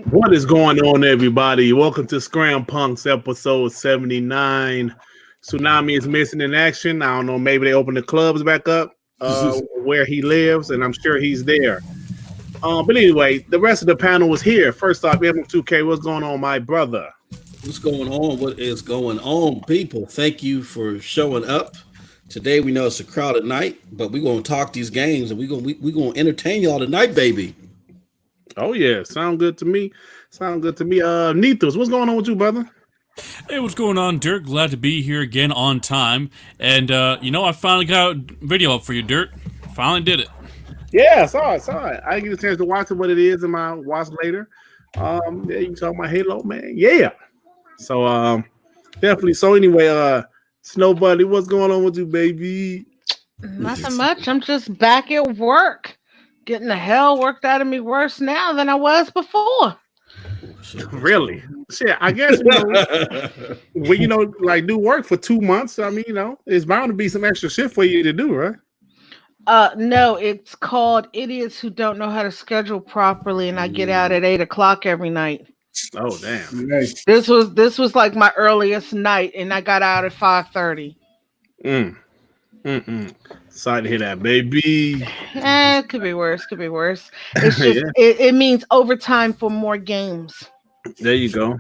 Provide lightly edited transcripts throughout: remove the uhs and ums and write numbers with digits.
What is going on, everybody? Welcome to Scrampunks episode 79. Tsunami is missing in action. I don't know, maybe they opened the clubs back up where he lives, and I'm sure he's there. But anyway, the rest of the panel was here. First off, M2K, what's going on, my brother? What's going on? What is going on, people? Thank you for showing up. Today we know it's a crowded night, but we're gonna talk these games and we're gonna entertain y'all tonight, baby. Oh yeah, sound good to me. Nethos, what's going on with you, brother? Hey, what's going on, Dirk? Glad to be here again on time. And I finally got a video up for you, Dirk. Finally did it. Yeah, I saw it. I didn't get a chance to watch it, what it is, and my watch later. Yeah, you can talk about Halo, man. Yeah. So definitely. So anyway, Snow Buddy, what's going on with you, baby? Nothing much. I'm just back at work. Getting the hell worked out of me worse now than I was before. Really? Shit, I guess when like do work for 2 months, I mean, it's bound to be some extra shit for you to do, right? No, it's called idiots who don't know how to schedule properly, and I get out at 8:00 every night. Oh damn! Nice. This was like my earliest night, and I got out at 5:30. Sorry to hear that, baby. It could be worse. It's just it means overtime for more games. There you go.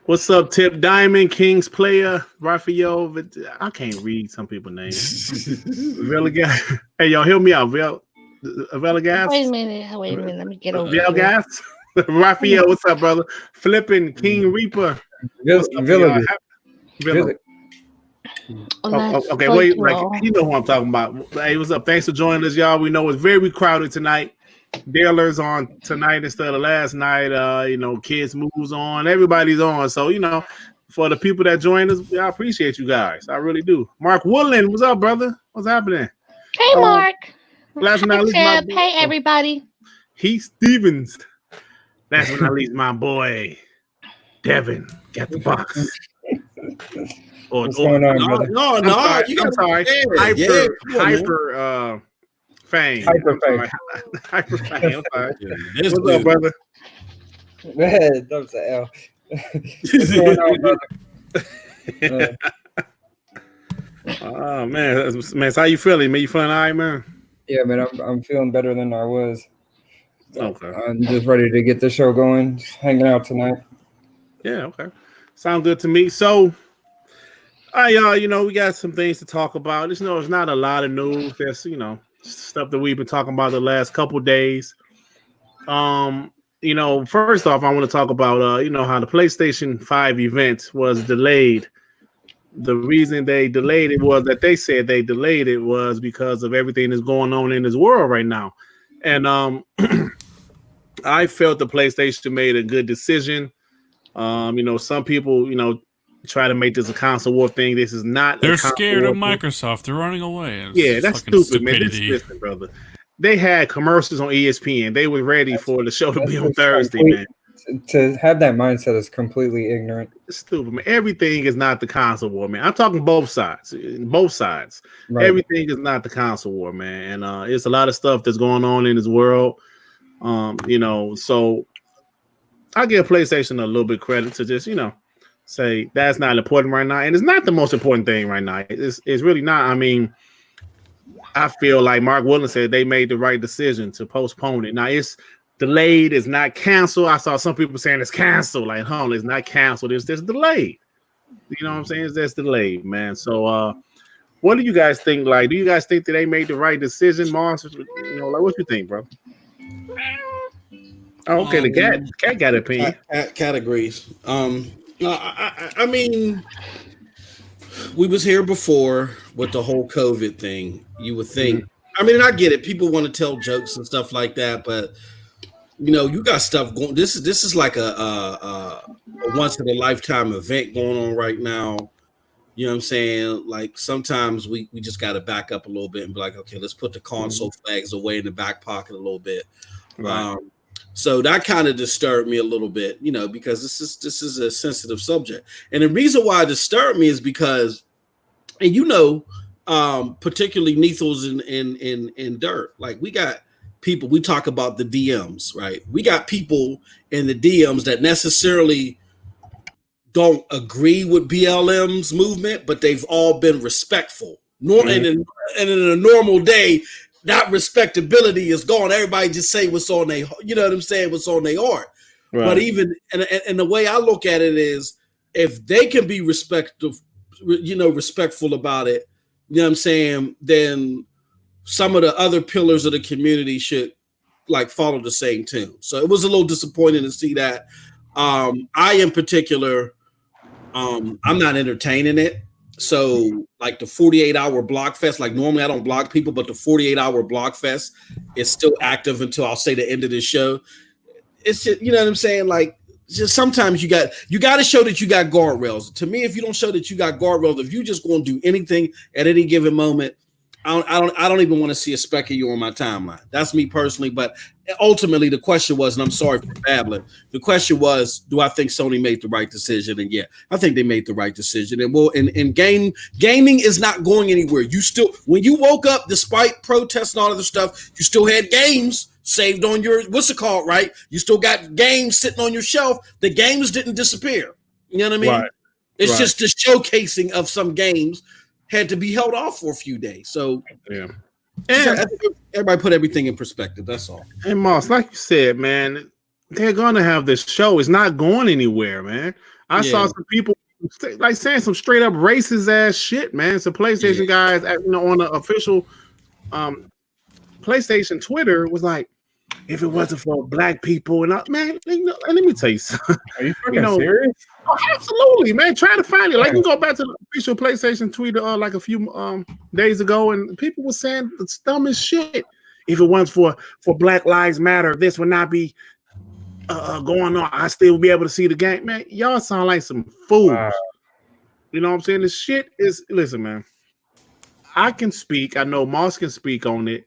What's up, Tip Diamond, Kings player, Raphael? I can't read some people's names. Velagas. Hey, y'all, help me out, Velagas. Wait a minute. Let me get over Velagas. Raphael, what's up, brother? Flipping King Reaper. Velagas. Okay, wait, you know who I'm talking about. Hey, what's up? Thanks for joining us, y'all. We know it's very crowded tonight. Dealers on tonight instead of last night. Kids moves on. Everybody's on. So, for the people that join us, I appreciate you guys. I really do. Mark Woodland, what's up, brother? What's happening? Hey, Mark. Last but not least, hey, everybody. Heath Stevens. Last but not least, my boy, Devin. Got the box. What's going on, brother? No, I'm sorry. Hyper Fang. Hyper Fang. I'm sorry. What's up, brother? Man, that was an L. What's going on, brother? Oh man, how you feeling? Man, you feeling all right, man? Yeah, man, I'm feeling better than I was. Okay. I'm just ready to get the show going. Just hanging out tonight. Yeah, okay. Sound good to me. So, we got some things to talk about. Just it's not a lot of news. There's stuff that we've been talking about the last couple days. First off, I want to talk about how the PlayStation 5 event was delayed. The reason they delayed it was that they said they delayed it was because of everything that's going on in this world right now. And I felt the PlayStation made a good decision. Some people, try to make this a console war thing. This is not. They're scared of Microsoft. They're running away. That's stupid, man. Listen, brother. They had commercials on ESPN. They were ready for the show to be on Thursday, man. To have that mindset is completely ignorant. It's stupid, man. Everything is not the console war, man. I'm talking both sides. Both sides. Right. Everything is not the console war, man. And it's a lot of stuff that's going on in this world. So I give PlayStation a little bit credit to just, say that's not important right now. And it's not the most important thing right now. It's really not. I mean, I feel like Mark Woodland said they made the right decision to postpone it. Now it's delayed, it's not canceled. I saw some people saying it's canceled. Like, it's not canceled, it's just delayed. You know what I'm saying? It's just delayed, man. So what do you guys think? Like, do you guys think that they made the right decision, Mars? What you think, bro? Oh, okay, the cat got an opinion. Cat agrees. I mean, we was here before with the whole COVID thing. You would think. I mean, I get it. People want to tell jokes and stuff like that, but you got stuff going. This is like a once in a lifetime event going on right now. You know what I'm saying? Like sometimes we just got to back up a little bit and be like, okay, let's put the console flags away in the back pocket a little bit. Right. So that kind of disturbed me a little bit, because this is a sensitive subject. And the reason why it disturbed me is because, and particularly Nethos and Dirt, like we got people, we talk about the DMs, right? We got people in the DMs that necessarily don't agree with BLM's movement, but they've all been respectful. And in a normal day, that respectability is gone. Everybody just say what's on their, you know what I'm saying, what's on their heart. Right. But even, and the way I look at it is, if they can be respectful about it, you know what I'm saying, then some of the other pillars of the community should like follow the same tune. So it was a little disappointing to see that. I in particular, I'm not entertaining it. So like the 48-hour block fest, like normally I don't block people, but the 48-hour block fest is still active until I'll say the end of the show. It's just, you know what I'm saying? Like, just sometimes you got to show that you got guardrails. To me, if you don't show that you got guardrails, if you just going to do anything at any given moment, I don't even want to see a speck of you on my timeline. That's me personally. But ultimately, the question was, and I'm sorry for babbling, the question was, do I think Sony made the right decision? And yeah, I think they made the right decision. And gaming is not going anywhere. You still, when you woke up, despite protests and all other stuff, you still had games saved on your, what's it called, right? You still got games sitting on your shelf. The games didn't disappear. You know what I mean? Right. It's just the showcasing of some games had to be held off for a few days. So yeah, and everybody put everything in perspective. That's all. And Moss, like you said, man, they're gonna have this show. It's not going anywhere, man. I saw some people like saying some straight up racist ass shit, man. Some PlayStation guys, on the official PlayStation Twitter was like, if it wasn't for black people, and man, let me tell you something. Are you fucking serious? Oh, absolutely, man. Try to find it. Like, you go back to the official PlayStation Twitter like a few days ago, and people were saying the dumbest shit. If it wasn't for Black Lives Matter, this would not be going on. I still would be able to see the game, man. Y'all sound like some fools. You know what I'm saying? The shit is. Listen, man. I can speak. I know Moss can speak on it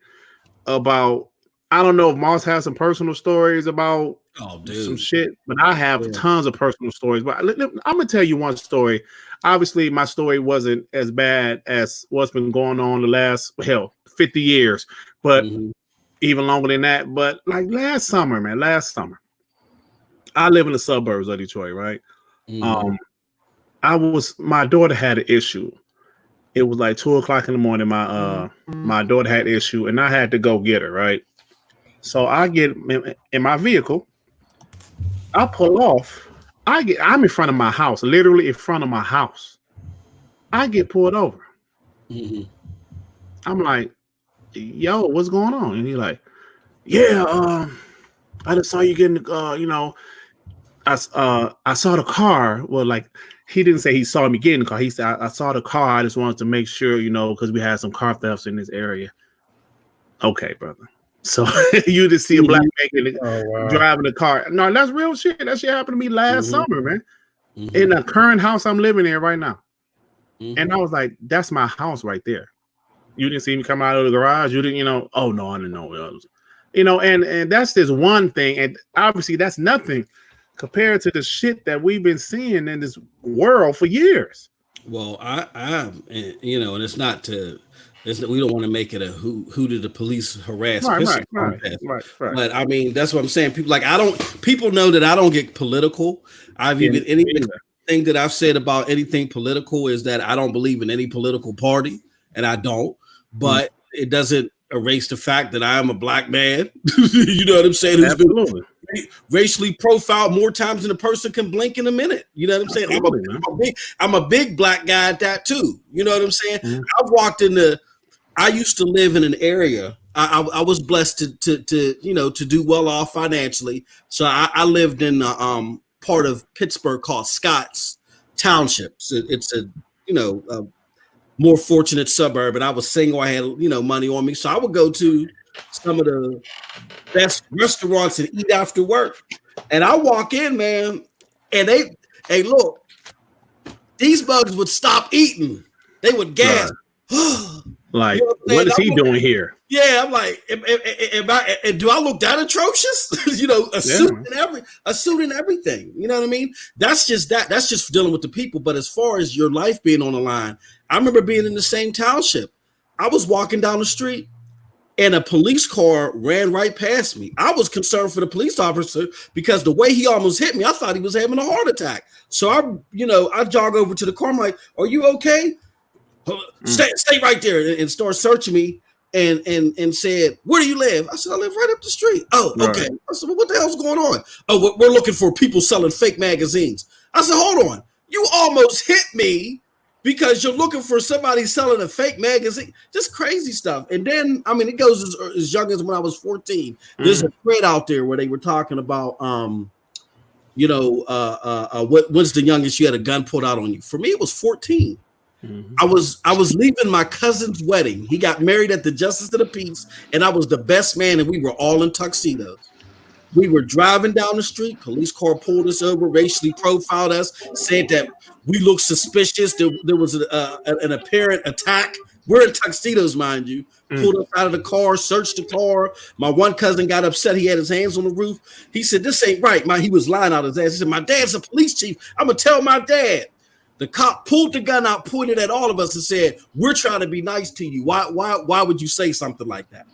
about. I don't know if Moss has some personal stories about some shit, but I have tons of personal stories. But I'm gonna tell you one story. Obviously, my story wasn't as bad as what's been going on the last 50 years, but even longer than that. But like last summer, I live in the suburbs of Detroit, right? My daughter had an issue. It was like 2:00 in the morning. My daughter had an issue, and I had to go get her, right? So I get in my vehicle, I pull off. I'm in front of my house, literally in front of my house. I get pulled over. I'm like, yo, what's going on? And he's like, yeah, I just saw you getting, I saw the car. Well, like, he didn't say he saw me getting the car. He said, I saw the car. I just wanted to make sure, because we had some car thefts in this area. Okay, brother. So you just see a black man driving a car. No, that's real shit. That shit happened to me last summer, man. In the current house I'm living in right now. And I was like, that's my house right there. You didn't see me come out of the garage. You didn't, oh no, I didn't know. And that's just one thing. And obviously that's nothing compared to the shit that we've been seeing in this world for years. Well, and it's not to. We don't want to make it a who did the police harass contest. Right. But I mean, that's what I'm saying. People know that I don't get political. Anything that I've said about anything political is that I don't believe in any political party, and I don't. But it doesn't erase the fact that I am a black man. You know what I'm saying? Who's been racially profiled more times than a person can blink in a minute. You know what I'm saying? I'm a big black guy at that too. You know what I'm saying? I used to live in an area. I was blessed to do well off financially. So I lived in part of Pittsburgh called Scotts Township. So it's a more fortunate suburb, and I was single. I had money on me, so I would go to some of the best restaurants and eat after work. And I walk in, man, and look, these bugs would stop eating. They would gasp. Like, what is he doing here? Yeah, I'm like, do I look that atrocious? A suit and everything. You know what I mean? That's just dealing with the people. But as far as your life being on the line, I remember being in the same township. I was walking down the street, and a police car ran right past me. I was concerned for the police officer because the way he almost hit me, I thought he was having a heart attack. So I jog over to the car. I'm like, "Are you okay? Stay right there," and start searching me. And said, "Where do you live?" I said, "I live right up the street." "Oh, okay." Right. I said, "Well, what the hell's going on?" "Oh, we're looking for people selling fake magazines." I said, "Hold on, you almost hit me because you're looking for somebody selling a fake magazine." Just crazy stuff. And then, I mean, it goes as young as when I was 14. There's a thread out there where they were talking about, what's the youngest you had a gun pulled out on you? For me, it was 14. Mm-hmm. I was leaving my cousin's wedding. He got married at the Justice of the Peace, and I was the best man, and we were all in tuxedos. We were driving down the street. Police car pulled us over, racially profiled us, said that we looked suspicious. There was an apparent attack. We're in tuxedos, mind you. Pulled us out of the car, searched the car. My one cousin got upset. He had his hands on the roof. He said, "This ain't right." He was lying out his ass. He said, "My dad's a police chief. I'm going to tell my dad." The cop pulled the gun out, pointed at all of us, and said, "We're trying to be nice to you. Why would you say something like that?"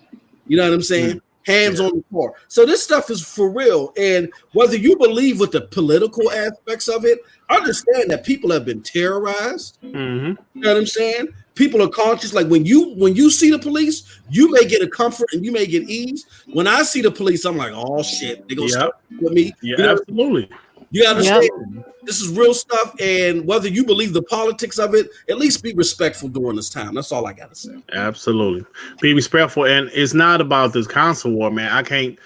You know what I'm saying? Hands on the car. So this stuff is for real. And whether you believe with the political aspects of it, understand that people have been terrorized. Mm-hmm. You know what I'm saying? People are conscious. Like when you see the police, you may get a comfort and you may get ease. When I see the police, I'm like, "Oh shit, they're gonna start with me." Yeah, you know? Absolutely. You understand? This is real stuff, and whether you believe the politics of it, at least be respectful during this time. That's all I gotta say. Absolutely, be respectful, and it's not about this console war, man. I can't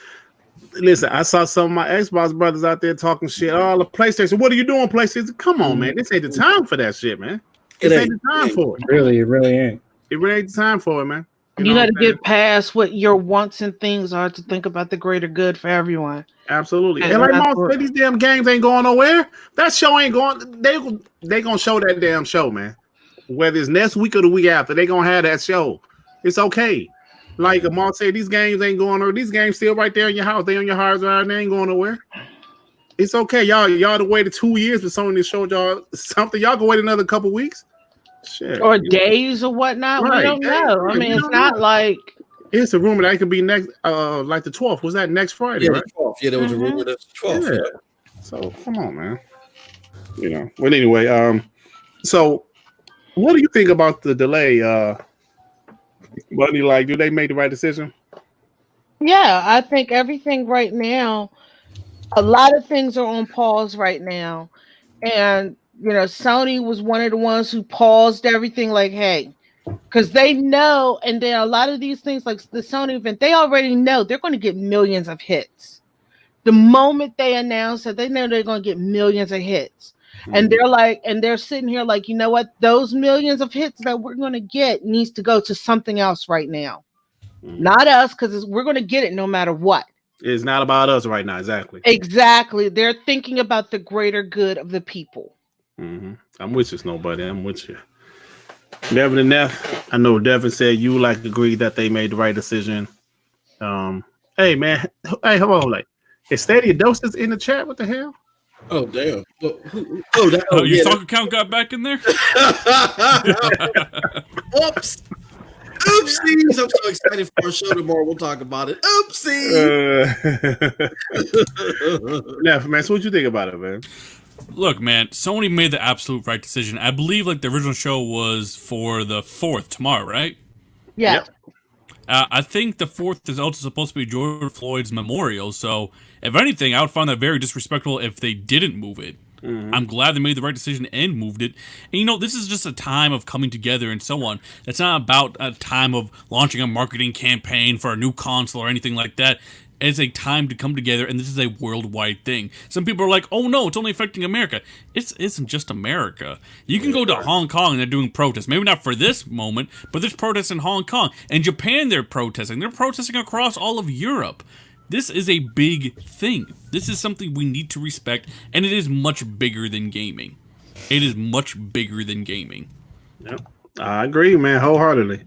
listen. I saw some of my Xbox brothers out there talking shit. Oh, the PlayStation. What are you doing, PlayStation? Come on, man. This ain't the time for that shit, man. This ain't the time for it. It really ain't. It really ain't the time for it, man. You got to get past what your wants and things are to think about the greater good for everyone. Absolutely. And like Mom said, these damn games ain't going nowhere. That show ain't going. They gonna show that damn show, man. Whether it's next week or the week after, they gonna have that show. It's okay. Like Mom said, these games ain't going nowhere. These games still right there in your house. They on your hard drive. They ain't going nowhere. It's okay, y'all. Y'all to waited 2 years for Sony to show y'all something. Y'all can wait another couple weeks. Shit. Or days or whatnot. Right. We don't know. I mean, it's not like it's a rumor that it could be next, like the 12th. Was that next Friday? Yeah, right? The 12th. Yeah, there was a rumor that's the 12th. Yeah. So come on, man. You know. But anyway, so what do you think about the delay? Buddy, like, do they make the right decision? Yeah, I think everything right now, a lot of things are on pause right now, and Sony was one of the ones who paused everything like, hey, because they know, and then a lot of these things like the Sony event, they already know they're going to get millions of hits. The moment they announce it, they know they're going to get millions of hits. Mm-hmm. And they're sitting here like, you know what? Those millions of hits that we're going to get needs to go to something else right now. Mm-hmm. Not us, because we're going to get it no matter what. It's not about us right now. Exactly. They're thinking about the greater good of the people. Mm-hmm. I'm with you, Snowbuddy. I'm with you. Devin and Neff, I know Devin said you agree that they made the right decision. Hey man, hey, hold on, like, is Stadia Doses in the chat? What the hell? Oh damn! Your soccer account got back in there. Oops. Oopsies! I'm so excited for our show tomorrow. We'll talk about it. Oopsies! Neff, man, so what you think about it, man? Look, man, Sony made the absolute right decision. I believe the original show was for the 4th tomorrow, right? Yeah. Yep. I think the 4th is also supposed to be George Floyd's memorial. So, if anything, I would find that very disrespectful if they didn't move it. Mm-hmm. I'm glad they made the right decision and moved it. And this is just a time of coming together and so on. It's not about a time of launching a marketing campaign for a new console or anything like that. It's a time to come together, and this is a worldwide thing. Some people are like, oh no, it's only affecting America. It isn't just America. You can go to Hong Kong and they're doing protests. Maybe not for this moment, but there's protests in Hong Kong. In Japan, they're protesting. They're protesting across all of Europe. This is a big thing. This is something we need to respect, and it is much bigger than gaming. It is much bigger than gaming. Yep. I agree, man, wholeheartedly.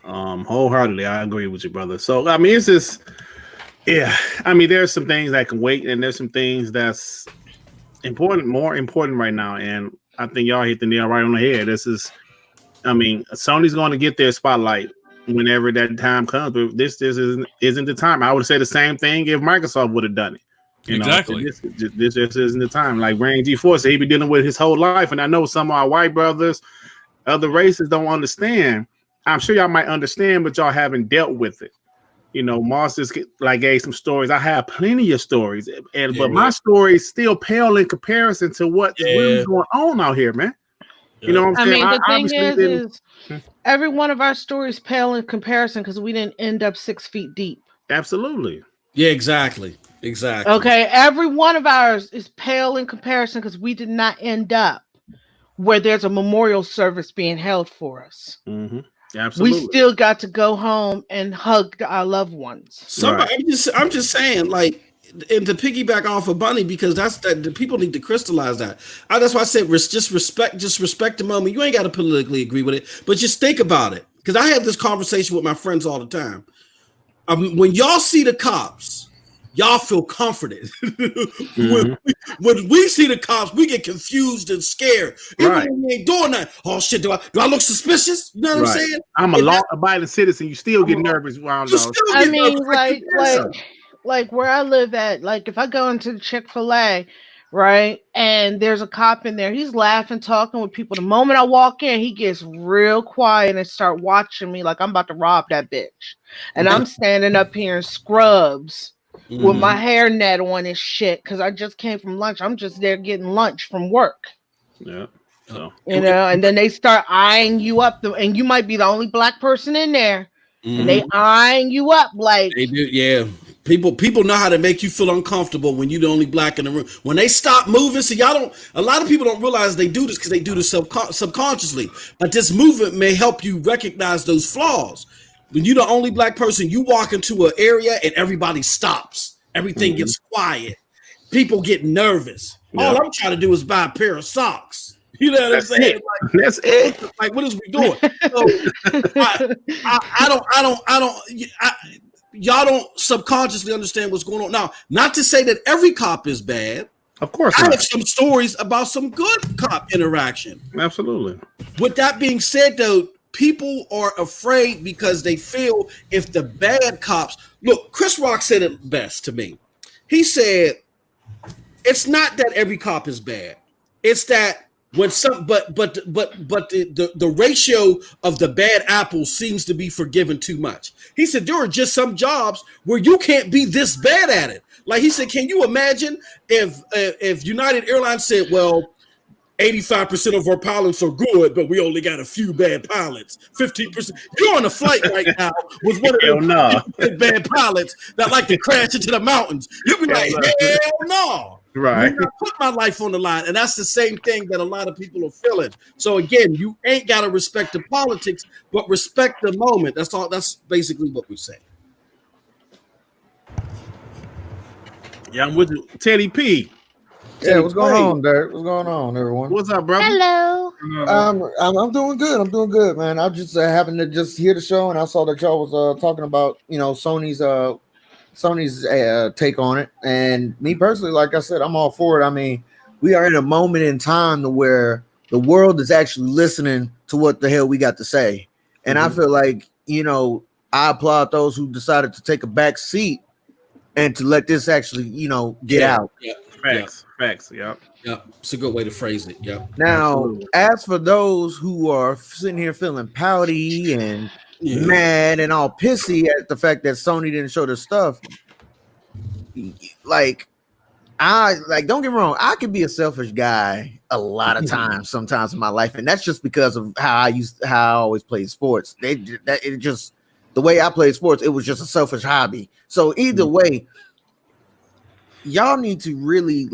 Wholeheartedly, I agree with you, brother. So, I mean, it's just, yeah. I mean, there's some things that can wait, and there's some things that's important, more important right now. And I think y'all hit the nail right on the head. This is, I mean, Sony's going to get their spotlight whenever that time comes. But this isn't the time. I would say the same thing if Microsoft would have done it. You know, Exactly. This just isn't the time. Like Rain G4 said, he be dealing with his whole life, and I know some of our white brothers, other races don't understand. I'm sure y'all might understand, but y'all haven't dealt with it. You know, Moss just gave some stories. I have plenty of stories, but my stories still pale in comparison to what's really going on out here, man. You know what I'm saying? I mean, the thing is every one of our stories pale in comparison because we didn't end up 6 feet deep. Absolutely. Yeah, exactly. Okay, every one of ours is pale in comparison because we did not end up where there's a memorial service being held for us. Mm-hmm. Absolutely. We still got to go home and hug our loved ones. I'm just saying, like, and to piggyback off of Bunny, because the people need to crystallize that. That's why I said just respect the moment. You ain't got to politically agree with it, but just think about it. Because I have this conversation with my friends all the time. When y'all see the cops, y'all feel comforted. When we see the cops, we get confused and scared. Even when we ain't doing that. Oh shit, do I look suspicious? You know what I'm saying? I'm a law-abiding citizen. You still get nervous around those. I mean, like where I live at, like if I go into Chick-fil-A, right, and there's a cop in there, he's laughing, talking with people. The moment I walk in, he gets real quiet and start watching me like I'm about to rob that bitch. And I'm standing up here in scrubs with my hairnet on and shit because I just came from lunch. I'm just there getting lunch from work. Yeah. So. You know, and then they start eyeing you up, and you might be the only black person in there, and they eyeing you up like they do. Yeah, people know how to make you feel uncomfortable when you're the only black in the room. When they stop moving, so y'all don't. A lot of people don't realize they do this because they do this subconsciously. But this movement may help you recognize those flaws. When you're the only black person, you walk into an area and everybody stops. Everything gets quiet. People get nervous. Yeah. All I'm trying to do is buy a pair of socks. You know what I'm saying? That's it. Like, what is we doing? So, y'all don't subconsciously understand what's going on. Now, not to say that every cop is bad. Of course I have some stories about some good cop interaction. Absolutely. With that being said, though, people are afraid because they feel if the bad cops look, Chris Rock said it best to me. He said, it's not that every cop is bad. It's that when the ratio of the bad apples seems to be forgiven too much. He said there are just some jobs where you can't be this bad at it. Like he said, can you imagine if United Airlines said, well, 85% of our pilots are good, but we only got a few bad pilots. 15%. You're on a flight right now with one of them bad pilots that like to crash into the mountains. You'll be like, hell no. Right. I put my life on the line. And that's the same thing that a lot of people are feeling. So again, you ain't got to respect the politics, but respect the moment. That's all. That's basically what we say. Yeah, I'm with you. Teddy P. Yeah, what's going on, Derek? What's going on, everyone? What's up, brother? Hello. I'm doing good. I'm doing good, man. I just happened to just hear the show, and I saw that y'all was talking about, Sony's take on it. And me personally, like I said, I'm all for it. I mean, we are in a moment in time to where the world is actually listening to what the hell we got to say. And I feel like, I applaud those who decided to take a back seat and to let this actually, get out. Yeah. Facts. Yep. It's a good way to phrase it. Yep. Now, as for those who are sitting here feeling pouty and mad and all pissy at the fact that Sony didn't show their stuff, don't get me wrong, I could be a selfish guy a lot of times, sometimes in my life, and that's just because of how I always played sports. The way I played sports, it was just a selfish hobby. So either way, y'all need to really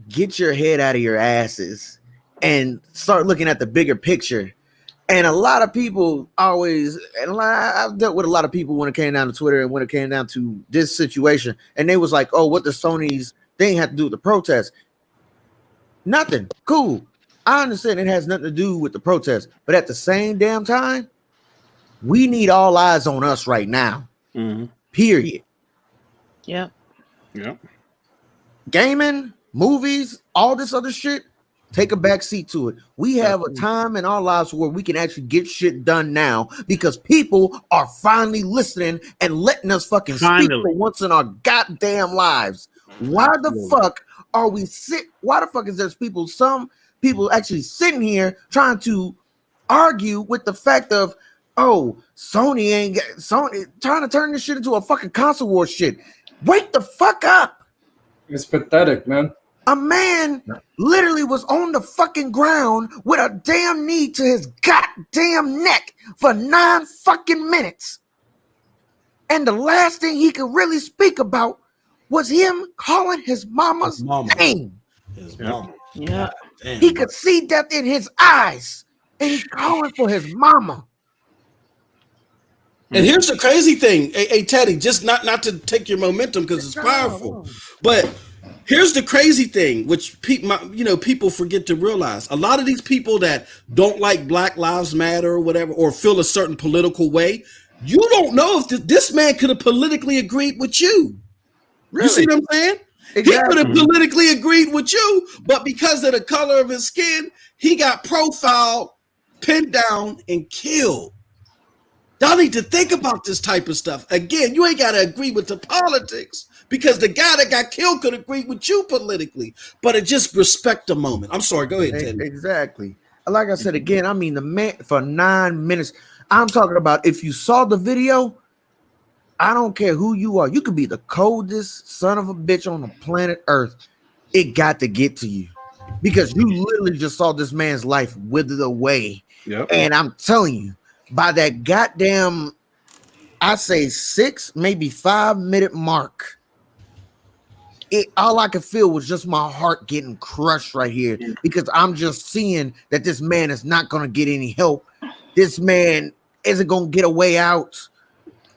get your head out of your asses and start looking at the bigger picture. And a lot of people I've dealt with a lot of people when it came down to Twitter and when it came down to this situation, and they was like, oh, what does Sony's thing have to do with the protest? Nothing. Cool. I understand it has nothing to do with the protest, but at the same damn time, we need all eyes on us right now. Period. Yep. Yep. Gaming, movies, all this other shit, Take a back seat to it. We have a time in our lives where we can actually get shit done now because people are finally listening and letting us fucking speak for once in our goddamn lives. Why the fuck are we why the fuck is there some people actually sitting here trying to argue with the fact of, oh, Sony trying to turn this shit into a fucking console war shit. Wake the fuck up. It's pathetic, man. A man literally was on the fucking ground with a damn knee to his goddamn neck for 9 fucking minutes. And the last thing he could really speak about was him calling his mama's name. His mama. Yeah. Damn, he could see death in his eyes. And he's calling for his mama. And here's the crazy thing. Hey, Teddy, just not to take your momentum because it's powerful. But here's the crazy thing, which people forget to realize. A lot of these people that don't like Black Lives Matter or whatever, or feel a certain political way, you don't know if this man could have politically agreed with you. Really? You see what I'm saying? Exactly. He could have politically agreed with you, but because of the color of his skin, he got profiled, pinned down, and killed. Y'all need to think about this type of stuff. Again, you ain't got to agree with the politics because the guy that got killed could agree with you politically, but it just respect a moment. I'm sorry. Go ahead, Ted. Exactly. Like I said, again, I mean, the man for 9 minutes. I'm talking about if you saw the video, I don't care who you are. You could be the coldest son of a bitch on the planet Earth. It got to get to you because you literally just saw this man's life wither away. Yep. And I'm telling you, by that goddamn, I say 6, maybe 5 minute mark, all I could feel was just my heart getting crushed right here because I'm just seeing that this man is not going to get any help. This man isn't going to get a way out.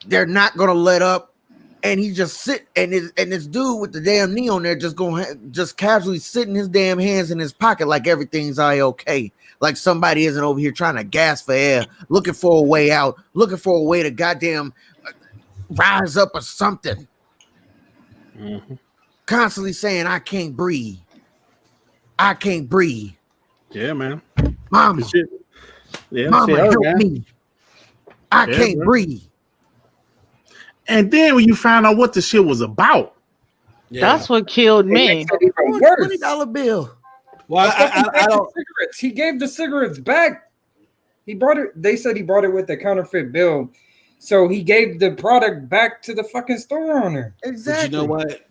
They're not going to let up. And he just sit and this dude with the damn knee on there just casually sitting his damn hands in his pocket like everything's okay. Like somebody isn't over here trying to gasp for air, looking for a way out, looking for a way to goddamn rise up or something. Mm-hmm. Constantly saying, I can't breathe. I can't breathe. Yeah, man. Mama. Yeah, Mama, help me. I can't breathe. And then when you found out what the shit was about. That's what killed me. $20 bill. Well, I don't. Cigarettes. He gave the cigarettes back. He brought it. They said he brought it with a counterfeit bill, so he gave the product back to the fucking store owner. Exactly. But you know what?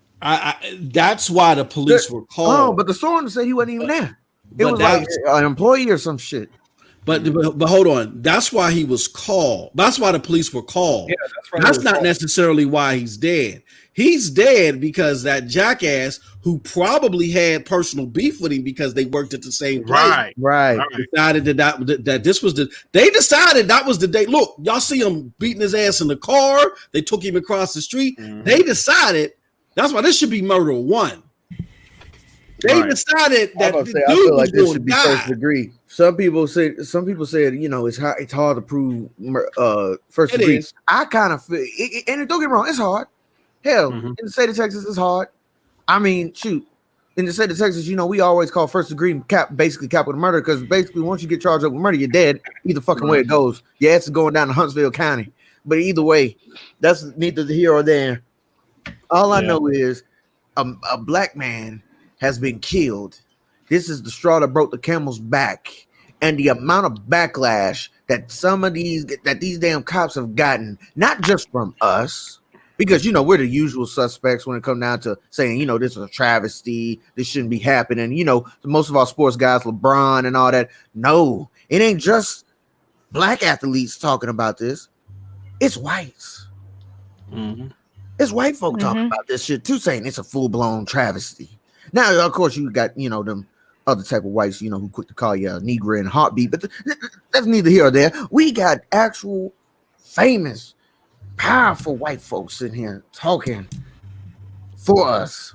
That's why the police were called. Oh, but the store owner said he wasn't even there. It was like an employee or some shit. But hold on. That's why he was called. That's why the police were called. Yeah, that's not necessarily why he's dead. He's dead because that jackass who probably had personal beef with him because they worked at the same place. Right. Decided that this was they decided that was the day. Look, y'all see him beating his ass in the car. They took him across the street. Mm-hmm. They decided that's why this should be murder 1. They decided that I feel like this should be first degree. Some people said, it's hard to prove first degree. I kind of feel, and don't get me wrong, it's hard. Hell, in the state of Texas, it's hard. I mean, shoot, in the state of Texas, we always call first degree basically capital murder because basically once you get charged up with murder, you're dead. Either fucking way it goes. Your ass is going down to Huntsville County. But either way, that's neither here or there. All I know is a black man has been killed. This is the straw that broke the camel's back. And the amount of backlash that these damn cops have gotten, not just from us, because we're the usual suspects when it comes down to saying, this is a travesty, this shouldn't be happening. Most of our sports guys, LeBron and all that. No, it ain't just black athletes talking about this. It's whites. Mm-hmm. It's white folk talking about this shit too, saying it's a full-blown travesty. Now, of course, you got, them other type of whites, who quick to call you a Negro in a heartbeat, but that's neither here or there. We got actual famous, powerful white folks in here talking for us,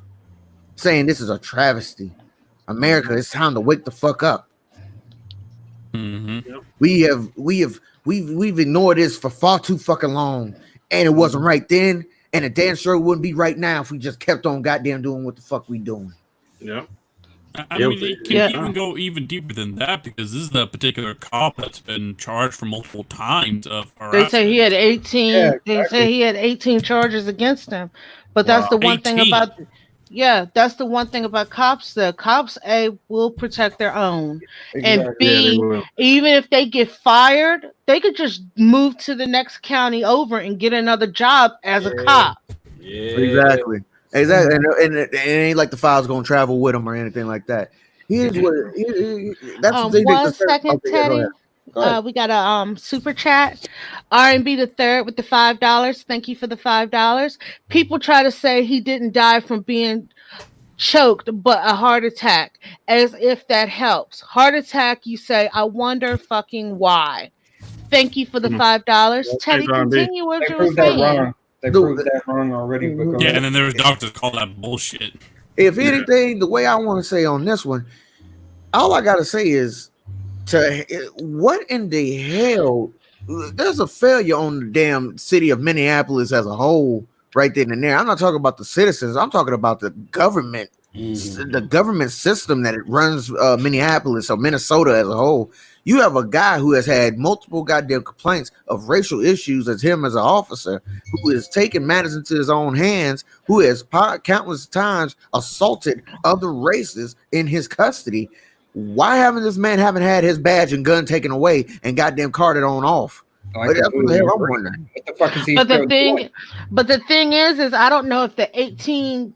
saying this is a travesty. America, it's time to wake the fuck up. Mm-hmm. We've ignored this for far too fucking long, and it wasn't right then, and it damn sure wouldn't be right now if we just kept on goddamn doing what the fuck we doing. Yeah. I mean, it can even go even deeper than that because this is the particular cop that's been charged for multiple times of harassment. They say he had 18. Yeah, exactly. They say he had 18 charges against him. But that's the one thing about. Yeah, that's the one thing about cops. The cops, A, will protect their own, and B, even if they get fired, they could just move to the next county over and get another job as a cop. Yeah, exactly. And it ain't like the file's gonna travel with them or anything like that. Here's what. That's the thing. 1 second, Teddy. We got a super chat. R&B the third with the $5. Thank you for the $5. People try to say he didn't die from being choked, but a heart attack, as if that helps. Heart attack, you say. I wonder fucking why. Thank you for the $5. Teddy, continue what you were saying. They proved that wrong already. Yeah, and then there's doctors call that bullshit. If anything, the way I want to say on this one, all I gotta say is, what in the hell? There's a failure on the damn city of Minneapolis as a whole, right then and there. I'm not talking about the citizens. I'm talking about the government, the government system that it runs Minneapolis or Minnesota as a whole. You have a guy who has had multiple goddamn complaints of racial issues as him as an officer, who is taking matters into his own hands, who has countless times assaulted other races in his custody. Why haven't this man had his badge and gun taken away and goddamn carted on off? Like, that's what the hell I'm wondering. What the fuck is he but the thing is I don't know if the 18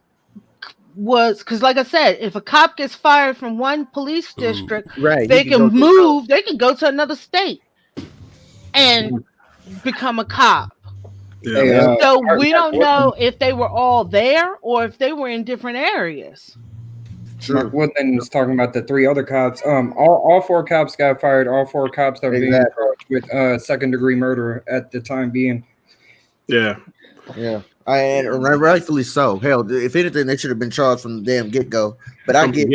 was, because like I said, if a cop gets fired from one police district, they can move, they can go to another state and become a cop. So we don't know if they were all there or if they were in different areas. Mark Woodland was talking about the 3 other cops. All 4 cops got fired. All 4 cops are being charged with second-degree murder at the time being. Yeah. And rightfully so. Hell, if anything, they should have been charged from the damn get-go. But I get,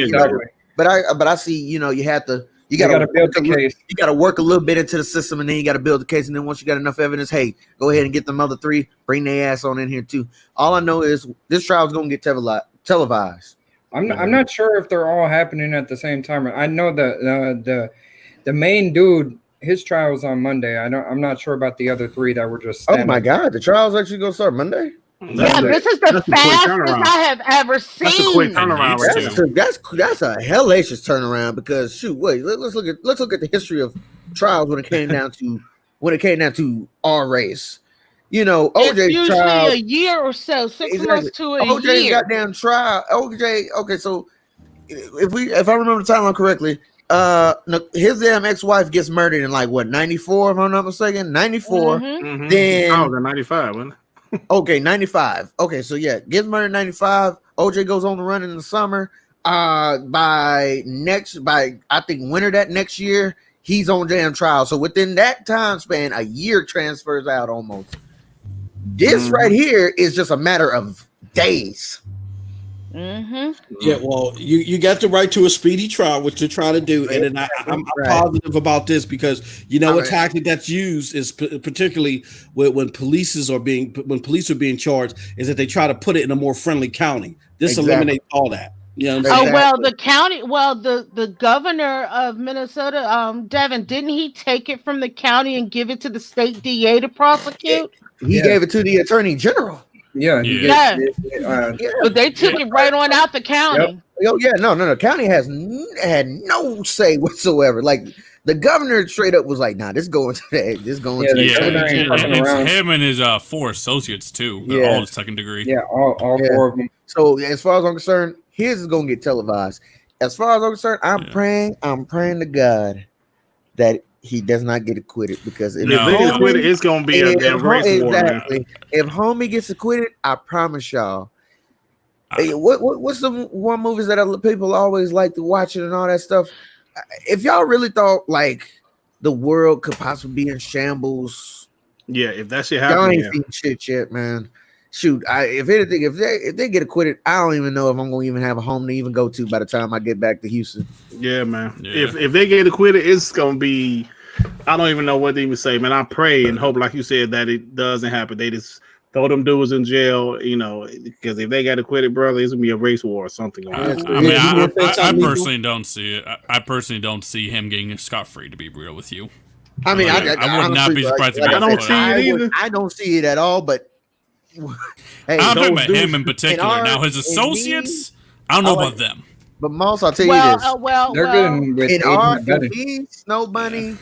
but I see, you have to. You gotta build the case. You gotta work a little bit into the system, and then you gotta build the case. And then once you got enough evidence, hey, go ahead and get them other 3. Bring their ass on in here too. All I know is this trial is gonna get televised. I'm not sure if they're all happening at the same time. I know the main dude, his trial was on Monday. I'm not sure about the other 3 that were just. Oh my God, the trial's actually gonna start Monday. This is the fastest I have ever seen. That's a quick turnaround. That's a hellacious turnaround because shoot, wait, let's look at the history of trials when it came down to our race. OJ's it's usually trial, a year or so, 6 months to a OJ's year. goddamn trial. OJ, okay, so if I remember the timeline correctly, his damn ex-wife gets murdered in like what 94, if I'm not mistaken, 94. Mm-hmm. Then I was in 95, wasn't it? Okay, 95. Okay, so yeah, gets murdered in 95. OJ goes on the run in the summer. By I think winter that next year, he's on damn trial. So within that time span, a year transfers out almost. This right here is just a matter of days. Yeah, well, you got the right to a speedy trial, which they're trying to do, and then I'm positive about this because a tactic that's used is particularly when police are being charged is that they try to put it in a more friendly county. This eliminates all that. The county. The governor of Minnesota, Devin, didn't he take it from the county and give it to the state DA to prosecute? He gave it to the attorney general. But they took it right on out the county. No. County had no say whatsoever. Like the governor straight up was like, "Nah, this going to that. This going to." It's him and his 4 associates too. They're all second degree. Yeah, all 4 of them. So as far as I'm concerned, his is gonna get televised. As far as I'm concerned, I'm praying to God that he does not get acquitted because if acquitted, it's gonna be a damn race war. Exactly. If homie gets acquitted, I promise y'all. What's the one movies that people always like to watch it and all that stuff? If y'all really thought like the world could possibly be in shambles, if that shit y'all happens, ain't seen shit yet, man. Shoot, if anything, if they get acquitted, I don't even know if I'm gonna even have a home to even go to by the time I get back to Houston. Yeah, man. Yeah. If they get acquitted, it's gonna be. I don't even know what to even say, man. I pray and hope, like you said, that it doesn't happen. They just throw them dudes in jail, because if they got to quit it, brother, it's gonna be a race war or something. I personally don't see it. I personally don't see him getting scot-free, to be real with you. I mean, I would not be surprised if I don't see it either. I don't see it at all, but hey, I'm talking about him in particular. Now, his associates, I don't know about them. But Moss, I'll tell you this. They're good with me, Snow Bunny,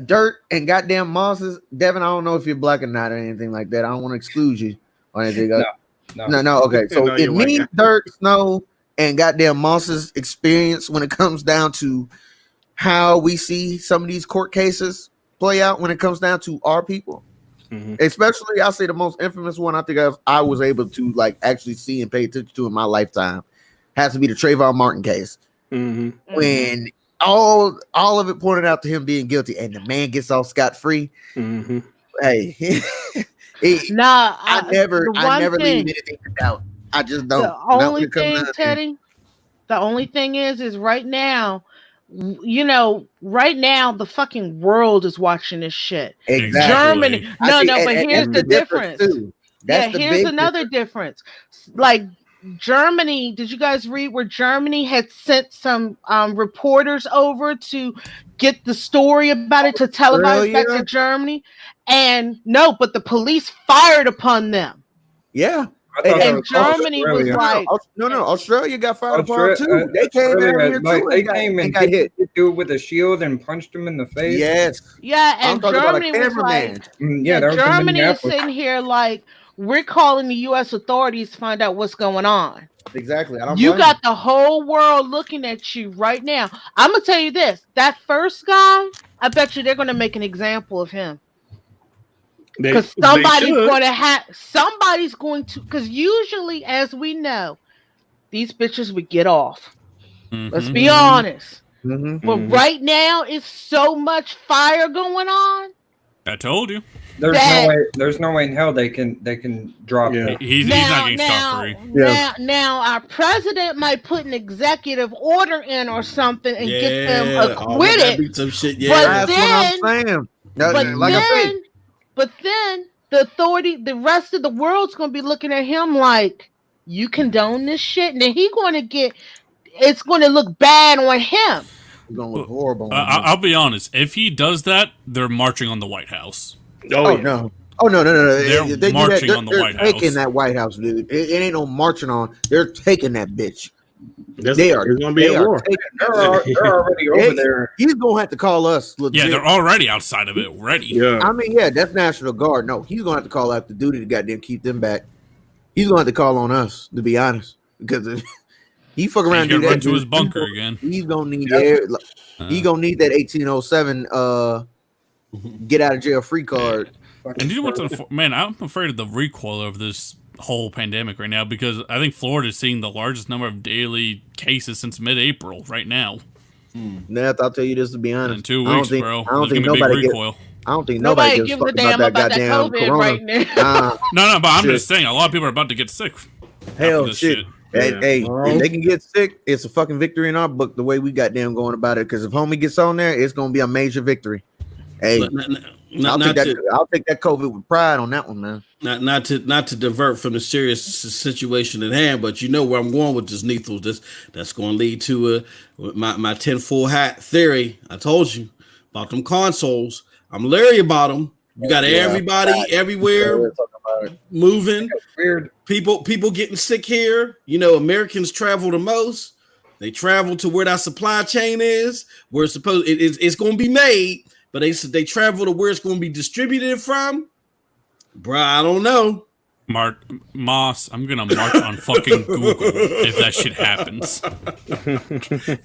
Dirt, and goddamn Mosses. Devin, I don't know if you're black or not or anything like that. I don't want to exclude you or anything. No. Okay, so if me, Dirt, Snow, and goddamn Moss's experience when it comes down to how we see some of these court cases play out when it comes down to our people. Especially, I say the most infamous one I think I was able to like actually see and pay attention to in my lifetime has to be the Trayvon Martin case. When all of it pointed out to him being guilty, and the man gets off scot-free. Hey, I never leave anything to doubt. I just don't. The only thing, Teddy, the only thing is right now, right now the fucking world is watching this shit. Exactly. Germany. No, but here's the difference. Here's another difference. Like Germany, did you guys read where Germany had sent some reporters over to get the story about it to televise back to Germany? And no, but the police fired upon them. Yeah. And Germany was like, no, Australia got fired upon too. They came in here too. They came and got hit the dude with a shield and punched him in the face. Yes. Yeah, and Germany was like, Germany is sitting here like, we're calling the U.S. authorities to find out what's going on. Exactly. You got the whole world looking at you right now. I'm gonna tell you this: that first guy, I bet you they're gonna make an example of him. Because somebody's going to, because usually, as we know, these bitches would get off. Let's be honest. But right now, it's so much fire going on. I told you. There's no way in hell they can drop it. He's not getting scot-free. Now our president might put an executive order in or something and get them acquitted. Some shit, that's what I'm saying. But then the authority, the rest of the world's going to be looking at him like, you condone this shit, and then it's going to look bad on him. It's going to look horrible. I'll be honest. If he does that, they're marching on the White House. No. They're marching on the White House. They're taking that White House, dude. It ain't no marching on. They're taking that bitch. There's going to be a war. They're already over there. He's going to have to call us. Legit. Yeah, they're already outside of it. Ready. Yeah. I mean, that's National Guard. No, he's going to have to call out the duty to goddamn keep them back. He's going to have to call on us, to be honest. Because if he fuck around and do that to his bunker again. He's going to need he's going to need that 1807 get out of jail free card. And you know what? Man, I'm afraid of the recoil of this whole pandemic right now because I think Florida is seeing the largest number of daily cases since mid-April right now. Nath, I'll tell you this to be honest. In 2 weeks, bro. I don't think nobody gives a damn about that COVID right now. No, but I'm just saying a lot of people are about to get sick. Hell, shit. Hey, if they can get sick, it's a fucking victory in our book. The way we goddamn going about it, because if homie gets on there, it's gonna be a major victory. Hey, I'll take that COVID with pride on that one, man. Not to divert from the serious situation at hand, but you know where I'm going with this, Nethel. That's going to lead to my tinfoil hat theory. I told you about them consoles. I'm leery about them. You got everybody everywhere moving. Weird. People getting sick here. You know, Americans travel the most. They travel to where that supply chain is, where it's going to be made. But they travel to where it's going to be distributed from. Bruh, I don't know. Moss, I'm going to march on fucking Google if that shit happens.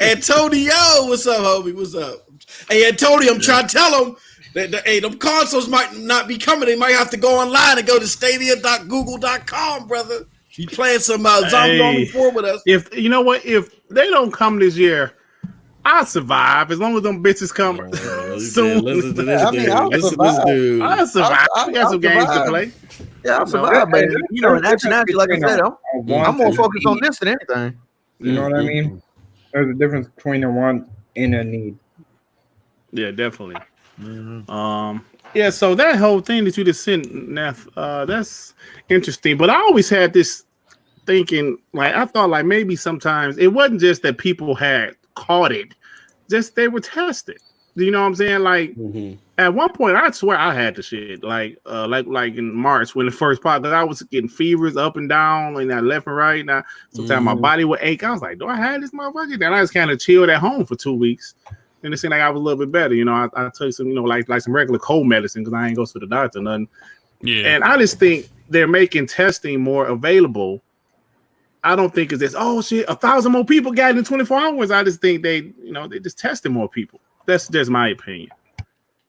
Antonio, what's up, homie? What's up? Hey, Antonio, I'm trying to tell them that them consoles might not be coming. They might have to go online and go to stadia.google.com, brother. You playing some Zombie Army 4 with us. If you know what? If they don't come this year, I'll survive as long as them bitches come soon. Listen to this dude. Listen to this dude. I'll survive. We got some games to play. Yeah, I'll survive, but you know, naturally, like I said, I'm more focused on this than anything. You know what I mean? There's a difference between a want and a need. Yeah, definitely. Yeah, so that whole thing that you just sent, Neff, that's interesting. But I always had this thinking, like I thought, like maybe sometimes it wasn't just that people had caught it, just they were tested. You know what I'm saying? Like at one point, I swear I had the shit, like in March when the first part that I was getting fevers up and down, and that left and right. Now sometimes my body would ache. I was like, do I have this motherfucker? Then I just kind of chilled at home for 2 weeks. And it seemed like I was a little bit better, you know. I took some, you know, like some regular cold medicine because I ain't go to the doctor or nothing. Yeah. And I just think they're making testing more available. I don't think it's this, oh shit, 1,000 more people got it in 24 hours. I just think they just testing more people. That's just my opinion.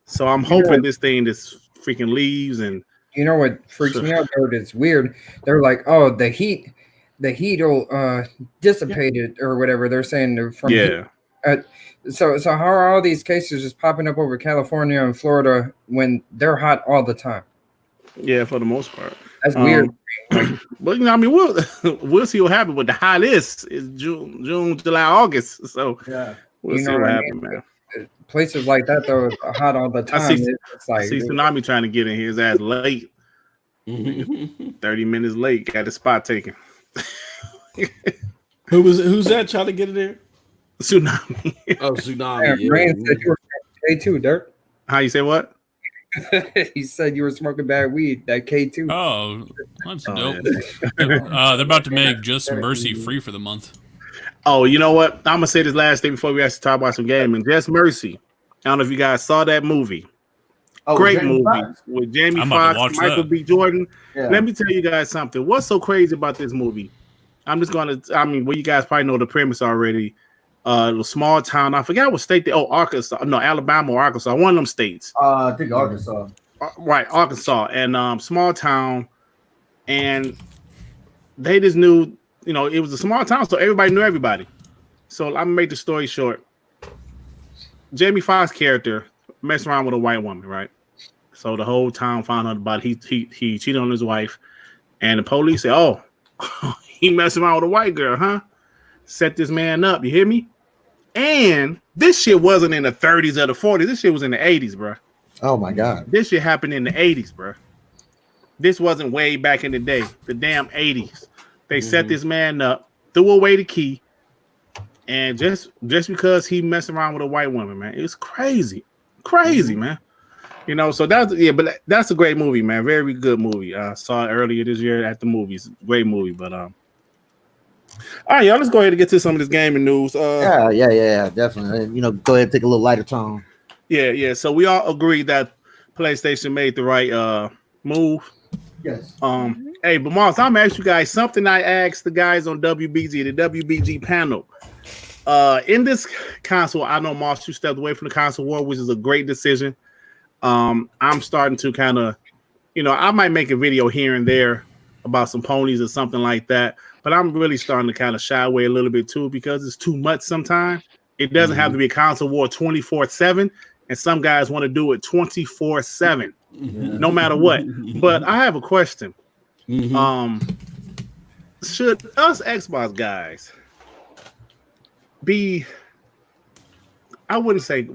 So I'm hoping this thing just freaking leaves. And you know what freaks me out though? It's weird. They're like, oh, the heat will dissipate it or whatever. They're saying from heat. So how are all these cases just popping up over California and Florida when they're hot all the time? Yeah, for the most part. That's weird. But you know, I mean, we'll see what happens. But the hottest is June, July, August. So yeah, we'll see what happens, man. Places like that though are hot all the time. I see Tsunami trying to get in here. His ass late. 30 minutes late. Got the spot taken. Who's that trying to get in there? Tsunami. Oh, Tsunami. Yeah, Rand said you were K2, Dirk. How you say what? He said you were smoking bad weed. That K2. Oh, that's dope. Yeah. They're about to make Just Mercy free for the month. Oh, you know what? I'm gonna say this last thing before we actually talk about some gaming. Just Mercy. I don't know if you guys saw that movie. Great movie with Jamie Foxx, Michael B. Jordan. Yeah. Let me tell you guys something. What's so crazy about this movie? Well, you guys probably know the premise already. A small town. I forgot what state Arkansas. No, Alabama or Arkansas. One of them states. I think Arkansas. Right, Arkansas. And small town. And they just knew, you know, it was a small town, so everybody knew everybody. So I'm gonna make the story short. Jamie Foxx's character messed around with a white woman, right? So the whole town found out about it. He cheated on his wife. And the police said, oh, he messed around with a white girl, huh? Set this man up, you hear me? And this shit wasn't in the 30s or the 40s. This shit was in the 80s, bro. Oh my God. This shit happened in the 80s, bro. This wasn't way back in the day. The damn 80s. They set this man up, threw away the key, and just because he messed around with a white woman, man, it's crazy. Crazy, man. You know, so that's a great movie, man. Very good movie. I saw it earlier this year at the movies. Great movie, but all right, y'all, let's go ahead and get to some of this gaming news. Yeah, definitely. You know, go ahead and take a little lighter tone. Yeah. So we all agree that PlayStation made the right move. Yes. Hey, but Moss, I'm gonna ask you guys something I asked the guys on the WBG panel. In this console, I know Moss, you stepped away from the console war, which is a great decision. I'm starting to kind of, you know, I might make a video here and there about some ponies or something like that. But I'm really starting to kind of shy away a little bit too because it's too much sometimes. It doesn't have to be a console war 24/7, and some guys want to do it 24/7, no matter what. But I have a question. Should us Xbox guys be, I wouldn't say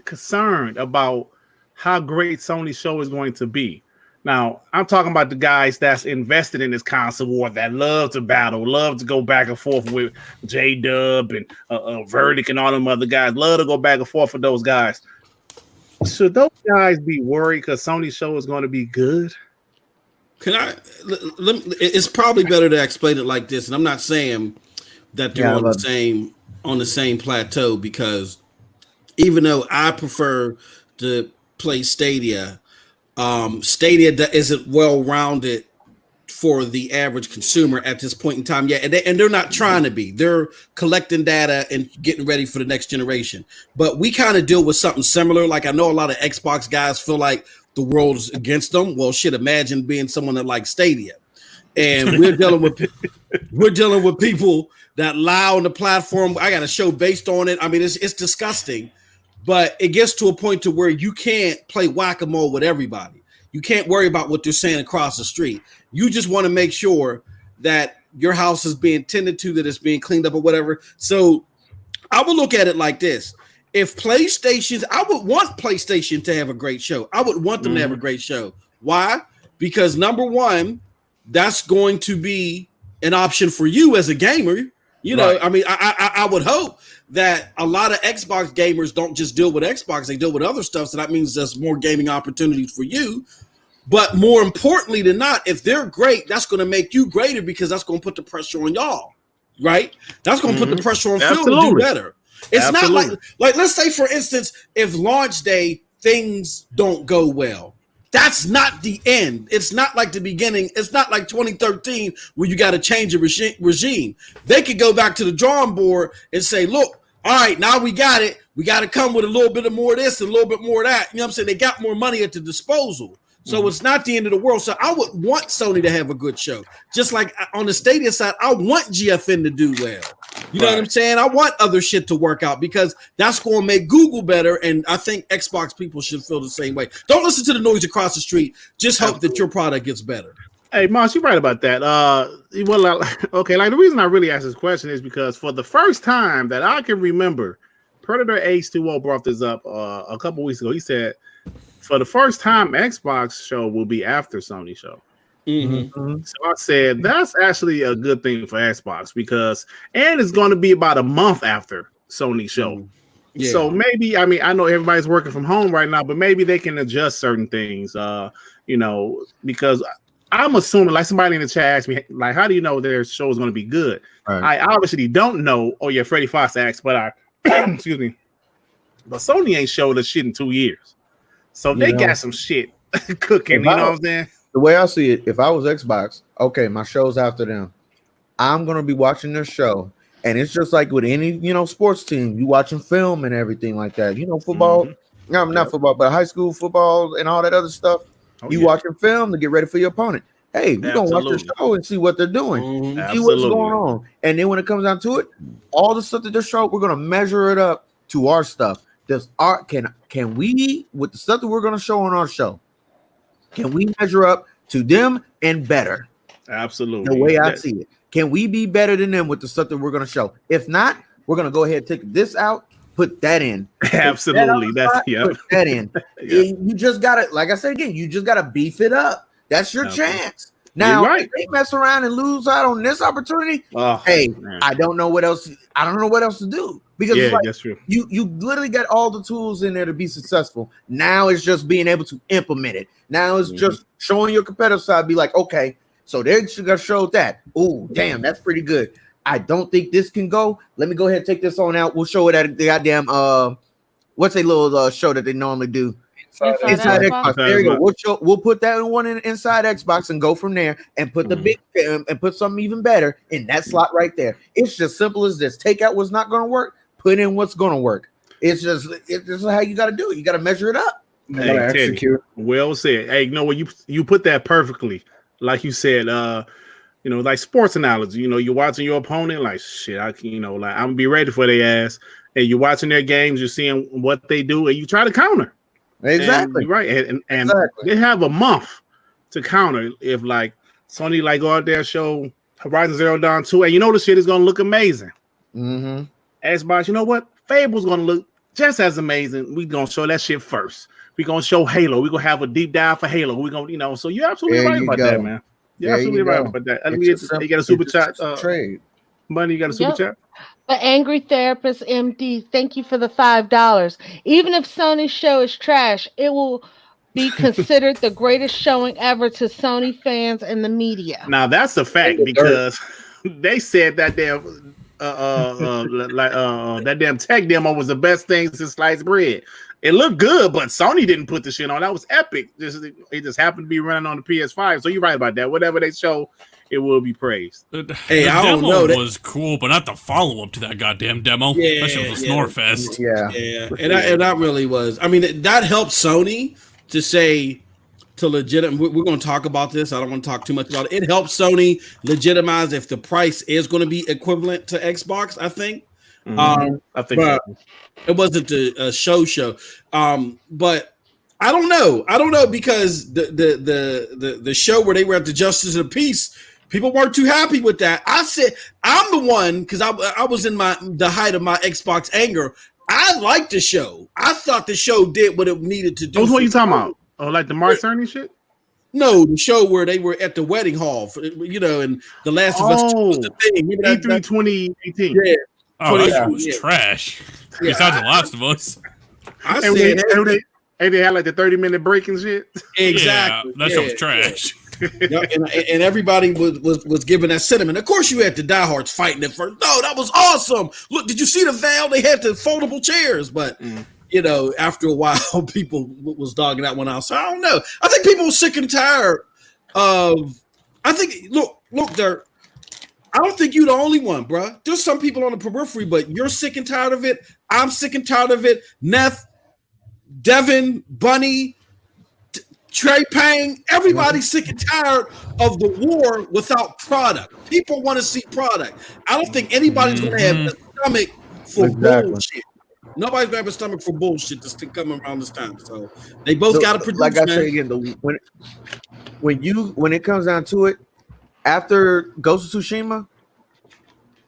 concerned about how great Sony's show is going to be? Now, I'm talking about the guys that's invested in this console war, that love to battle, love to go back and forth with J-Dub and Verdict and all them other guys. Love to go back and forth with those guys. Should those guys be worried because Sony's show is going to be good? It's probably better to explain it like this, and I'm not saying that they're on the same plateau, because even though I prefer to play Stadia, Stadia isn't well-rounded for the average consumer at this point in time yet, and they're not trying to be. They're collecting data and getting ready for the next generation. But we kind of deal with something similar. Like, I know a lot of Xbox guys feel like the world is against them. Well, shit, imagine being someone that likes Stadia. And we're dealing with people that lie on the platform. I got a show based on it. I mean, it's disgusting. But it gets to a point to where you can't play whack-a-mole with everybody. You can't worry about what they're saying across the street. You just want to make sure that your house is being tended to, that it's being cleaned up or whatever. So I will look at it like this. if PlayStation's, I would want PlayStation to have a great show. I would want them to have a great show. Why? Because number one, that's going to be an option for you as a gamer. You know, I mean, I would hope that a lot of Xbox gamers don't just deal with Xbox, they deal with other stuff. So that means there's more gaming opportunities for you. But more importantly than not, if they're great, that's going to make you greater because that's going to put the pressure on y'all, right? That's going to put the pressure on Phil to do better. It's not like let's say, for instance, if launch day things don't go well, that's not the end. It's not like the beginning. It's not like 2013 where you got to change a regime. They could go back to the drawing board and say, look, all right, now we got it. We got to come with a little bit of more of this and a little bit more of that. You know what I'm saying? They got more money at the disposal. So it's not the end of the world. So I would want Sony to have a good show. Just like on the Stadia side, I want GFN to do well. You know what I'm saying? I want other shit to work out because that's going to make Google better. And I think Xbox people should feel the same way. Don't listen to the noise across the street. Just hope that your product gets better. Hey, Moss, you're right about that. Okay, like the reason I really asked this question is because for the first time that I can remember, Predator H2O brought this up a couple weeks ago. He said, for the first time, Xbox show will be after Sony show. So I said that's actually a good thing for Xbox because, and it's going to be about a month after Sony show. So maybe, I mean, I know everybody's working from home right now, but maybe they can adjust certain things, you know, because I'm assuming, like somebody in the chat asked me, like, how do you know their show is going to be good? I obviously don't know. Oh yeah, Freddie Fox asked, but I, excuse me, but Sony ain't showed us shit in 2 years. So they got some shit cooking, you know what I'm saying? The way I see it, if I was Xbox, okay, my show's after them. I'm going to be watching their show. And it's just like with any, you know, sports team, you watching film and everything like that. You know, football, no, not football, but high school football and all that other stuff. Watching film to get ready for your opponent. Hey, we're going to watch their show and see what they're doing. See what's going on. And then when it comes down to it, all the stuff that they're showing, we're going to measure it up to our stuff. Does art can we, with the stuff that we're going to show on our show, can we measure up to them and better? Absolutely. The way I see it. Can we be better than them with the stuff that we're going to show? If not, we're going to go ahead and take this out, put that in. Absolutely. Put that in. You just got to, like I said again, you just got to beef it up. That's your chance. Now, if they mess around and lose out on this opportunity, I don't know what else. I don't know what else to do because that's true. You literally got all the tools in there to be successful. Now it's just being able to implement it. Now it's just showing your competitive side. Be like, okay, so they should have showed that. Oh, damn, that's pretty good. I don't think this can go. Let me go ahead and take this on out. We'll show it at the goddamn what's a little show that they normally do. Inside Xbox. There you go. We'll put that in one inside Xbox and go from there and put the big and put something even better in that slot right there. It's just simple as this. Take out what's not going to work, put in what's going to work. It's just how you got to do it. You got to measure it up. Hey, execute. Well said. Hey, you know what? You put that perfectly. Like you said, you know, like sports analogy. You know, you're watching your opponent, like shit. I'm gonna be ready for their ass. And you're watching their games. You're seeing what they do, and you try to counter. Exactly. And they have a month to counter if like Sony like go out there show Horizon Zero Dawn 2 and you know the shit is gonna look amazing. Xbox, you know what? Fable's gonna look just as amazing. We gonna show that shit first. We gonna show Halo. We gonna have a deep dive for Halo. We gonna, you know, so you're absolutely right about that, man. You're absolutely right about that. You got a super chat. Trade. Money, you got a super chat? The Angry Therapist MD, thank you for the $5. Even if Sony's show is trash, it will be considered the greatest showing ever to Sony fans and the media. Now that's a fact because they said that damn that damn tech demo was the best thing since sliced bread. It looked good, but Sony didn't put the shit on. That was epic. It just happened to be running on the PS5. So you're right about that. Whatever they show, it will be praised. Hey, I don't know. That was cool, but not the follow-up to that goddamn demo. That shit was a snore fest. And that really was. I mean, that helped Sony to say to legitimize. We're going to talk about this. I don't want to talk too much about it. It helps Sony legitimize if the price is going to be equivalent to Xbox, I think. I think so. It wasn't a show. But I don't know because the show where they were at the Justice of the Peace, people weren't too happy with that. I said I'm the one because I was in the height of my Xbox anger. I liked the show. I thought the show did what it needed to do. What you talking about? Oh, like the Mark Cerny shit? No, the show where they were at the wedding hall, and The Last of Us 2 was the thing. E3 2018. Yeah. Oh, that shit was trash. Yeah. Besides The Last of Us. I said, they had like the 30-minute break and shit. Exactly. Yeah, that show was trash. and everybody was giving that sentiment. Of course, you had the diehards fighting it first. No, that was awesome. Look, did you see the Val? They had the foldable chairs, but after a while, people was dogging that one out. So I don't know. I think people were sick and tired of. I think look, Dirk. I don't think you're the only one, bro. There's some people on the periphery, but you're sick and tired of it. I'm sick and tired of it. Neff, Devin, Bunny, Trey Payne, everybody's sick and tired of the war without product. People want to see product. I don't think anybody's going to have a stomach for bullshit. Nobody's going to have a stomach for bullshit that's coming around this time. So they both got to produce. Like I say again, when it comes down to it, after Ghost of Tsushima,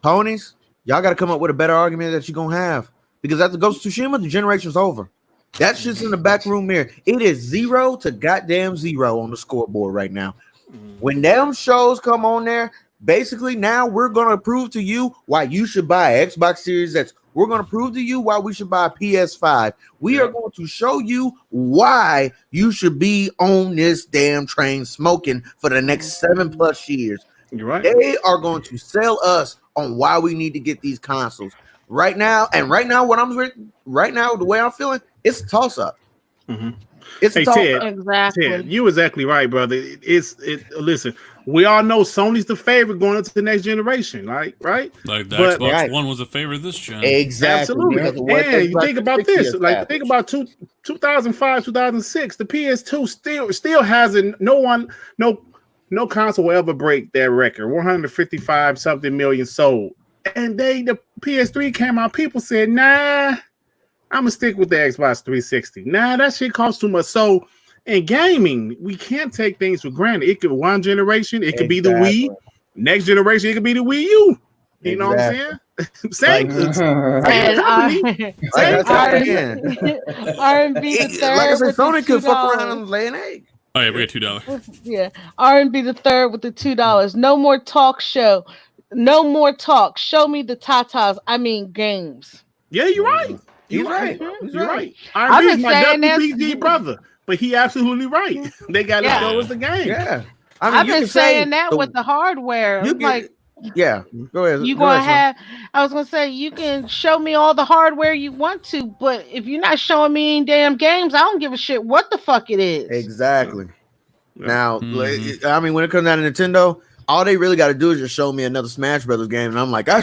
ponies, y'all got to come up with a better argument that you're going to have. Because after Ghost of Tsushima, the generation's over. That shit's in the back room mirror. It is 0 to goddamn 0 on the scoreboard right now. When them shows come on there, basically now we're going to prove to you why you should buy Xbox Series X. We're going to prove to you why we should buy PS5. We are going to show you why you should be on this damn train smoking for the next 7+ years. You're right. They are going to sell us on why we need to get these consoles. Right now, the way I'm feeling, it's a toss-up. Mm-hmm. It's a toss-up. Exactly. Ted, you exactly right, brother. Listen, we all know Sony's the favorite going into the next generation, right? Like the Xbox One was a favorite this gen. Exactly. Absolutely. And you think about this, like think about 2005, 2006, the PS2 still hasn't. No console will ever break that record. 155 something million sold. And the PS3 came out. People said, "Nah, I'm gonna stick with the Xbox 360. Nah, that shit costs too much." So, in gaming, we can't take things for granted. It could be one generation. It could be the Wii. Next generation, it could be the Wii U. You know what I'm saying? Same company. R&B the third. Like I said, Sony could fuck around and lay an egg. Oh yeah, we got $2. Yeah, R&B the third with the $2. No more talk show. No more talk. Show me the tatas. I mean games. Yeah, you're right. You're right. You're right. R&B is my WBG brother, but he absolutely right. They got to go with the game. Yeah, I've been saying that with the hardware. Yeah, go ahead. You gonna have? I was gonna say you can show me all the hardware you want to, but if you're not showing me any damn games, I don't give a shit what the fuck it is. Exactly. Now, I mean, when it comes down to Nintendo, all they really got to do is just show me another Smash Brothers game, and I'm like, I'm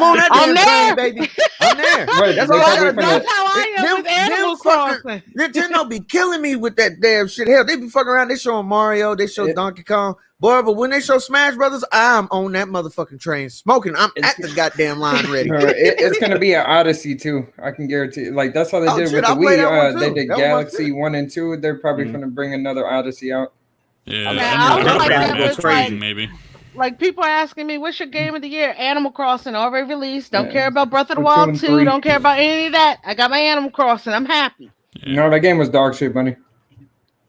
on that damn game, baby. I'm there. Right, that's all I gotta do. That's how I am with Animal Crossing. Nintendo be killing me with that damn shit. Hell, they be fucking around. They showing Mario, they show Donkey Kong, boy. But when they show Smash Brothers, I'm on that motherfucking train smoking. I'm at the goddamn line ready. It's gonna be an Odyssey too. I can guarantee. Like that's how they did with the Wii. They did Galaxy 1 and 2. They're probably gonna bring another Odyssey out. Yeah, maybe. Like people are asking me, what's your game of the year? Animal Crossing already released. Don't care about Breath of the Wild 2. Don't care about any of that. I got my Animal Crossing. I'm happy. Yeah. No, that game was dog shit, Bunny.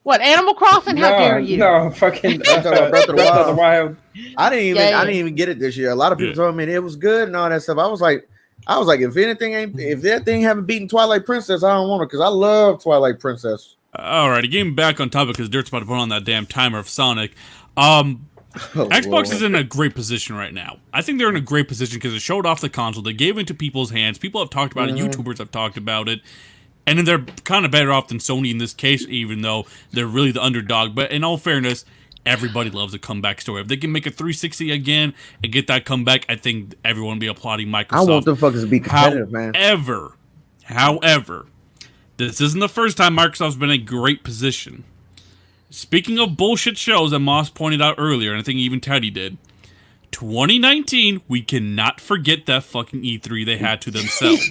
What, Animal Crossing? How dare you? No, fucking Breath of the Wild. I didn't even get it this year. A lot of people told me it was good and all that stuff. I was like, if that thing haven't beaten Twilight Princess, I don't want it because I love Twilight Princess. Alrighty, getting back on topic because Dirt's about to put on that damn timer of Sonic. Xbox is in a great position right now. I think they're in a great position because it showed off the console. They gave it into people's hands. People have talked about it. YouTubers have talked about it. And then they're kind of better off than Sony in this case, even though they're really the underdog. But in all fairness, everybody loves a comeback story. If they can make a 360 again and get that comeback, I think everyone will be applauding Microsoft. I want the fuckers to be competitive, man. However, this isn't the first time Microsoft's been in a great position. Speaking of bullshit shows that Moss pointed out earlier, and I think even Teddy did, 2019, we cannot forget that fucking E3 they had to themselves.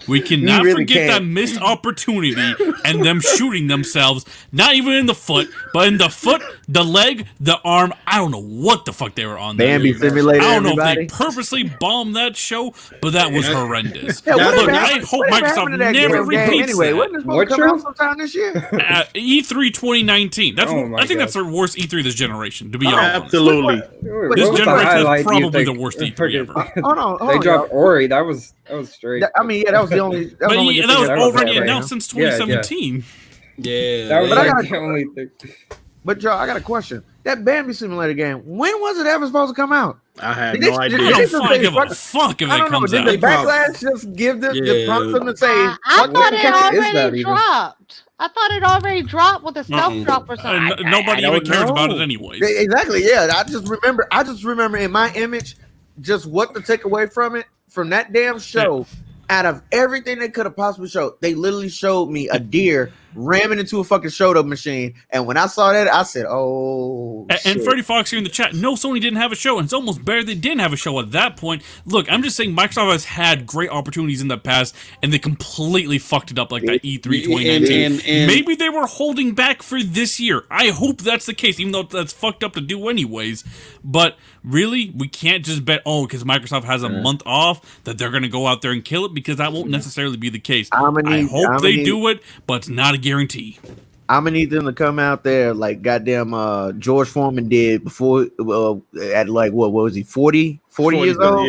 We cannot really forget can't. that missed opportunity and them shooting themselves, not even in the foot, but in the foot, the leg, the arm. I don't know what the fuck they were on. Bambi Simulator. I don't know everybody. if they purposely bombed that show, but that was horrendous. Yeah, Look, whatever I happened- hope whatever Microsoft happened to that never game repeats anyway? that. Wasn't it supposed What to come show? out sometime this year? E3 2019. That's Oh my I think God. that's the worst E3 this generation. To be honest, Absolutely. this What was the generation highlight is you probably think- the worst E3 ever. Hold on. They dropped Ori. That was straight. I mean, yeah, that was the only. That was, But the only yeah, good that thing was that was already bad, announced right? since Yeah, 2017. Yeah, That was But I like got- the only thing. But Joe, I got a question. That Bambi Simulator game, when was it ever supposed to come out? I have Did no they- I idea. did don't they- fucking give a fuck if I it don't know. comes Did out. the backlash just give them, Yeah. just prompt them to say? I what thought the it fuck is that already even? dropped. I thought it already dropped with a stealth Mm-mm. drop or something. Nobody I even don't cares about know. it anyways. Exactly. Yeah. I just remember in my image, just what to take away from it, from that damn show. Out of everything they could have possibly showed, they literally showed me a deer ramming into a fucking show machine. And when I saw that, I said, "Oh." And shit. Freddie Fox here in the chat, no, Sony didn't have a show, and it's almost better they didn't have a show at that point. Look, I'm just saying Microsoft has had great opportunities in the past, and they completely fucked it up like that E3 2019. And- Maybe they were holding back for this year. I hope that's the case, even though that's fucked up to do anyways. But really, we can't just bet, because Microsoft has a month off, that they're going to go out there and kill it, because that won't necessarily be the case. I hope they do it, but it's not a guarantee. I'm gonna need them to come out there like goddamn George Foreman did before at like what was he 40 years old?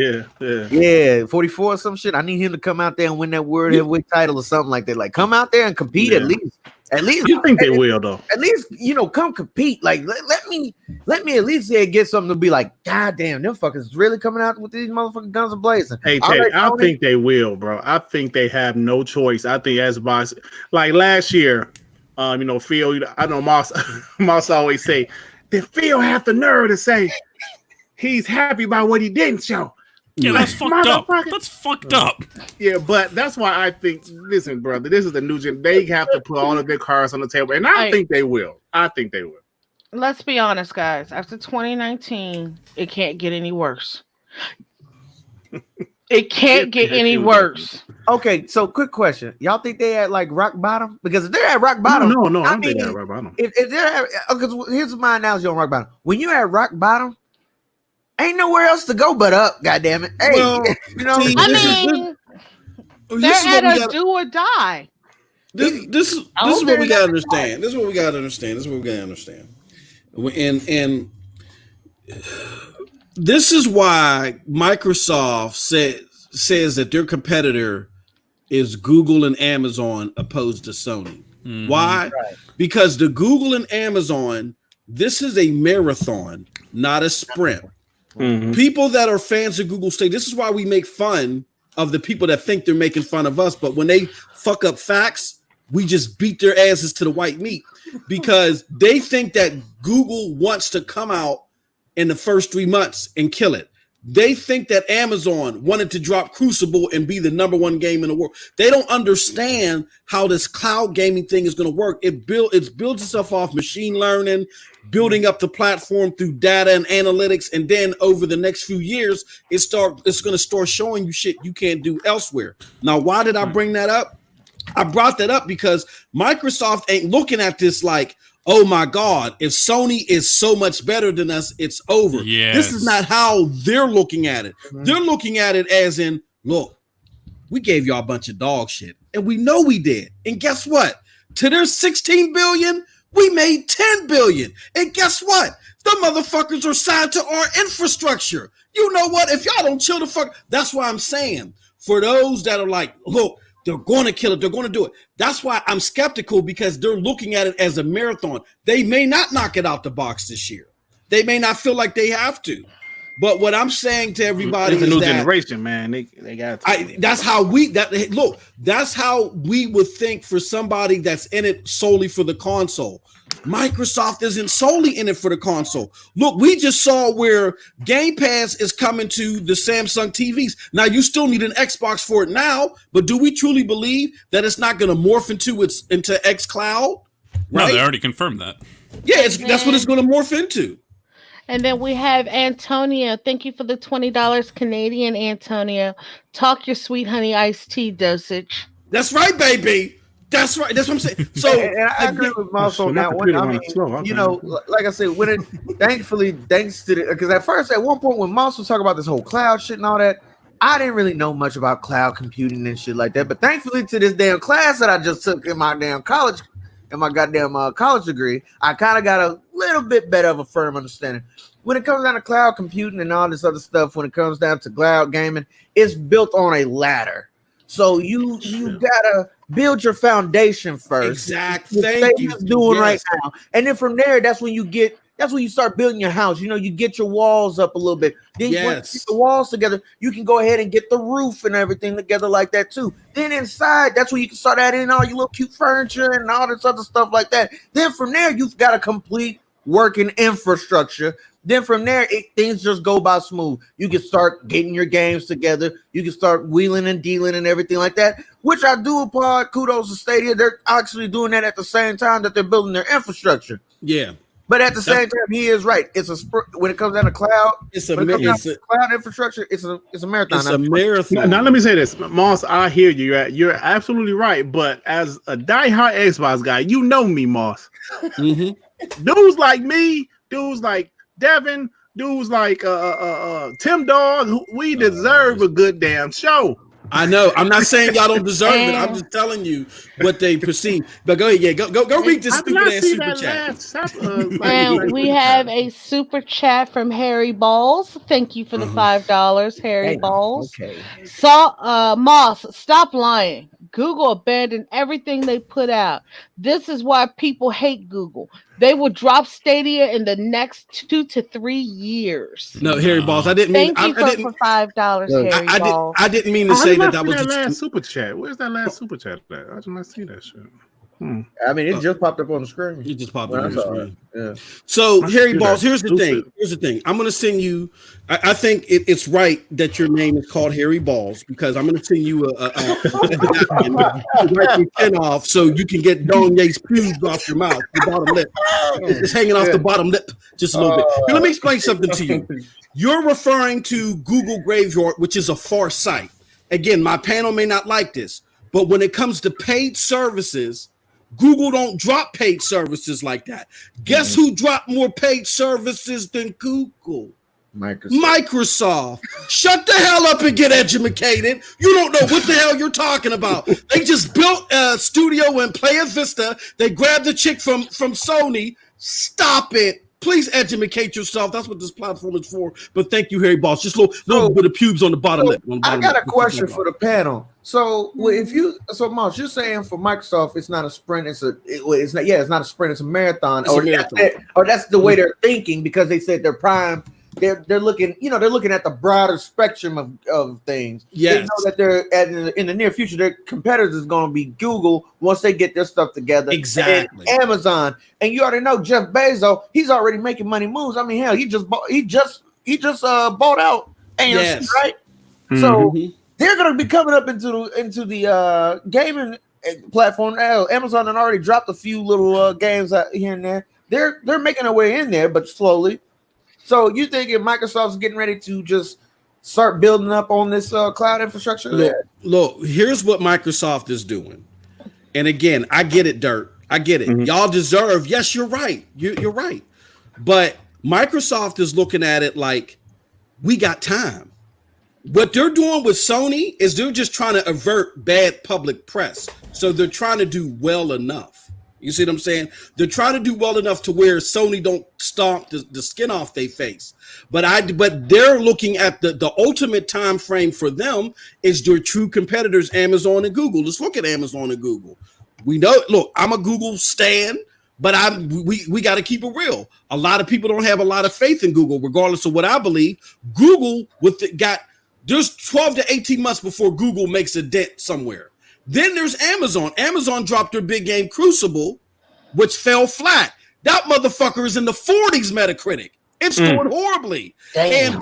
Yeah, 44 or some shit. I need him to come out there and win that world heavyweight title or something like that. Like come out there and compete at least. At least You think they will though? At least come compete. Like let me at least get something to be like, God damn, them fuckers really coming out with these motherfucking guns blazing. Hey, Jay, I think they will, bro. I think they have no choice. I think as boss, like last year, Phil. I know Moss always say, did Phil have the nerve to say he's happy about what he didn't show? Yeah, that's fucked up. That's fucked up. Yeah, but that's why I think, listen, brother, this is the new gen. They have to put all of their cards on the table, and I think they will. Let's be honest, guys. After 2019, it can't get any worse. It can't get any worse. Okay, so quick question. Y'all think they at like rock bottom? Because if they're at rock bottom, no, I don't think they're at rock bottom. If they're at, because here's my analogy on rock bottom. When you're at rock bottom, ain't nowhere else to go but up. God damn it! Hey, Well, see, I mean, they're at a do or die. This is what we gotta understand. This is what we gotta understand. And this is why Microsoft says that their competitor is Google and Amazon opposed to Sony. Mm-hmm. Why? Right. Because the Google and Amazon, this is a marathon, not a sprint. Mm-hmm. People that are fans of Google say this is why we make fun of the people that think they're making fun of us, but when they fuck up facts, we just beat their asses to the white meat because they think that Google wants to come out in the first 3 months and kill it. They think that Amazon wanted to drop Crucible and be the #1 game in the world. They don't understand how this cloud gaming thing is going to work. It builds itself off machine learning, building up the platform through data and analytics, and then over the next few years, it's going to start showing you shit you can't do elsewhere. Now, why did I bring that up? I brought that up because Microsoft ain't looking at this like, oh my God, if Sony is so much better than us, it's over. Yes. This is not how they're looking at it. Mm-hmm. They're looking at it as in, look, we gave y'all a bunch of dog shit, and we know we did. And guess what? To their 16 billion, we made 10 billion. And guess what? The motherfuckers are signed to our infrastructure. You know what? If y'all don't chill the fuck, that's why I'm saying, for those that are like, look, they're going to kill it. They're going to do it. That's why I'm skeptical because they're looking at it as a marathon. They may not knock it out the box this year. They may not feel like they have to. But what I'm saying to everybody is a new that generation, man. They got to. That's how we would think for somebody that's in it solely for the console. Microsoft isn't solely in it for the console. Look, we just saw where Game Pass is coming to the Samsung TVs. Now, you still need an Xbox for it now, but do we truly believe that it's not going to morph into xCloud? Right? No, they already confirmed that. Yeah, that's what it's going to morph into. And then we have Antonia. Thank you for the $20 Canadian, Antonia. Talk your sweet honey iced tea dosage. That's right, baby. That's right. That's what I'm saying. So and I agree with Mouse on that one. I mean, you know, like I said, when it thankfully, thanks to because at first, at one point, when Mouse was talking about this whole cloud shit and all that, I didn't really know much about cloud computing and shit like that. But thankfully, to this damn class that I just took in my damn college, in my goddamn college degree, I kind of got a little bit better of a firm understanding. When it comes down to cloud computing and all this other stuff, when it comes down to cloud gaming, it's built on a ladder. So you gotta build your foundation first. Exactly. Thank you. Doing right now, and then from there, that's when you start building your house. You know, you get your walls up a little bit. Then once you get the walls together, you can go ahead and get the roof and everything together like that too. Then inside, that's when you can start adding in all your little cute furniture and all this other stuff like that. Then from there, you've got a complete working infrastructure. Then from there, things just go by smooth. You can start getting your games together. You can start wheeling and dealing and everything like that, which I do applaud. Kudos to Stadia. They're actually doing that at the same time that they're building their infrastructure. Yeah. But at the same time, he is right. It's when it comes down to cloud, cloud infrastructure. It's a marathon. It's a marathon. Now let me say this, Moss. I hear you. You're absolutely right. But as a diehard Xbox guy, you know me, Moss. Mm-hmm. Dudes like me, dudes like Devin, dudes like Tim Dog, we deserve a good damn show. I know. I'm not saying y'all don't deserve it. I'm just telling you what they perceive. But go ahead, go read this stupid ass super chat. And we have a super chat from Harry Balls. Thank you for the $5, Harry Balls. Okay. Moss, stop lying. Google abandoned everything they put out. This is why people hate Google. They will drop Stadia in the next 2 to 3 years. No, Harry Balls. I didn't mean. Thank you for $5, Harry Balls. I didn't mean to say that was that last super chat. Where's that last super chat at? I did not see that shit. I mean, it just popped up on the screen. It just popped up on the screen. Yeah. So, Harry Balls, here's the thing. I'm going to send you. I think it's right that your name is called Harry Balls because I'm going to send you a wipe your chin off so you can get Donye's pubes off your mouth, your bottom lip. It's hanging off the bottom lip just a little bit. Here, let me explain something to you. You're referring to Google Graveyard, which is a far site. Again, my panel may not like this, but when it comes to paid services, Google don't drop paid services like that. Guess who dropped more paid services than Google? Microsoft. Shut the hell up and get educated. You don't know what the hell you're talking about. They just built a studio in Playa Vista. They grabbed the chick from Sony. Stop it. Please educate yourself. That's what this platform is for. But thank you, Harry Boss. Just a little bit of pubes on the bottom lip. I got a question for the panel. So, Moss, you're saying for Microsoft, it's not a sprint. It's not a sprint. It's a marathon. Or that's the way they're thinking because they said they're prime. They're looking, they're looking at the broader spectrum of things. Yes. They know that in the near future, their competitors is going to be Google once they get their stuff together. Exactly. And Amazon, and you already know Jeff Bezos. He's already making money moves. I mean, hell, he just bought out AMC, right? Mm-hmm. So they're going to be coming up into the gaming platform. Amazon had already dropped a few little games out here and there. They're making their way in there, but slowly. So you think if Microsoft's getting ready to just start building up on this cloud infrastructure? Look, here's what Microsoft is doing. And again, I get it, Dirt. I get it. Mm-hmm. Y'all deserve. Yes, you're right. You're right. But Microsoft is looking at it like we got time. What they're doing with Sony is they're just trying to avert bad public press. So they're trying to do well enough. You see what I'm saying? They're trying to do well enough to where Sony don't stomp the skin off their face. But they're looking at the ultimate time frame for them is their true competitors, Amazon and Google. Let's look at Amazon and Google. We know. Look, I'm a Google stan, but we got to keep it real. A lot of people don't have a lot of faith in Google, regardless of what I believe. Google there's 12 to 18 months before Google makes a dent somewhere. Then there's Amazon. Amazon dropped their big game Crucible, which fell flat. That motherfucker is in the 40s Metacritic. It scored horribly. Damn.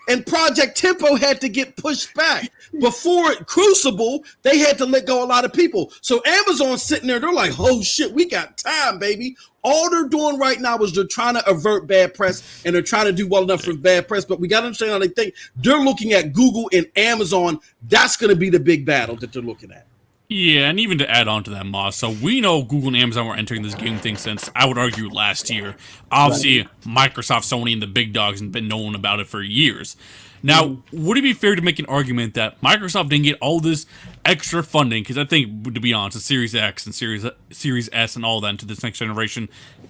And Project Tempo had to get pushed back. Before Crucible, they had to let go a lot of people. So Amazon's sitting there, they're like, oh shit, we got time, baby. All they're doing right now is they're trying to avert bad press, and they're trying to do well enough for bad press, but we got to understand how they think. They're looking at Google and Amazon. That's going to be the big battle that they're looking at. Yeah, and even to add on to that, Moss, so we know Google and Amazon were entering this game thing since, I would argue, last year. Obviously, Microsoft, Sony, and the big dogs have been known about it for years. Now, would it be fair to make an argument that Microsoft didn't get all this extra funding? Because I think, to be honest, the Series X and Series S and all that into this next generation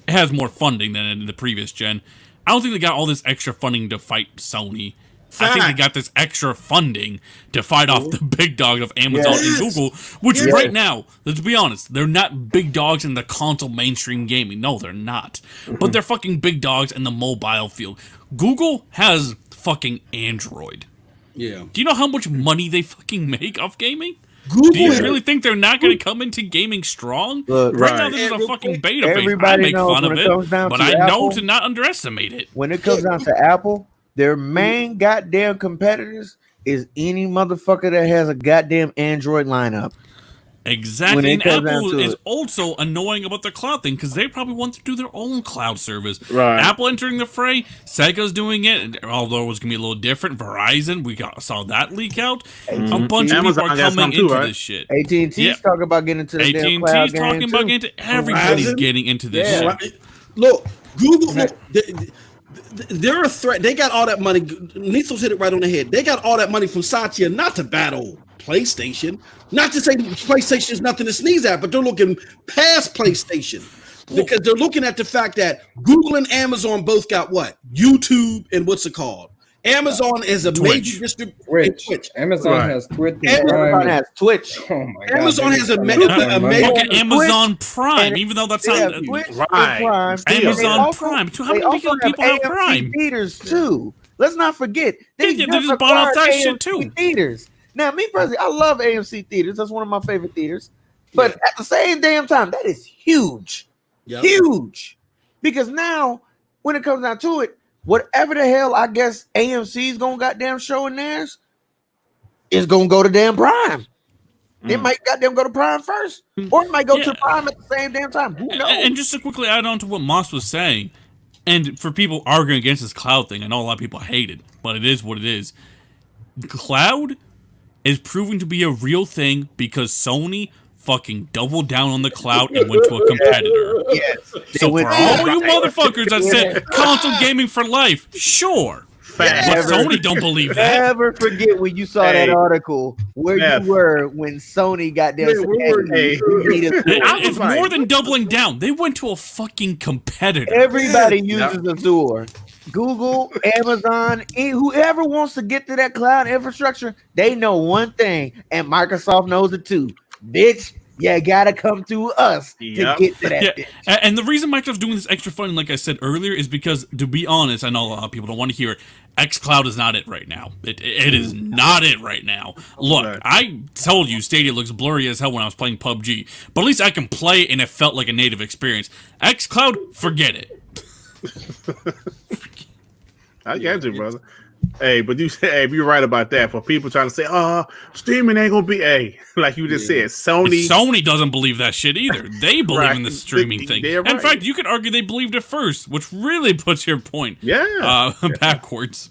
has more funding than in the previous gen. I don't think they got all this extra funding to fight Sony. I think they got this extra funding to fight off the big dogs of Amazon and Google, which right now, let's be honest, they're not big dogs in the console mainstream gaming. No, they're not. But they're fucking big dogs in the mobile field. Google has fucking Android. Yeah. Do you know how much money they fucking make off gaming? Google Do you really think they're not going to come into gaming strong? Look, right now, this is a fucking beta phase. I everybody make knows fun when of it comes it, down but to I know Apple, to not underestimate it. when it comes down to Apple, their main goddamn competitors is any motherfucker that has a goddamn Android lineup. Exactly, and Apple is also annoying about their cloud thing because they probably want to do their own cloud service. Right. Apple entering the fray, Sega's doing it, although it was going to be a little different. Verizon, saw that leak out. A bunch of people are coming into this shit. AT&T's talking about getting into the damn cloud AT&T's talking about getting into everybody's getting into this shit. Look, Google, they're a threat. They got all that money. Nitzo's hit it right on the head. They got all that money from Satya not to battle PlayStation. Not to say PlayStation is nothing to sneeze at, but they're looking past PlayStation because they're looking at the fact that Google and Amazon both got what? YouTube and what's it called? Amazon is a major distribution. Twitch. Amazon has Twitch. Amazon has Twitch. Oh my God. Amazon has a major. Amazon Prime, even though that's not Prime. Amazon Prime. How many people have Prime? Theaters too. Let's not forget They just bought off that shit too. Theaters. Now, me personally, I love AMC theaters. That's one of my favorite theaters. But at the same damn time, that is huge. Yep. Huge. Because now, when it comes down to it, whatever the hell I guess AMC's gonna goddamn show in theirs is gonna go to damn Prime. It might goddamn go to Prime first, or it might go to Prime at the same damn time. Who knows? And just to quickly add on to what Moss was saying, and for people arguing against this cloud thing, I know a lot of people hate it, but it is what it is. Cloud is proving to be a real thing because Sony fucking doubled down on the cloud and went to a competitor. Yes. So for all you motherfuckers that said console gaming for life, sure. But Sony don't believe that. Never forget when you saw that article where you were when Sony got there. It's more than doubling down. They went to a fucking competitor. Everybody uses Azure. Google, Amazon, whoever wants to get to that cloud infrastructure, they know one thing, and Microsoft knows it too. Bitch, you gotta come to us to get to that. Bitch. And the reason Microsoft's doing this extra funding, like I said earlier, is because, to be honest, I know a lot of people don't want to hear it. xCloud is not it right now. It is not it right now. Look, I told you Stadia looks blurry as hell when I was playing PUBG, but at least I can play and it felt like a native experience. xCloud, forget it. I get you, brother. Hey, but you say, you're right about that. For people trying to say, streaming ain't gonna be like you just said, Sony doesn't believe that shit either. They believe in the streaming thing. In fact, you could argue they believed it first, which really puts your point backwards.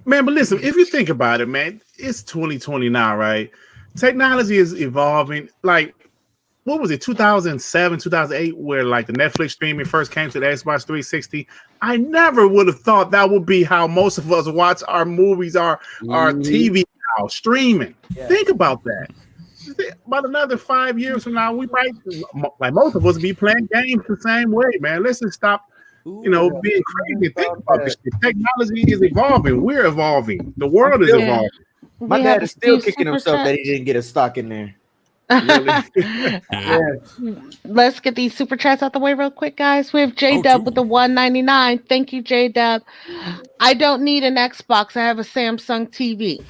Man, but listen, if you think about it, man, it's 2020 now, right? Technology is evolving. Like, what was it, 2007, 2008, where like the Netflix streaming first came to the Xbox 360? I never would have thought that would be how most of us watch our movies, our TV now, streaming. Yeah. Think about that. About another 5 years from now, we might, like most of us, be playing games the same way, man. Let's just stop, being crazy. Think about this shit. Technology is evolving. We're evolving. The world is evolving. My dad is still kicking himself that he didn't get a stock in there. Let's get these super chats out the way real quick, guys. We have J-Dub with the $1.99. Thank you, J-Dub. I don't need an Xbox. I have a Samsung TV.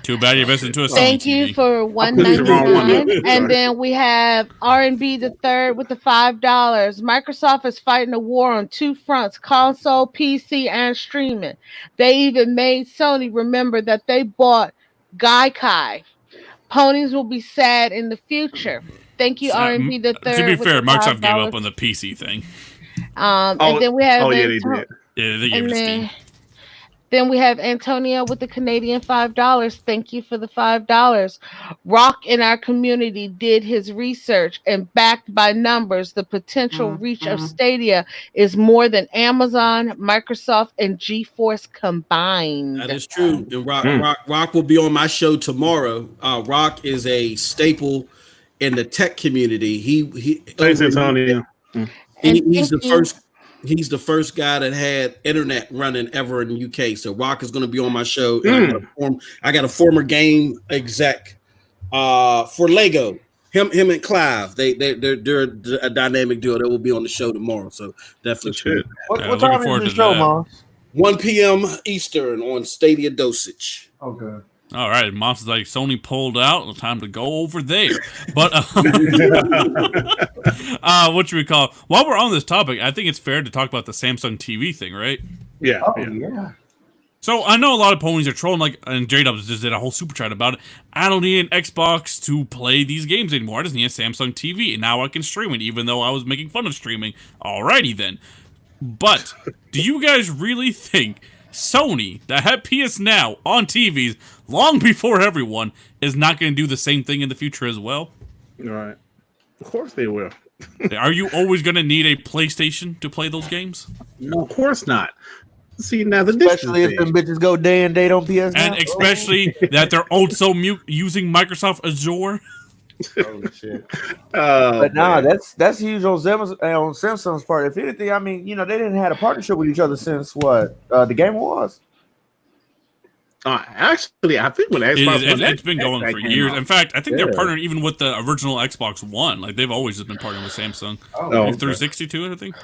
Too bad you invested into a Sony Thank TV. you for the wrong one up. $1.99. And then we have R&B the third with the $5. Microsoft is fighting a war on two fronts: console, PC, and streaming. They even made Sony remember that they bought Gaikai. Ponies will be sad in the future. Thank you, R&B the third. To be with fair, the Microsoft gave $5. up on the PC thing. And then we have yeah, they did. Yeah, they gave it to Steam. Then we have Antonio with the Canadian $5. Thank you for the $5. Rock in our community did his research, and backed by numbers, the potential reach of Stadia is more than Amazon, Microsoft, and GeForce combined. That is true. And Rock will be on my show tomorrow. Rock is a staple in the tech community. Thanks, Antonio. He's the first. He's the first guy that had internet running ever in the UK. So Rock is going to be on my show. And I got a former game exec for Lego. Him and Clive. They're a dynamic duo that will be on the show tomorrow. So definitely. What time is the show, Mom? 1 p.m. Eastern on Stadia Dosage. Okay. All right, Mom's like, Sony pulled out. Time to go over there. But what should we call? While we're on this topic, I think it's fair to talk about the Samsung TV thing, right? Yeah. Yeah. So I know a lot of ponies are trolling, like, and J-Dubs just did a whole super chat about it. I don't need an Xbox to play these games anymore. I just need a Samsung TV, and now I can stream it, even though I was making fun of streaming. Alrighty then. But do you guys really think Sony, that had PS Now on TVs long before everyone, is not going to do the same thing in the future as well? All right. Of course they will. Are you always going to need a PlayStation to play those games? No, of course not. See, now Especially if them bitches go day and date on PS Now. And especially that they're also using Microsoft Azure. Oh shit! But nah, that's huge on Samsung's part. If anything, I mean, they didn't have a partnership with each other since what? The Game Awards. Actually, I think when Xbox it's been going for years. In fact, I think they're partnered even with the original Xbox One. Like, they've always just been partnering with Samsung. Oh, 362, I think.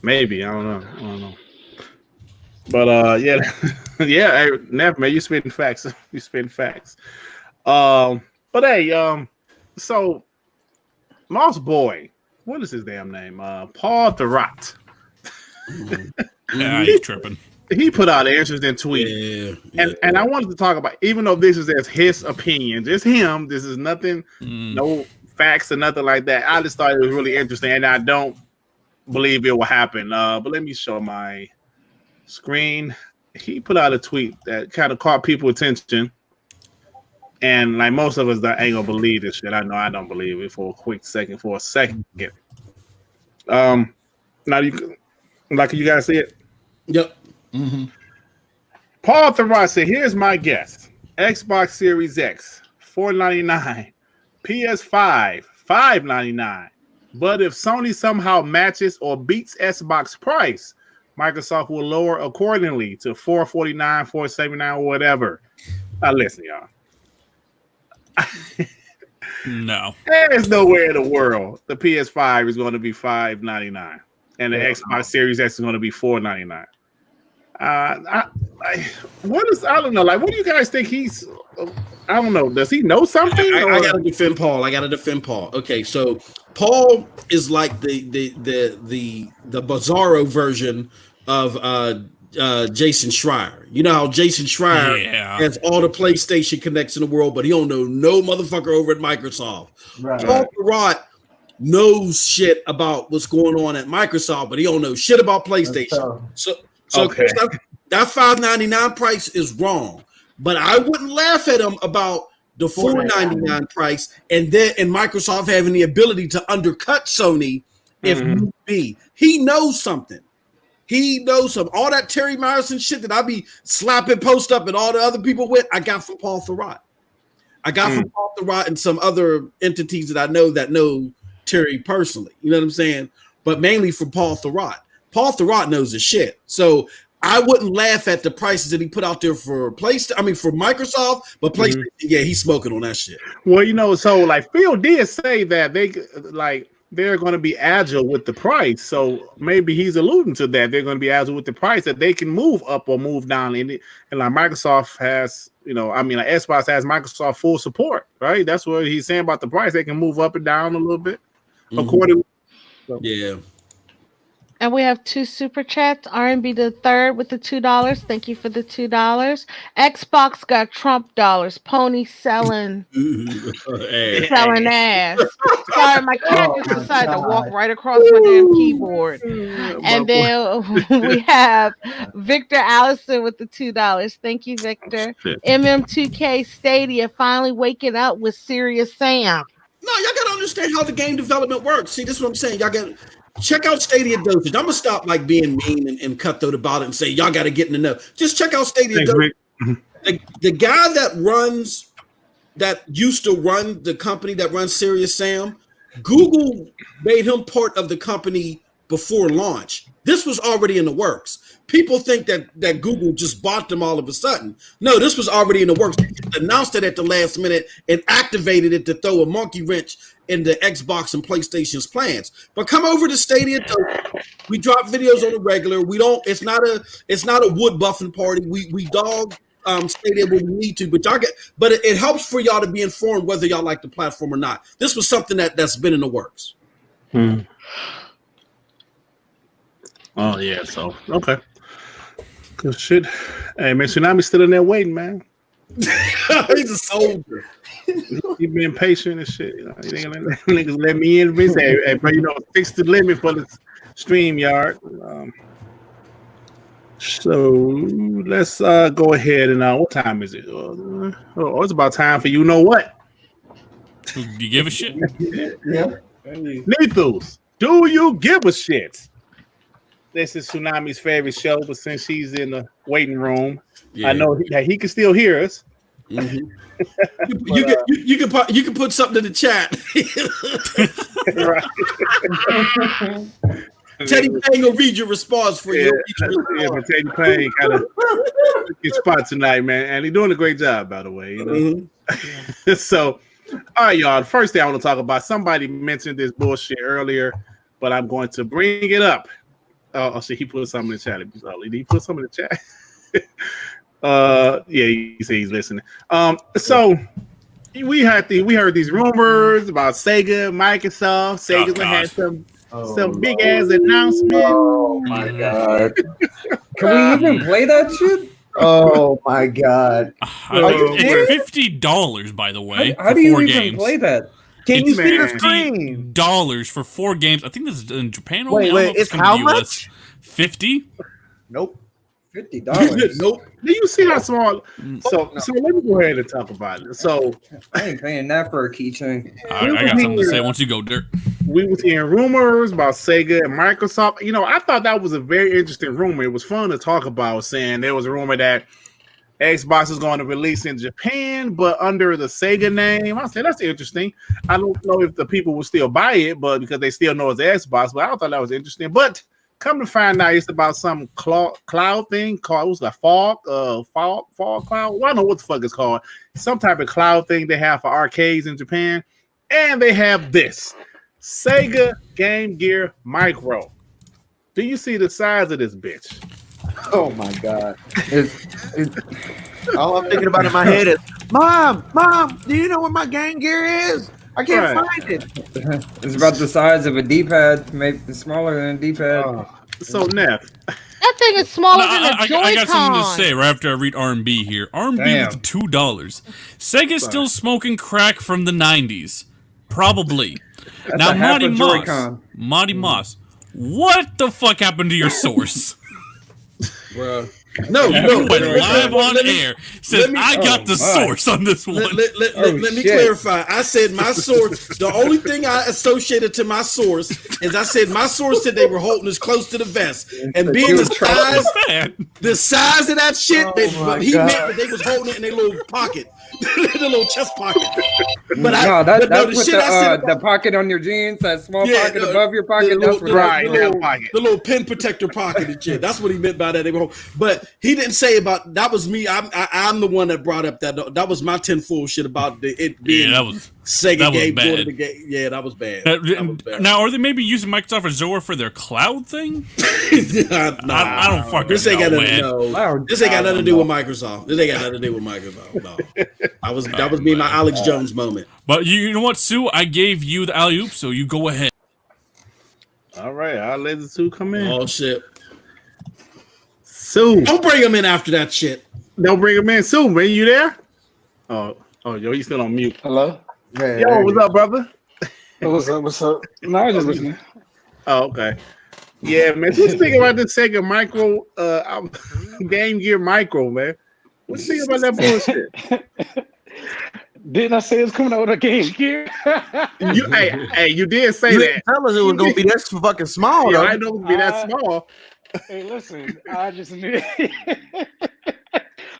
Maybe, I don't know. But yeah, Nev, man, you spitting facts. But hey, so Moss Boy, what is his damn name? Paul Thurrott. Yeah, he's tripping. He put out an interesting tweet, and I wanted to talk about, even though this is just his opinion, just him. This is nothing, no facts or nothing like that. I just thought it was really interesting, and I don't believe it will happen. But let me show my screen. He put out a tweet that kind of caught people's attention, and like most of us that ain't gonna believe this shit. I know I don't believe it for a second. Now you guys see it? Yep. Mm-hmm. Paul Thurrott said, "Here's my guess: Xbox Series X, $499, PS5, $599. But if Sony somehow matches or beats Xbox price, Microsoft will lower accordingly to $449, $479, or whatever." Now listen, y'all. No, there's nowhere in the world the PS5 is going to be $599 and the Xbox Series X is going to be $499. I don't know. Like, what do you guys think he's? I don't know. Does he know something? I gotta defend Paul. Okay, so Paul is like the bizarro version of Jason Schreier. You know how Jason Schreier has all the PlayStation connects in the world, but he don't know no motherfucker over at Microsoft. Right. Paul Thurrott knows shit about what's going on at Microsoft, but he don't know shit about PlayStation. So okay. That $599 price is wrong, but I wouldn't laugh at him about the $499 price and Microsoft having the ability to undercut Sony if need be. He knows something. All that Terry Myerson shit that I be slapping post up and all the other people with, I got from Paul Thurrott. From Paul Thurrott and some other entities that I know Terry personally. You know what I'm saying? But mainly from Paul Thurrott. Paul Thurrott knows his shit. So I wouldn't laugh at the prices that he put out there for for Microsoft, but PlayStation, he's smoking on that shit. Well, so like Phil did say that they like they're going to be agile with the price. So maybe he's alluding to that. They're going to be agile with the price, that they can move up or move down. And like Microsoft has, like Xbox has Microsoft full support, right? That's what he's saying about the price. They can move up and down a little bit accordingly. So. Yeah. And we have 2 super chats. R&B the third with the $2. Thank you for the $2. Xbox got Trump dollars. Pony selling ass. Sorry, my cat just decided to walk right across my damn keyboard. And then we have Victor Allison with the $2. Thank you, Victor. MM2K Stadia finally waking up with Serious Sam. No, y'all gotta understand how the game development works. See, this is what I'm saying. Y'all gotta check out Stadia dosage. I'm gonna stop like being mean and cutthroat about it and say y'all gotta get in the know. Just check out Stadia dosage. The guy that used to run the company that runs Serious Sam, Google made him part of the company before launch. This was already in the works. People think that Google just bought them all of a sudden. No, this was already in the works. They announced it at the last minute and activated it to throw a monkey wrench in the Xbox and PlayStation's plans. But come over to Stadia. We drop videos on the regular. We don't. It's not a wood buffing party. We dog Stadia when we need to. But it helps for y'all to be informed whether y'all like the platform or not. This was something that's been in the works. Oh yeah. So okay. Good shit. Hey man, Tsunami's still in there waiting, man. He's a soldier. He's being patient and shit. Niggas let me in. Hey, bro, fix the limit for the StreamYard. So let's go ahead and what time is it? It's about time for you know what? Do you give a shit? Yeah. Lethals, do you give a shit? This is Tsunami's favorite show, but since she's in the waiting room, I know he can still hear us. Mm-hmm. You can put something in the chat. Teddy Payne will read your response for you. But Teddy Payne kind of gets spot tonight, man, and he's doing a great job, by the way. So, all right, y'all. The first thing I want to talk about, somebody mentioned this bullshit earlier, but I'm going to bring it up. Oh, so he put something in the chat. Did he put something in the chat? Yeah, he said he's listening. So we heard these rumors about Sega, Microsoft. Sega's gonna have some big ass announcement. Oh my god! Can we even play that shit? Oh my god! It's $50, by the way. How do you even play that? Can you see the $50 screen? for 4 games. I think this is in Japan. Wait, it's how much? 50. Nope. $50. Nope. Do you see how small? So let me go ahead and talk about it. So I ain't paying that for a keychain. I got something to say once you go, Dirk. We was hearing rumors about Sega and Microsoft. I thought that was a very interesting rumor. It was fun to talk about, saying there was a rumor that Xbox is going to release in Japan, but under the Sega name. I said, that's interesting. I don't know if the people will still buy it, but because they still know it's Xbox, but I thought that was interesting. But come to find out, it's about some cloud thing called, it was like fog cloud. Well, I don't know what the fuck it's called. Some type of cloud thing they have for arcades in Japan. And they have this Sega Game Gear Micro. Do you see the size of this bitch? Oh my god! All I'm thinking about in my head is, Mom, do you know where my Game Gear is? I can't find it. It's about the size of a D-pad, maybe smaller than a D-pad. So Neff, That thing is smaller than a Joy-Con. I got something to say right after I read R&B here. R&B is $2. Sega's still smoking crack from the 90s. Probably. That's now, a half a Monty Joy-Con. Moss, what the fuck happened to your source? Bro. You went live on air. Says I got the source on this one. Let me clarify. I said my source. The only thing I associated to my source is I said my source said they were holding this close to the vest, and being the size of that shit, he meant that they was holding it in their little pocket, the little chest pocket. But the pocket on your jeans, that small pocket above your pocket. The little pin protector pocket and shit. That's what he meant by that. They were holding. But But he didn't say about that was me. I'm the one that brought up that was my tinfoil shit about it being Sega Game Gear. Yeah, that was bad. Now, are they maybe using Microsoft Azure for their cloud thing? I don't fucking this ain't got nothing, know. This ain't got nothing to do with Microsoft. This ain't got nothing to do with Microsoft. No, that was me, my Alex Jones moment. But you know what, Sue? I gave you the alley oop, so you go ahead. All right, I'll let the two come in. Oh shit, Sue! Don't bring him in after that shit. Don't bring him in, Sue. Man, you there? Oh, yo, he's still on mute. Hello. Hey, yo, what's up, brother? What's up? What's up? No, I was just listening. Oh, okay. Yeah, man. What you think about this Sega Micro, Game Gear Micro, man? What you think about that bullshit? Didn't I say it's coming out with a Game Gear? Hey, you did say you that. Didn't tell us it was gonna be that fucking small. Yeah, though. I know it would be that small. Hey, listen, I just knew.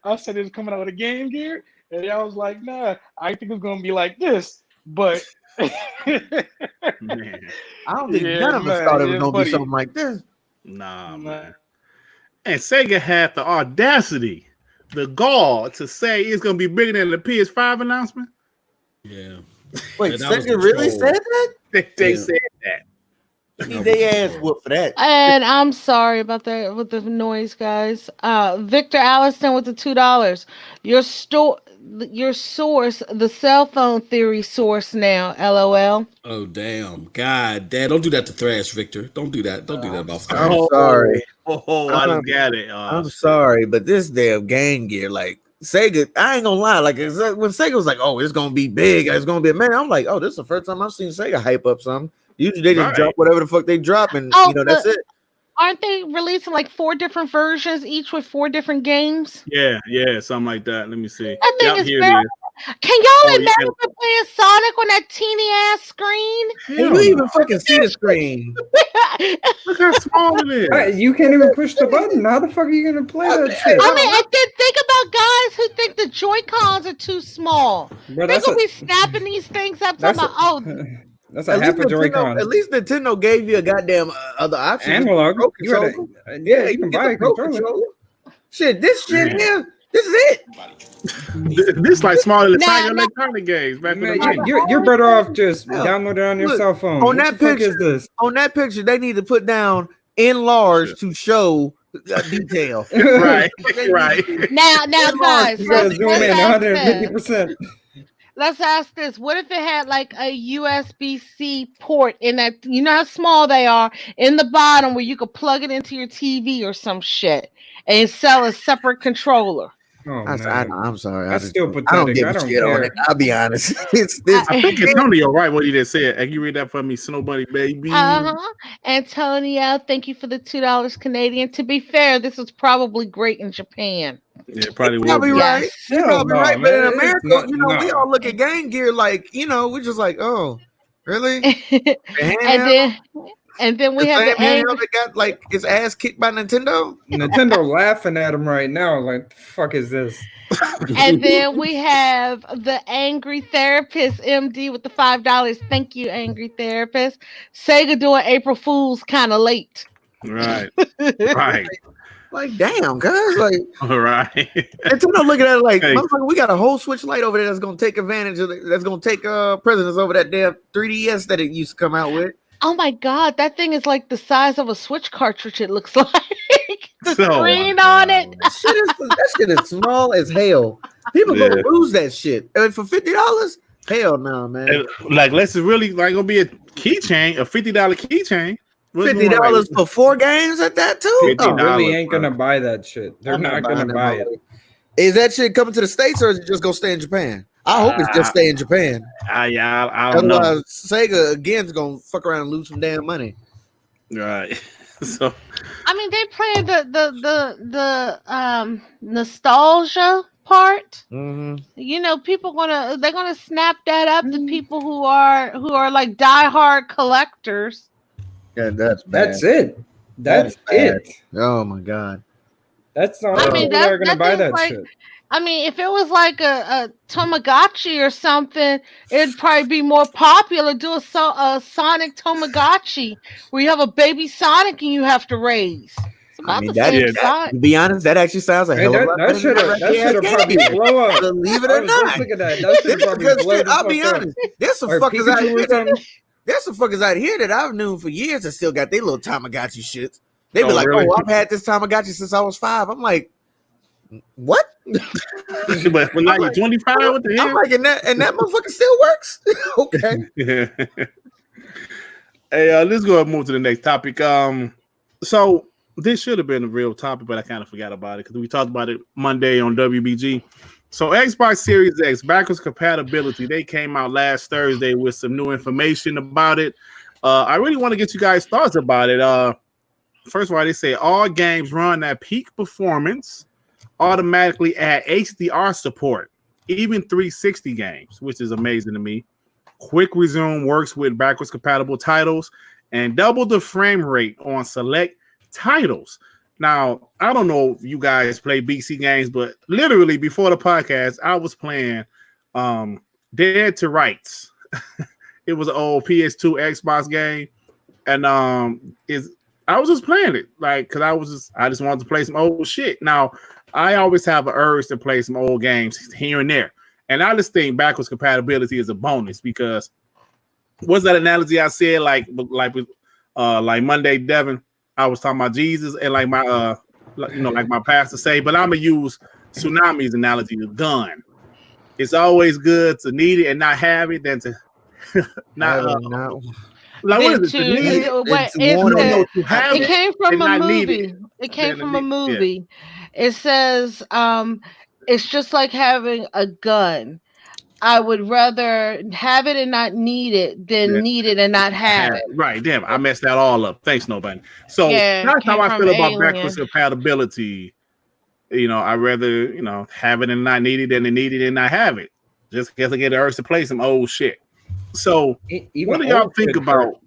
I said it was coming out with a Game Gear, and y'all was like, "Nah, I think it's gonna be like this." But man. I don't think none of us thought it was gonna be something like this. Nah, man. And Sega had the audacity, the gall to say it's gonna be bigger than the PS5 announcement. Yeah. Wait, Sega really said that? They said that. They ass whoop for that. And I'm sorry about that with the noise, guys. Victor Allison with the $2. Your source, the cell phone theory source now. LOL. Oh damn, God, Dad, don't do that to Thrash, Victor. Don't do that. Don't do that about Thrash. I'm sorry. I don't get it. I'm sorry, but this damn Game Gear, like Sega, I ain't gonna lie. Like when Sega was like, "Oh, it's gonna be big. It's gonna be a man," I'm like, "Oh, this is the first time I've seen Sega hype up something." Usually they just drop whatever the fuck they drop, and that's it. Aren't they releasing like 4 different versions, each with 4 different games? Yeah, something like that. Let me see. I think it's very. Can y'all imagine playing Sonic on that teeny ass screen? Can you even fucking see the screen? Look how small it is. You can't even push the button. How the fuck are you gonna play that shit? I mean, and then think about guys who think the Joy-Cons are too small. They're gonna be snapping these things up. Talking about, that's a half a Joy-Con. At least Nintendo gave you a goddamn other option. Analog. You can buy a controller. Shit, this shit here, this is it. This like smaller than Tiger Electronic games. You're better off just download it on your cell phone. On that picture, they need to put down enlarge to show detail. right. Now, guys, you gotta zoom in 150%. Let's ask this. What if it had like a USB-C port in that, you know how small they are, in the bottom where you could plug it into your TV or some shit and sell a separate controller? Oh, I'm sorry. That's still pathetic. I don't give a shit on it. I'll be honest. I think Antonio right what he just said. Can you read that for me, Snow Bunny baby? Antonio, thank you for the $2 Canadian. To be fair, this was probably great in Japan. Yeah, probably will. Probably right. You're probably right. Man, but in America, we all look at Game Gear like, we're just like, oh, really? And then we have the handheld that got like his ass kicked by Nintendo. Nintendo laughing at him right now. Like, the fuck is this? And then we have the Angry Therapist MD with the $5. Thank you, Angry Therapist. Sega doing April Fools kind of late. Right. Like, damn, guys. Like, all right. Nintendo looking at it like, motherfucker, we got a whole Switch Lite over there that's gonna take advantage of that's gonna take precedence over that damn 3DS that it used to come out with. Oh my god, that thing is like the size of a Switch cartridge. It looks like the screen on it. That shit is small as hell. People gonna lose that shit. And for $50, hell no, man. And, like, unless it's really like gonna be a keychain, a $50 keychain. $50 for 4 games at that too? They really ain't gonna buy that shit. They're not gonna buy it. Is that shit coming to the States or is it just gonna stay in Japan? I hope it's just stay in Japan. I don't know. Sega again is gonna fuck around and lose some damn money. Right. So I mean, they play the nostalgia part. Mm-hmm. People they're gonna snap that up to people who are like diehard collectors. Yeah, that's bad. That's it. That's it. Oh my god. That's not how people are gonna buy that shit. I mean, if it was like a Tamagotchi or something, it'd probably be more popular. Do a Sonic Tamagotchi where you have a baby Sonic and you have to raise. It's about the that, same size. to be honest, that actually sounds a hell of a lot that better should than have that probably game. blow up. Believe it I or was just not. thinking that should probably blow the I'll be fuck up. honest. There's some Or fuckers out Pikachu or here. something. There's some fuckers out here that I've known for years that still got their little Tamagotchi shits. They be Oh, like, really? "Oh, I've had this Tamagotchi since I was 5." I'm like, "What?" But now you're 25. What the I'm hell? like, and that motherfucker still works. Okay. Yeah. Hey, let's go ahead and move to the next topic. So this should have been a real topic, but I kind of forgot about it because we talked about it Monday on WBG. So Xbox Series X backwards compatibility, they came out last Thursday with some new information about it. I really want to get you guys' thoughts about it. First of all, they say all games run at peak performance, automatically add HDR support, even 360 games, which is amazing to me. Quick resume works with backwards compatible titles and double the frame rate on select titles. Now, I don't know if you guys play BC games, but literally before the podcast, I was playing Dead to Rights. It was an old PS2 Xbox game, and I was just playing it because I just wanted to play some old shit. Now, I always have an urge to play some old games here and there. And I just think backwards compatibility is a bonus because what's that analogy I said like Monday Devin? I was talking about Jesus and like my like my pastor say, but I'm gonna use Tsunami's analogy, the gun. It's always good to need it and not have it than to not like what is it? To need it? To have It came from a movie. It. It came from a movie. Yeah. It says it's just like having a gun. I would rather have it and not need it than need it and not have it. Right. Damn, I messed that all up. Thanks, nobody. So that's how I feel about backwards compatibility. I'd rather, have it and not need it than to need it and not have it. Just because I get the urge to play some old shit. So what do y'all think about?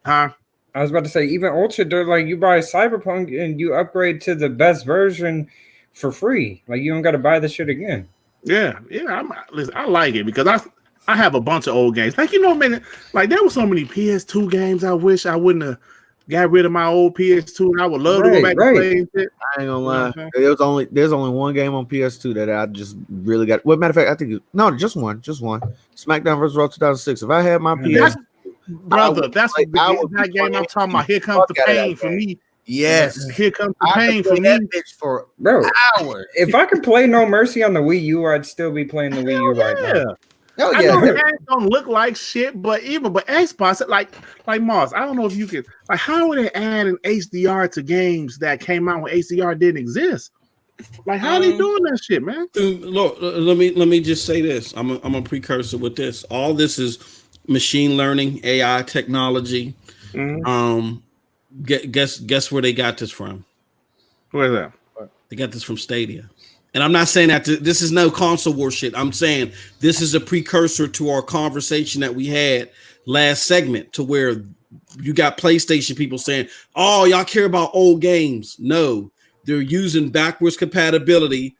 Huh? I was about to say, even Ultra, they're like, you buy Cyberpunk and you upgrade to the best version for free. Like, you don't got to buy the shit again. Yeah. Listen, I like it because I have a bunch of old games. Like, man, like there were so many PS2 games I wish I wouldn't have got rid of my old PS2, and I would love to go back and play it. I ain't gonna lie. There's only one game on PS2 that I just really got. Well, matter of fact, I think just one. SmackDown vs. Raw 2006. If I had my PS, brother, that's that game I'm talking about. Here comes the pain for me. Yes, here comes the pain for me. Bitch for hours. If I could play No Mercy on the Wii U, I'd still be playing the Wii U right now. Oh yeah, I know the ads don't look like shit, but Xbox, like Moss, I don't know if you could how would they add an HDR to games that came out when HDR didn't exist? Like how are they doing that shit, man? Look, let me just say this. I'm a precursor with this. All this is machine learning, AI technology. Mm-hmm. Guess where they got this from? Where's that? They got this from Stadia. And I'm not saying that this is no console war shit. I'm saying this is a precursor to our conversation that we had last segment, to where you got PlayStation people saying, "Oh, y'all care about old games." No, they're using backwards compatibility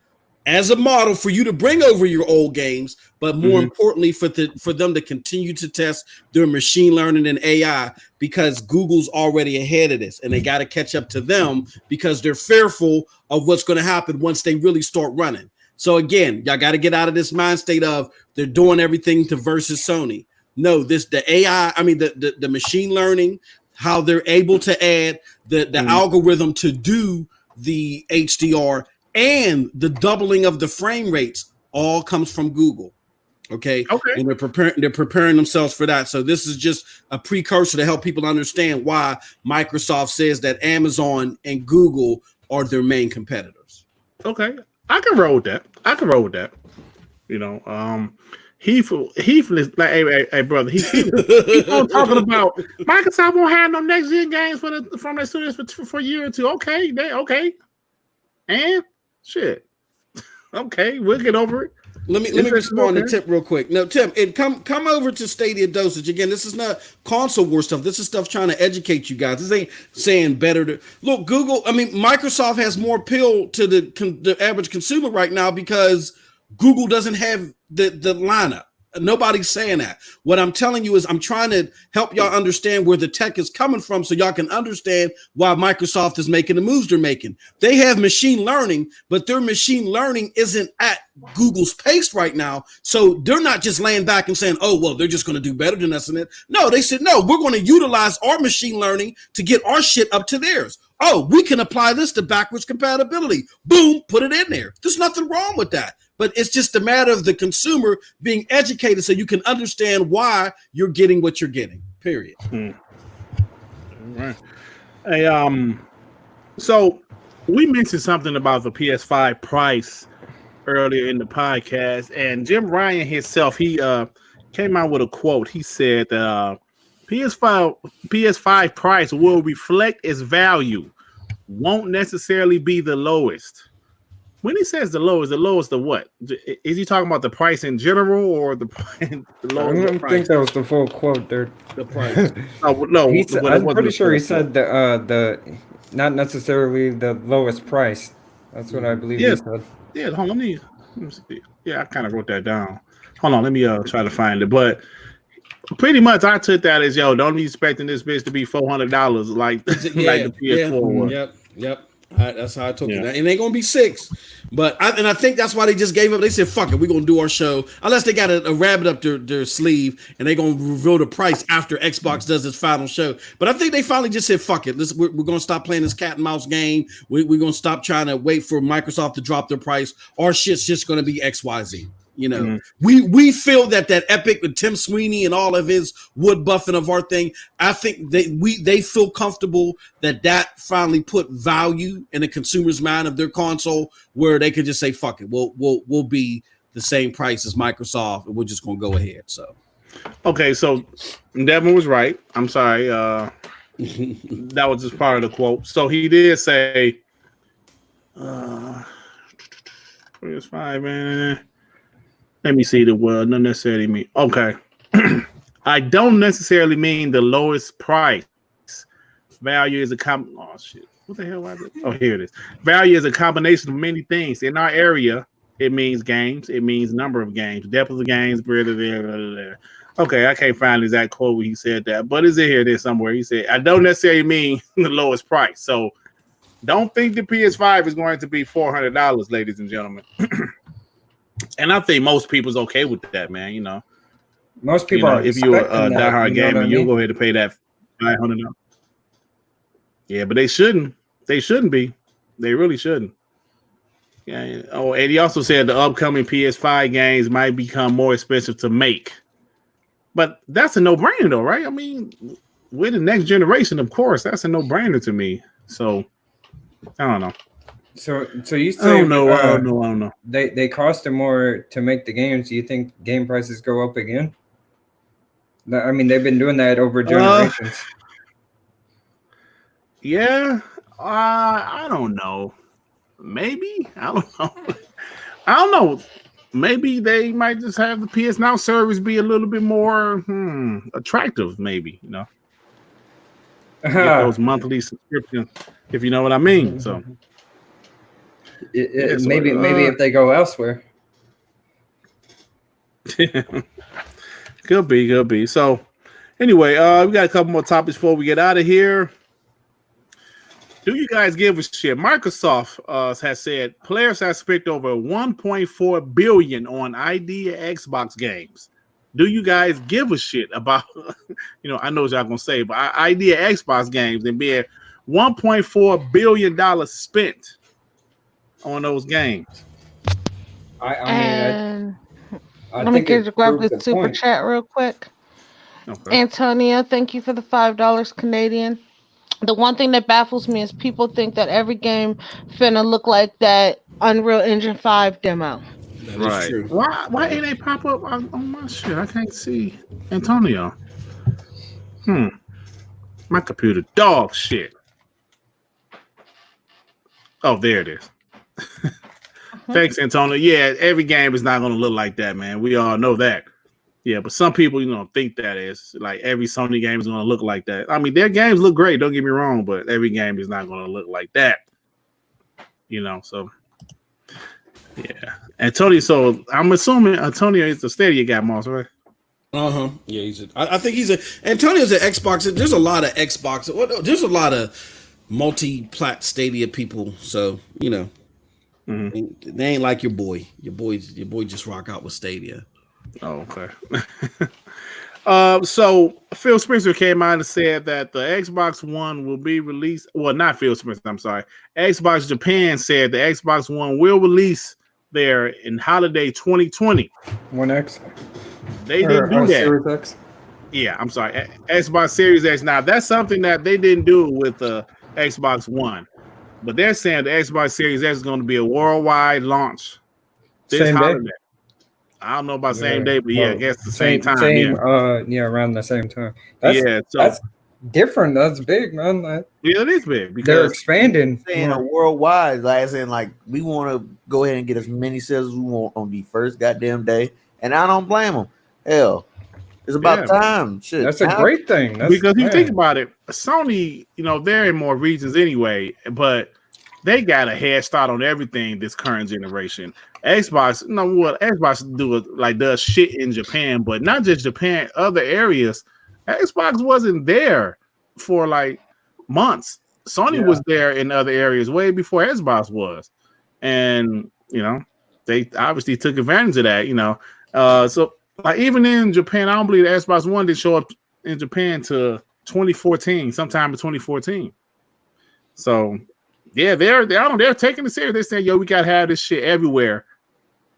as a model for you to bring over your old games, but more importantly, for them to continue to test their machine learning and AI, because Google's already ahead of this, and they got to catch up to them because they're fearful of what's going to happen once they really start running. So again, y'all got to get out of this mind state of they're doing everything to versus Sony. No, the AI, the machine learning, how they're able to add the algorithm to do the HDR and the doubling of the frame rates all comes from Google. Okay. And they're preparing themselves for that. So this is just a precursor to help people understand why Microsoft says that Amazon and Google are their main competitors. Okay. I can roll with that. Heath is like, hey, brother. He's talking about Microsoft won't have no next gen games from their studios for a year or two. Okay. And shit. Okay, we'll get over it. Let me respond to Tip real quick. No, Tim, come over to Stadia Dosage. Again, this is not console war stuff. This is stuff trying to educate you guys. This ain't saying better to look. Microsoft has more appeal to the average consumer right now because Google doesn't have the lineup. Nobody's saying that. What I'm telling you is I'm trying to help y'all understand where the tech is coming from so y'all can understand why Microsoft is making the moves they're making. They have machine learning, but their machine learning isn't at Google's pace right now. So they're not just laying back and saying, oh, well, they're just going to do better than us in it. No, they said, no, we're going to utilize our machine learning to get our shit up to theirs. Oh, we can apply this to backwards compatibility. Boom, put it in there. There's nothing wrong with that. But it's just a matter of the consumer being educated so you can understand why you're getting what you're getting, period. All right. Hey, so we mentioned something about the PS5 price earlier in the podcast, and Jim Ryan himself, he came out with a quote. He said that PS5 price will reflect its value, won't necessarily be the lowest. When he says the lowest of what? Is he talking about the price in general or the lowest? I don't think that was the full quote there. The price. No, I'm pretty sure he said the not necessarily the lowest price. That's what I believe he said. Yeah, hold on, let me see. Yeah, I kind of wrote that down. Hold on, let me try to find it. But pretty much, I took that as don't be expecting this bitch to be $400 like the PS4 was. Yep. That's how I took it. And they're gonna be $6, but I think that's why they just gave up. They said, "Fuck it, we're gonna do our show." Unless they got a rabbit up their sleeve and they're gonna reveal the price after Xbox does its final show. But I think they finally just said, "Fuck it, we're gonna stop playing this cat and mouse game. We're gonna stop trying to wait for Microsoft to drop their price. Our shit's just gonna be XYZ." You know, we feel that Epic with Tim Sweeney and all of his wood buffing of our thing. I think they feel comfortable that finally put value in the consumer's mind of their console, where they could just say, "Fuck it, we'll be the same price as Microsoft, and we're just gonna go ahead." So, okay, so Devin was right. I'm sorry, that was just part of the quote. So he did say, "PS5, man." Let me see the word. Not necessarily mean. Okay. I don't necessarily mean the lowest price. Value is oh shit. What the hell was it? Oh, here it is. Value is a combination of many things. In our area, it means games. It means number of games, depth of the games, blah, blah, blah, blah, blah. Okay, I can't find the exact quote where he said that, but it's in here there somewhere. He said, I don't necessarily mean the lowest price. So don't think the PS5 is going to be $400, ladies and gentlemen. And I think most people's okay with that, man. You know, most people are. If you're a diehard gamer, you'll go ahead and pay that $500. Yeah, but they shouldn't. They shouldn't be. They really shouldn't. Yeah. Oh, and he also said the upcoming PS5 games might become more expensive to make. But that's a no-brainer, though, right? I mean, with the next generation, of course, that's a no-brainer to me. So I don't know. So you say I don't know. They cost them more to make the games. Do you think game prices go up again? I mean, they've been doing that over generations. Yeah, I don't know. Maybe I don't know. Maybe they might just have the PS Now service be a little bit more attractive. Maybe get those monthly subscriptions, if you know what I mean. So. Maybe if they go elsewhere. Could be. So anyway, we got a couple more topics before we get out of here. Do you guys give a shit? Microsoft has said players have spent over $1.4 billion on ID Xbox games. Do you guys give a shit about? I know what y'all gonna say, but ID Xbox games and being $1.4 billion spent on those games. I let me grab the super chat real quick. Okay. Antonia, thank you for the $5 Canadian. The one thing that baffles me is people think that every game finna look like that Unreal Engine 5 demo. That is true. Why ain't they pop up on my shit? I can't see Antonio. My computer dog shit. Oh, there it is. Thanks, Antonio. Yeah, every game is not going to look like that, man. We all know that. Yeah, but some people, think that is like every Sony game is going to look like that. I mean, their games look great. Don't get me wrong, but every game is not going to look like that. So Yeah, Antonio. So I'm assuming Antonio is the Stadia guy, Moss, right? Yeah, I think he's a Antonio's an Xbox. There's a lot of Xbox. There's a lot of multi-plat Stadia people. So they ain't like your boy. Your boy just rock out with Stadia. Oh, okay. So Phil Spencer came out and said that the Xbox One will be released. Well, not Phil Spencer. I'm sorry. Xbox Japan said the Xbox One will release there in holiday 2020. One X. They didn't do that. Series X. Yeah, I'm sorry. Xbox Series X. Now that's something that they didn't do with the Xbox One, but they're saying the Xbox Series X is going to be a worldwide launch this holiday. I don't know about same day, but I guess the same time. Around the same time. That's different. That's big, man. It is big because they're expanding. Saying a worldwide, like saying like we want to go ahead and get as many sales as we want on the first goddamn day, and I don't blame them. Hell, it's about time. Shit, that's a great thing. Because you think about it, Sony, they're in more regions anyway, but they got a head start on everything this current generation. Xbox, Xbox does shit in Japan, but not just Japan, other areas. Xbox wasn't there for like months. Sony was there in other areas way before Xbox was, and they obviously took advantage of that. So like even in Japan, I don't believe the Xbox One didn't show up in Japan to 2014, sometime in 2014. So yeah, they're taking it serious. They saying, we gotta have this shit everywhere.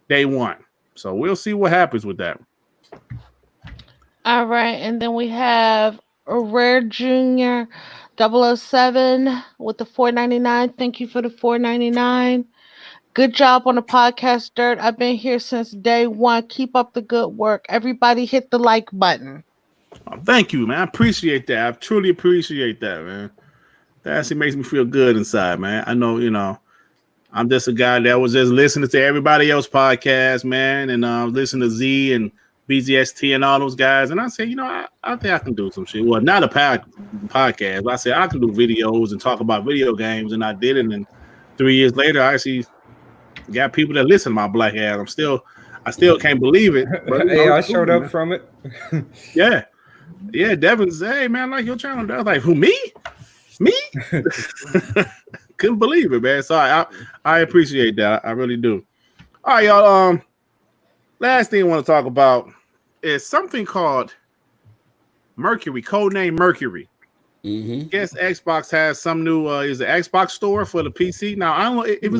Day one. So we'll see what happens with that. All right, and then we have a Rare Junior 007 with the $4.99. Thank you for the $4.99. Good job on the podcast, Dirt. I've been here since day one. Keep up the good work. Everybody hit the like button. Oh, thank you, man. I appreciate that. I truly appreciate that, man. That actually makes me feel good inside, man. I know, I'm just a guy that was just listening to everybody else's podcast, man, and listening to Z and BGST and all those guys. And I said, I think I can do some shit. Well, not a podcast, but I said I can do videos and talk about video games, and I did it. And 3 years later, I actually got people that listen to my black ass. I still can't believe it. But, hey, I showed up from it. Yeah. Devin said, hey, man, I like your channel. I was like, who, me? Me? Couldn't believe it, man. So I appreciate that. I really do. All right, y'all. Last thing I want to talk about is something called Mercury, codename Mercury. Mm-hmm. I guess Xbox has some new is the Xbox store for the PC. Now I don't know if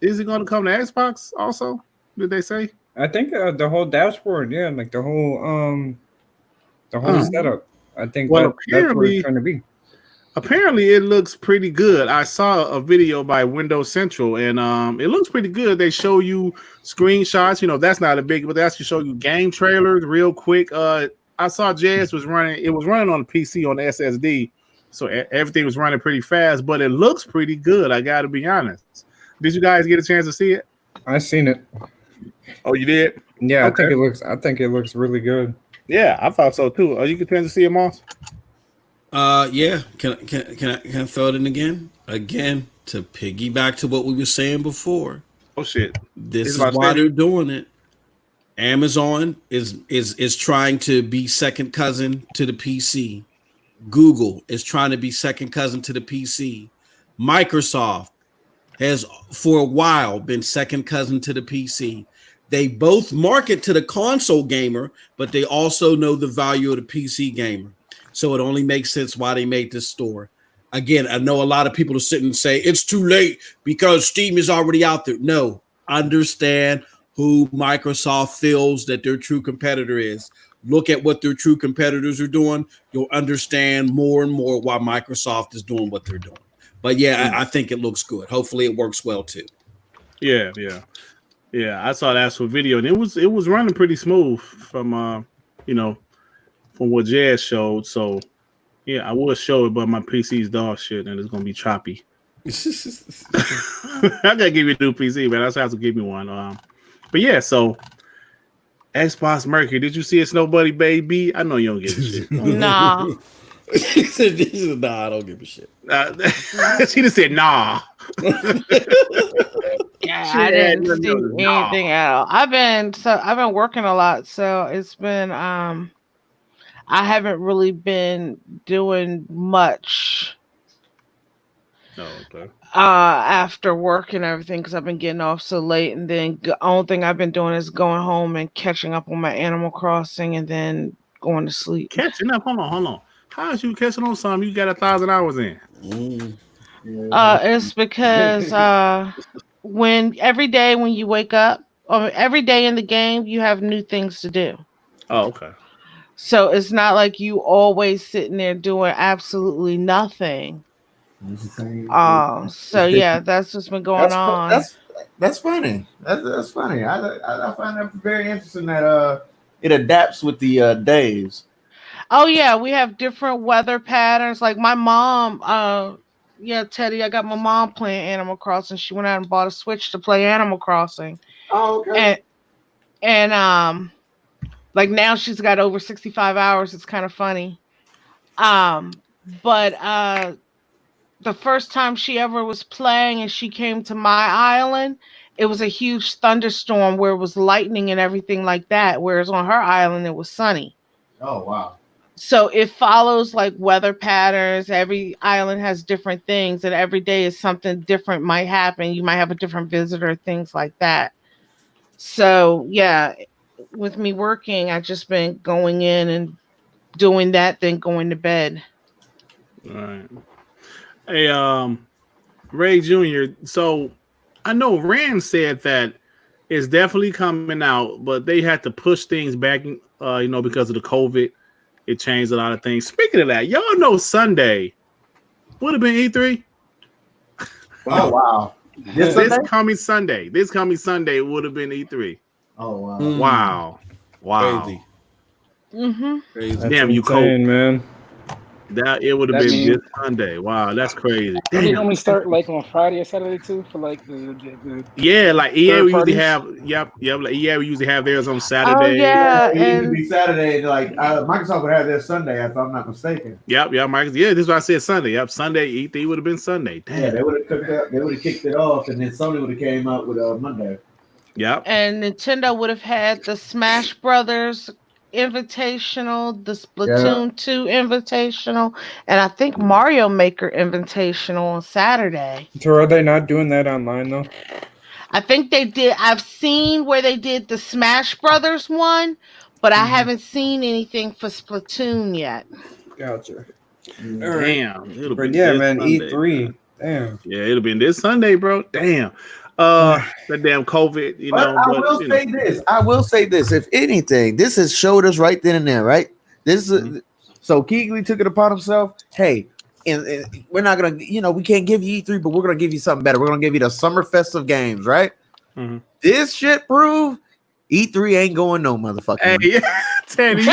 is it going to come to Xbox also? Did they say? I think the whole dashboard, like the whole setup. I think that's what it's trying to be. Apparently, it looks pretty good. I saw a video by Windows Central, and it looks pretty good. They show you screenshots. That's not a big, but they actually show you game trailers real quick. I saw JS was running. It was running on the PC on the SSD, so everything was running pretty fast. But it looks pretty good. I got to be honest. Did you guys get a chance to see it? I seen it. Oh, you did? Yeah, okay. I think it looks really good. Yeah, I thought so too. You get a chance to see it, Moss? Yeah. Can I throw it in again? Again, to piggyback to what we were saying before. Oh shit! This is why they're doing it. Amazon is trying to be second cousin to the PC. Google is trying to be second cousin to the PC. Microsoft has for a while been second cousin to the PC. They both market to the console gamer, but they also know the value of the PC gamer. So it only makes sense why they made this store. Again, I know a lot of people are sitting and say it's too late because Steam is already out there. No, understand who Microsoft feels that their true competitor is. Look at what their true competitors are doing. You'll understand more and more why Microsoft is doing what they're doing. But yeah, I think it looks good. Hopefully it works well too. Yeah. I saw the actual video and it was running pretty smooth from from what Jazz showed. So yeah, I will show it, but my PC's dog shit and it's gonna be choppy. I gotta give you a new PC, man. That's how to give me one. But yeah, so Xbox Mercury. Did you see it, Snow Buddy Baby? I know you don't get this shit. Nah. She said, "Nah, I don't give a shit." She just said, "Nah." Yeah, She I had didn't nothing see else. Nah. anything else. I've been working a lot, so it's been I haven't really been doing much Oh, okay. after work and everything because I've been getting off so late, and then the only thing I've been doing is going home and catching up on my Animal Crossing and then going to sleep. Catching up. Hold on. How is you catching on something you got 1,000 hours in? Mm. It's because when every day when you wake up, or every day in the game, you have new things to do. Oh, okay. So it's not like you always sitting there doing absolutely nothing. So yeah, that's what's been going on. That's funny. That's funny. I find that very interesting that it adapts with the days. Oh yeah, we have different weather patterns. Like my mom, yeah, Teddy, I got my mom playing Animal Crossing. She went out and bought a Switch to play Animal Crossing. Oh, okay. And like now she's got over 65 hours. It's kind of funny. But the first time she ever was playing and she came to my island, it was a huge thunderstorm where it was lightning and everything like that. Whereas on her island, it was sunny. Oh, wow. So it follows like weather patterns. Every island has different things, and every day is something different might happen. You might have a different visitor, things like that. So yeah, with me working, I've just been going in and doing that, then going to bed. All right. Hey, Ray Jr. So I know Rand said that it's definitely coming out, but they had to push things back, because of the COVID. It changed a lot of things. Speaking of that, y'all know Sunday would have been E3. Oh, wow. This coming Sunday would have been E3. Oh, wow. Wow. Crazy. Mm-hmm. Crazy. Damn, you cold, man. That it would have That been mean- this Sunday. Wow, that's crazy. Don't they Damn. normally start like on Friday or Saturday too for like the Yeah, like EA third we usually parties? have. Yep. Like EA we usually have theirs on Oh Saturday. yeah, It used to and be Saturday. Like Microsoft would have their Sunday, if I'm not mistaken. Yep. Mike. Yeah, this is what I said. Sunday. Yep. Sunday E3 would have been Sunday. Damn. Yeah, they would have cooked up. They would have kicked it off, and then Sony would have came out with Monday. Yep. and Nintendo would have had the Smash Brothers Invitational, the Splatoon 2 Invitational, and I think Mario Maker Invitational on Saturday. So are they not doing that online though? I think they did. I've seen where they did the Smash Brothers one, but I haven't seen anything for Splatoon yet. Gotcha. Damn. It'll But be yeah, this man, Sunday, E3. Damn. Yeah, it'll be this Sunday, bro. Damn. That damn COVID, But I will say this. If anything, this has showed us right then and there, right? This is so Keegley took it upon himself. Hey, and we're not gonna, we can't give you E3, but we're gonna give you something better. We're gonna give you the summer festive games, right? Mhm. This shit prove E3 ain't going no motherfucking. Hey, Teddy,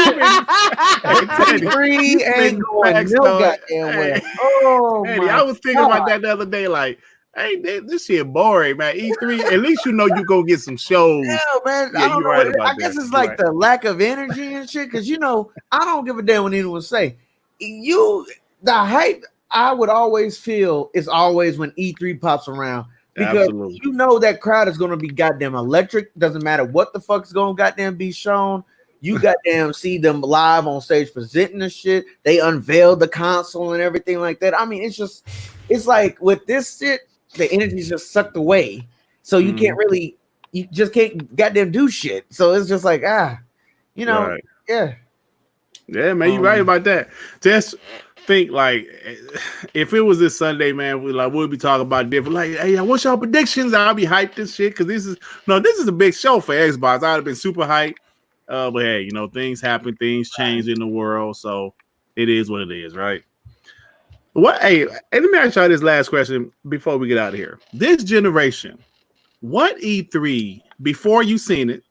E3 ain't going no goddamn way. Oh Teddy, my I was thinking God. about that the other day, like, hey, this shit boring, man. E3, at least you know you go get some shows. Yeah, man. Yeah, I don't you're know. right about I guess that. it's like Right. the lack of energy and shit. Because I don't give a damn what anyone say. The hype I would always feel is always when E3 pops around. Because Absolutely. you know that crowd is gonna be goddamn electric. Doesn't matter what the fuck's gonna goddamn be shown. You goddamn see them live on stage presenting the shit. They unveiled the console and everything like that. I mean, it's like with this shit, the energy's just sucked away. So you can't really, you just can't goddamn do shit. So it's just like, Right. yeah. Yeah, man, you're right about that. Just think like if it was this Sunday, man, we'll be talking about different. Like, hey, what's your predictions? I'll be hyped this shit because this is a big show for Xbox. I'd have been super hyped. But hey, things happen, things change in the world, so it is what it is, right? Hey, let me ask y'all this last question before we get out of here. This generation, what E3 before you seen it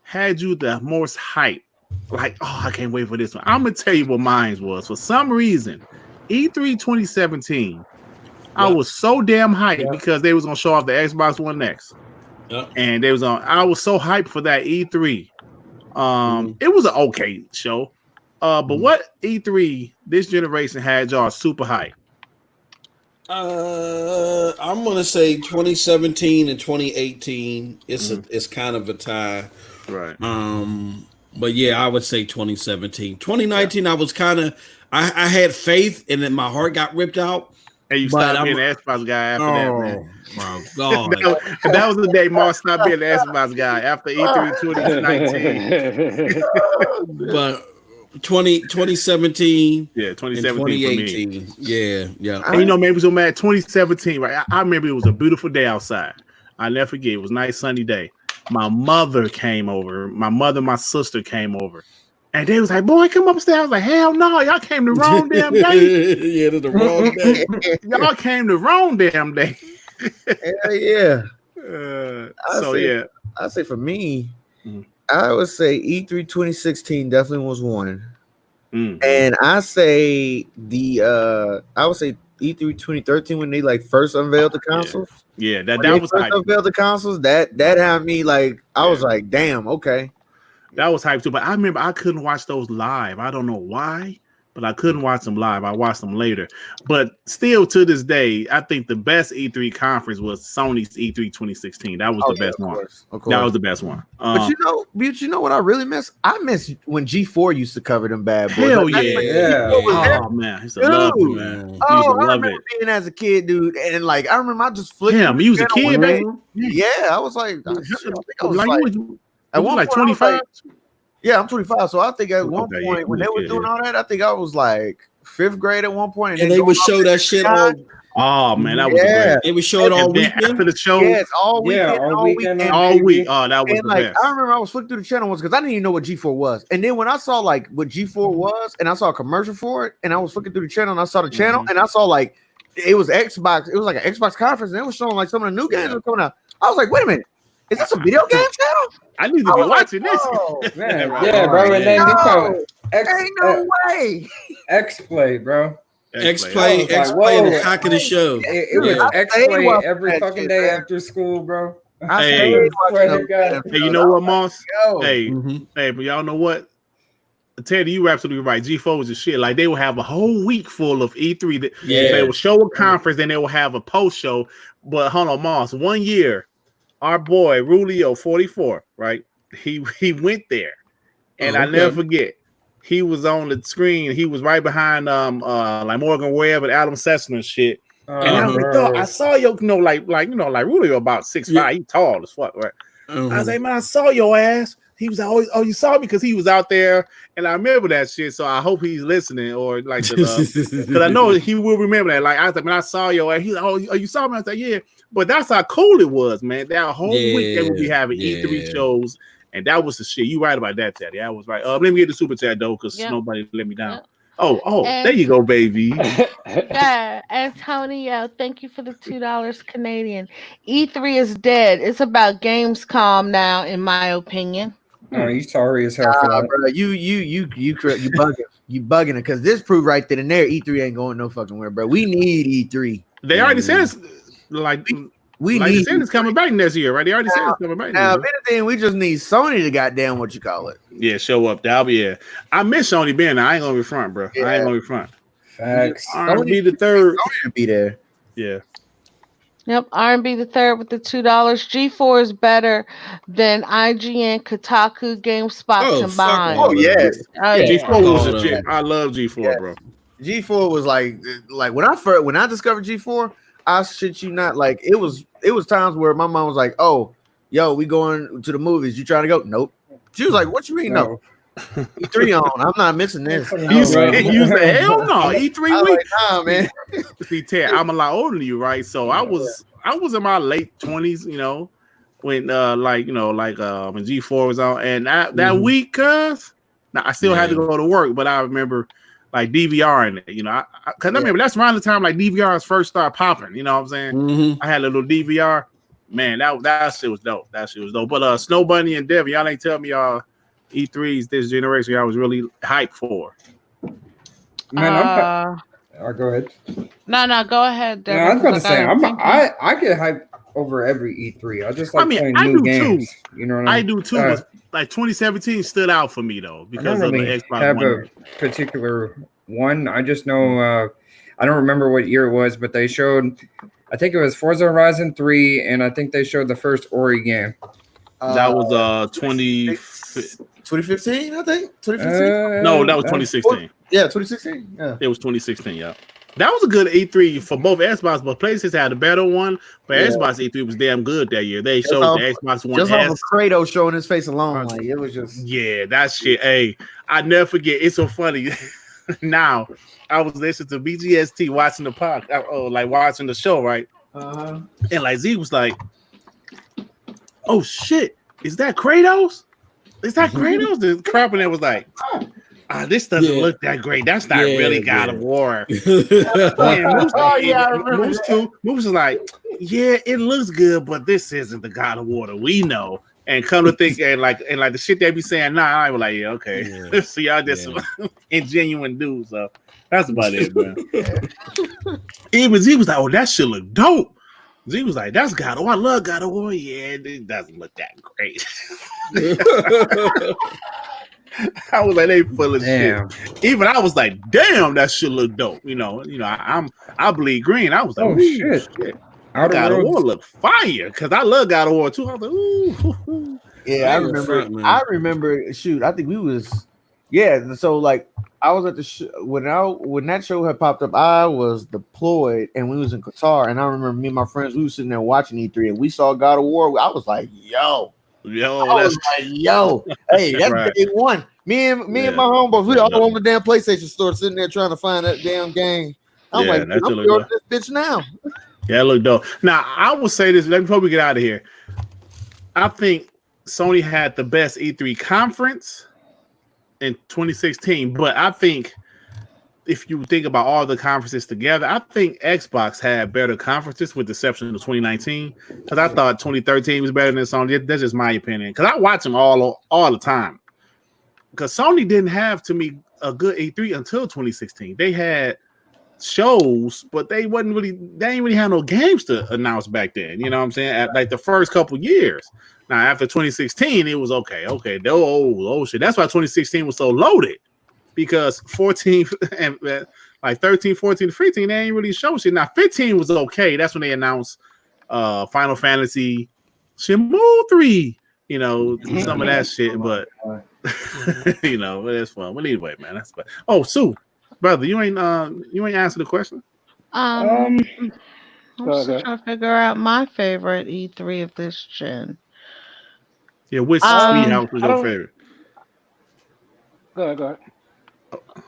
had you the most hype? Like, oh, I can't wait for this one. I'm gonna tell you what mine was. For some reason, E3 2017, I was so damn hyped because they was gonna show off the Xbox One X, and I was so hyped for that E3. It was an okay show. But what E3 this generation had y'all super hype? I'm gonna say 2017 and 2018. It's kind of a tie. Right. But yeah, I would say 2017. 2019, I was kind of I had faith, and then my heart got ripped out. And you stopped being the Xbox guy after that, man. My God. that was the day Mark stopped being the Xbox guy after E3 2019. But 2017, yeah, 2017 2018, yeah. And you know, maybe so mad. 2017, right? I remember it was a beautiful day outside. I never forget. It was a nice sunny day. My mother came over. My mother, and my sister came over. And they was like, boy, come upstairs. I was like, hell no, y'all came the wrong damn day. Yeah, the wrong day. Y'all came the wrong damn day. Hell yeah. I say for me, I would say E3 2016 definitely was one. And I say I would say E3 2013 when they like first unveiled the consoles. Yeah, that was first unveiled the consoles. That had me like I was like, damn, okay. That was hype too, but I remember I couldn't watch those live. I don't know why, but I couldn't watch them live. I watched them later. But still to this day, I think the best E3 conference was Sony's E3 2016. That was the best one. Of course. That was the best one. But you know what I really miss? I miss when G4 used to cover them bad boys. Hell yeah. Oh man, I used to love it, man. I remember being as a kid, dude, and like I remember I just flipped. Damn, you was a kid, baby. Yeah, I was like, I think I was at one like 25. Yeah, I'm 25. So I think at one point when they were doing all that, I think I was like 5th grade at one point. And they would show that shit all. Oh man, that was great. They would show it all weekend after the show. Yes, all weekend. All week. Oh, that was the best. I remember I was flicking through the channel once because I didn't even know what G4 was. And then when I saw like what G4 was, and I saw a commercial for it, and I was flicking through the channel, and I saw the channel, and I saw like it was Xbox. It was like an Xbox conference, and it was showing like some of the new games were coming out. I was like, wait a minute. Is this a video game channel? I need to be watching this. Man, yeah, bro. And then ain't no way. X-Play, bro. X-Play in the cock of the show. It was X-Play every fucking day after school, bro. Hey, you know what, Moss? Hey, but y'all know what? Teddy, you were absolutely right. G4 was the shit. Like they will have a whole week full of E3. They will show a conference, then they will have a post show. But hold on, Moss. 1 year. Our boy Rulio 44, right? He went there, and I never forget. He was on the screen. He was right behind like Morgan Webb and Adam Sessler and shit. And I was like, I saw like Rulio about 6'5". He tall as fuck, right? I was like, man, I saw your ass. He was like, oh, you saw me because he was out there, and I remember that shit. So I hope he's listening, or like, because I know he will remember that. Like I was like, man, I saw your ass. He's like, oh, you saw me? I was like, yeah. But that's how cool it was, man. That whole week they would be having E3 shows, and that was the shit. You right about that, Teddy. I was right. Let me get the super chat though, because nobody let me down. Oh, there you go, baby. Yeah, Antonio, thank you for the $2 Canadian. E3 is dead. It's about Gamescom now, in my opinion. Oh, you sorry as hell for that, bro. You bugging. You bugging it because this proved right then and there. E3 ain't going no fucking where, bro. We need E3. They already said it's like we need it's coming back next year, right? They already said it's coming back. Now, if anything, we just need Sony to goddamn what you call it. Yeah, show up. That'll be it. I miss Sony being there. I ain't gonna be front, bro. Yeah. I ain't gonna be front. Facts. R&B the third. Sony to be there. Yeah. Yep, R&B the third with the $2. G4 is better than IGN, Kotaku, GameSpot combined. Oh yes. G4 was a shit. I love G4, bro. G4 was like when I discovered G4, I shit you not, like it was times where my mom was like, "Oh, yo, we going to the movies. You trying to go?" Nope. She was like, "What you mean no? E3 on. I'm not missing this." You said hell no. E3 week. Like, nah, man. See, Ted, I'm a lot older than you, right? So I was in my late 20s, you know, when when G4 was on, and that week, cuz now I still had to go to work, but I remember like DVR in it, you know, because I remember that's around the time like DVRs first started popping. You know what I'm saying? Mm-hmm. I had a little DVR. Man, that shit was dope. That shit was dope. But Snow Bunny and Devin, y'all ain't tell me y'all E3s this generation y'all was really hyped for. Man, Go ahead. No, go ahead, No, Devin. I was about to 'cause say I'm thinking. I get hyped over every E3. I just like playing I new do too. games. You know what I I mean? do too, but like 2017 stood out for me though I because don't of the really Xbox have One. a particular one. I just know I don't remember what year it was, but they showed. I think it was Forza Horizon 3, and I think they showed the first Ori game. That was 2015, I think. 2015. No, that was 2016. Yeah, 2016. Yeah, It was 2016. Yeah, that was a good E3 for both Xbox, but PlayStation had a better one. But Yeah. Xbox E3 was damn good that year. They Just showed off- the Xbox One just off S. of Kratos showing his face alone, like it was just. Yeah, that shit. Hey, I never forget. It's so funny. Now, I was listening to BGST watching the podcast, like watching the show, right? And like Z was like, "Oh shit, is that Kratos? Is that Kratos?" And Carpenter was like, "This doesn't look that great. That's not really God of War." And Moose, Moose was like, "Yeah, it looks good, but this isn't the God of War that we know." And come to think, and like the shit they be saying now, I was like, "Yeah, okay." So y'all just some ingenuine dudes. So that's about it, man. Even Z was like, "Oh, that shit look dope." Z was like, "That's God of War. I love God of War." Yeah, it doesn't look that great. I was like, they full of shit. Even I was like, damn, that shit look dope. I bleed green. I was like, oh shit. God of War look fire because I love God of War too. I was like, ooh. Yeah, I remember. Shoot, I think we was. Yeah, so like I was at the when that show had popped up, I was deployed and we was in Qatar, and I remember me and my friends, we were sitting there watching E3 and we saw God of War. I was like, yo, hey, that's right. day one. Me and my homeboys, we all on the damn PlayStation store sitting there trying to find that damn game. I'm like, I'm going to this bitch now. Yeah, it looked dope. Now I will say this before we get out of here. I think Sony had the best E3 conference in 2016, but I think if you think about all the conferences together, I think Xbox had better conferences with the exception of 2019. Because I thought 2013 was better than Sony. That's just my opinion. Because I watch them all the time. Because Sony didn't have, to me, a good E3 until 2016. They had shows, but they didn't really have no games to announce back then. You know what I'm saying? At like the first couple years. Now after 2016, it was okay. Oh shit. That's why 2016 was so loaded. Because 14 and like 13, 14, 15, they ain't really show shit. Now 15 was okay. That's when they announced Final Fantasy Shenmue 3. Some of that shit, but it's fun. But anyway, man, that's fun. Oh, Sue, brother, you ain't answered the question. I'm still trying to figure out my favorite E3 of this gen. Yeah, which Treehouse was your favorite? Go ahead.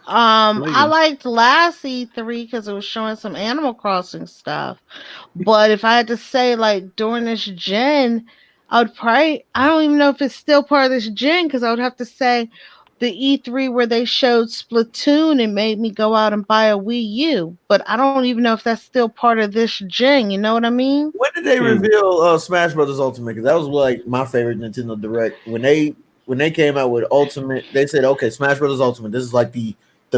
I liked last E3 because it was showing some Animal Crossing stuff. But if I had to say, like, during this gen, I don't even know if it's still part of this gen because I would have to say the E3 where they showed Splatoon and made me go out and buy a Wii U. But I don't even know if that's still part of this gen. You know what I mean? When did they reveal Smash Brothers Ultimate? Because that was like my favorite Nintendo Direct. When they came out with Ultimate, they said, okay, Smash Brothers Ultimate. This is like the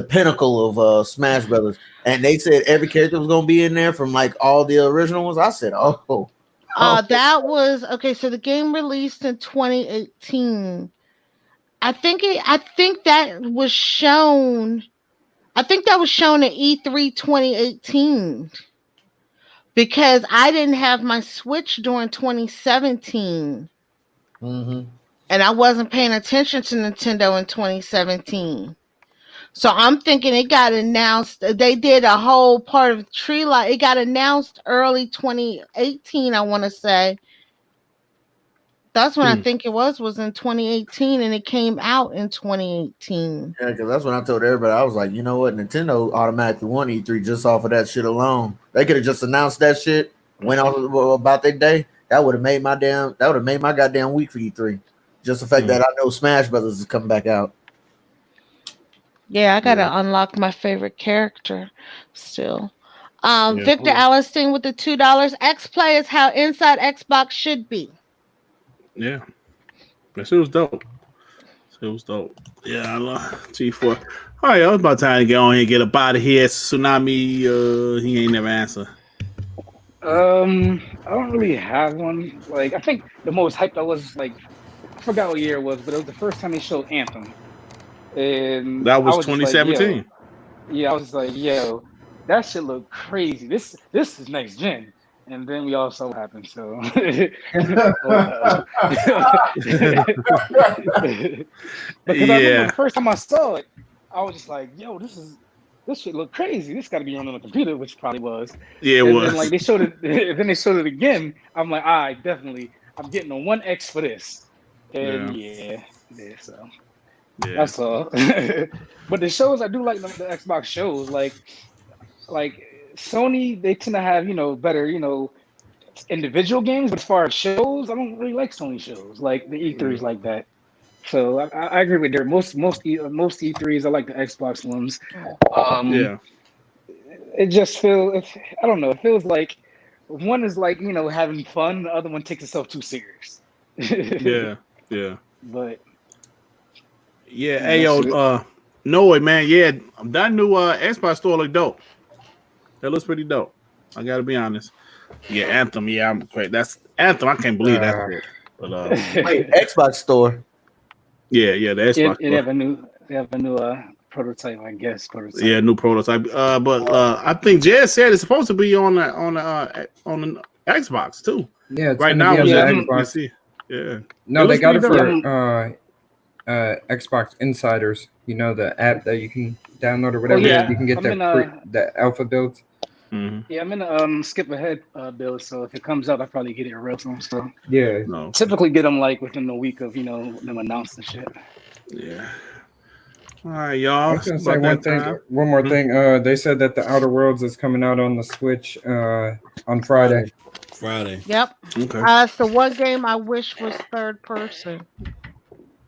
pinnacle of Smash Brothers. And they said every character was going to be in there from like all the original ones. I said, that was okay. So the game released in 2018. I think that was shown. I think that was shown at E3 2018 because I didn't have my Switch during 2017, and I wasn't paying attention to Nintendo in 2017. So I'm thinking it got announced. They did a whole part of Tree Light. It got announced early 2018, I want to say. That's when I think it was in 2018, and it came out in 2018. Yeah, because that's when I told everybody, I was like, you know what? Nintendo automatically won E3 just off of that shit alone. They could have just announced that shit, went off about their day. That would have made my goddamn week for E3. Just the fact that I know Smash Brothers is coming back out. Yeah, I gotta unlock my favorite character still. Victor Alliston with the $2. X Play is how Inside Xbox should be. Yeah. That shit was dope. It was dope. Yeah, I love G4. All right, it was about time to get on here and get up out of here. Tsunami, he ain't never answer. I don't really have one. Like, I think the most hyped I was like, I forgot what year it was, but it was the first time they showed Anthem, and That was I was just like, 2017. I was like, yo, that shit look crazy. This is next gen. And then we all saw what happened. So, because I remember the first time I saw it, I was just like, yo, this shit look crazy. This got to be on the computer, which probably was. Yeah, it and was. Then like they showed it, then they showed it again. I'm like, all right, definitely, I'm getting a 1X for this. And so that's all. But the shows I do like the Xbox shows, like Sony, they tend to have better individual games, but as far as shows, I don't really like Sony shows like the E3s like that. So I agree with Derek. Most E3s, I like the Xbox ones. It just feels, I don't know, it feels like one is like having fun, the other one takes itself too serious. Yeah. But hey yo, Noah, man, that new Xbox store look dope. That looks pretty dope. I gotta be honest. Yeah, Anthem. Yeah, I'm great. That's Anthem. I can't believe that's it. But wait, Xbox store. Yeah, the Xbox. They have a new prototype, I guess. Yeah, new prototype. But I think Jed said it's supposed to be on the Xbox too. Yeah, it's right now now. Xbox. Yeah. No, they got it for Xbox Insiders. You know, the app that you can download or whatever. You can get the alpha builds. Mm-hmm. Yeah, I'm in a skip ahead build, so if it comes out, I'll probably get it real soon. So typically get them like within a week of them announcing shit. Yeah. All right, y'all. I was gonna say one more thing. They said that the Outer Worlds is coming out on the Switch on Friday. Yep. Okay. It's the one game I wish was third person.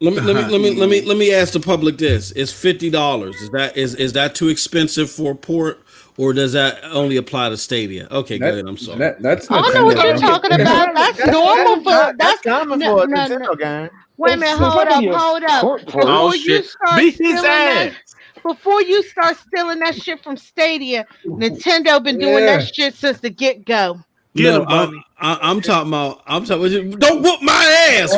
Let me ask the public this: It's $50. Is that too expensive for a port, or does that only apply to Stadia? Okay, good. I'm sorry. That's I don't know what you're talking about. That's normal for that's common for a Nintendo game. Wait a minute, hold up. Before you start stealing that shit from Stadia, Nintendo been doing that shit since the get-go. No, I'm talking about. Don't whoop my ass.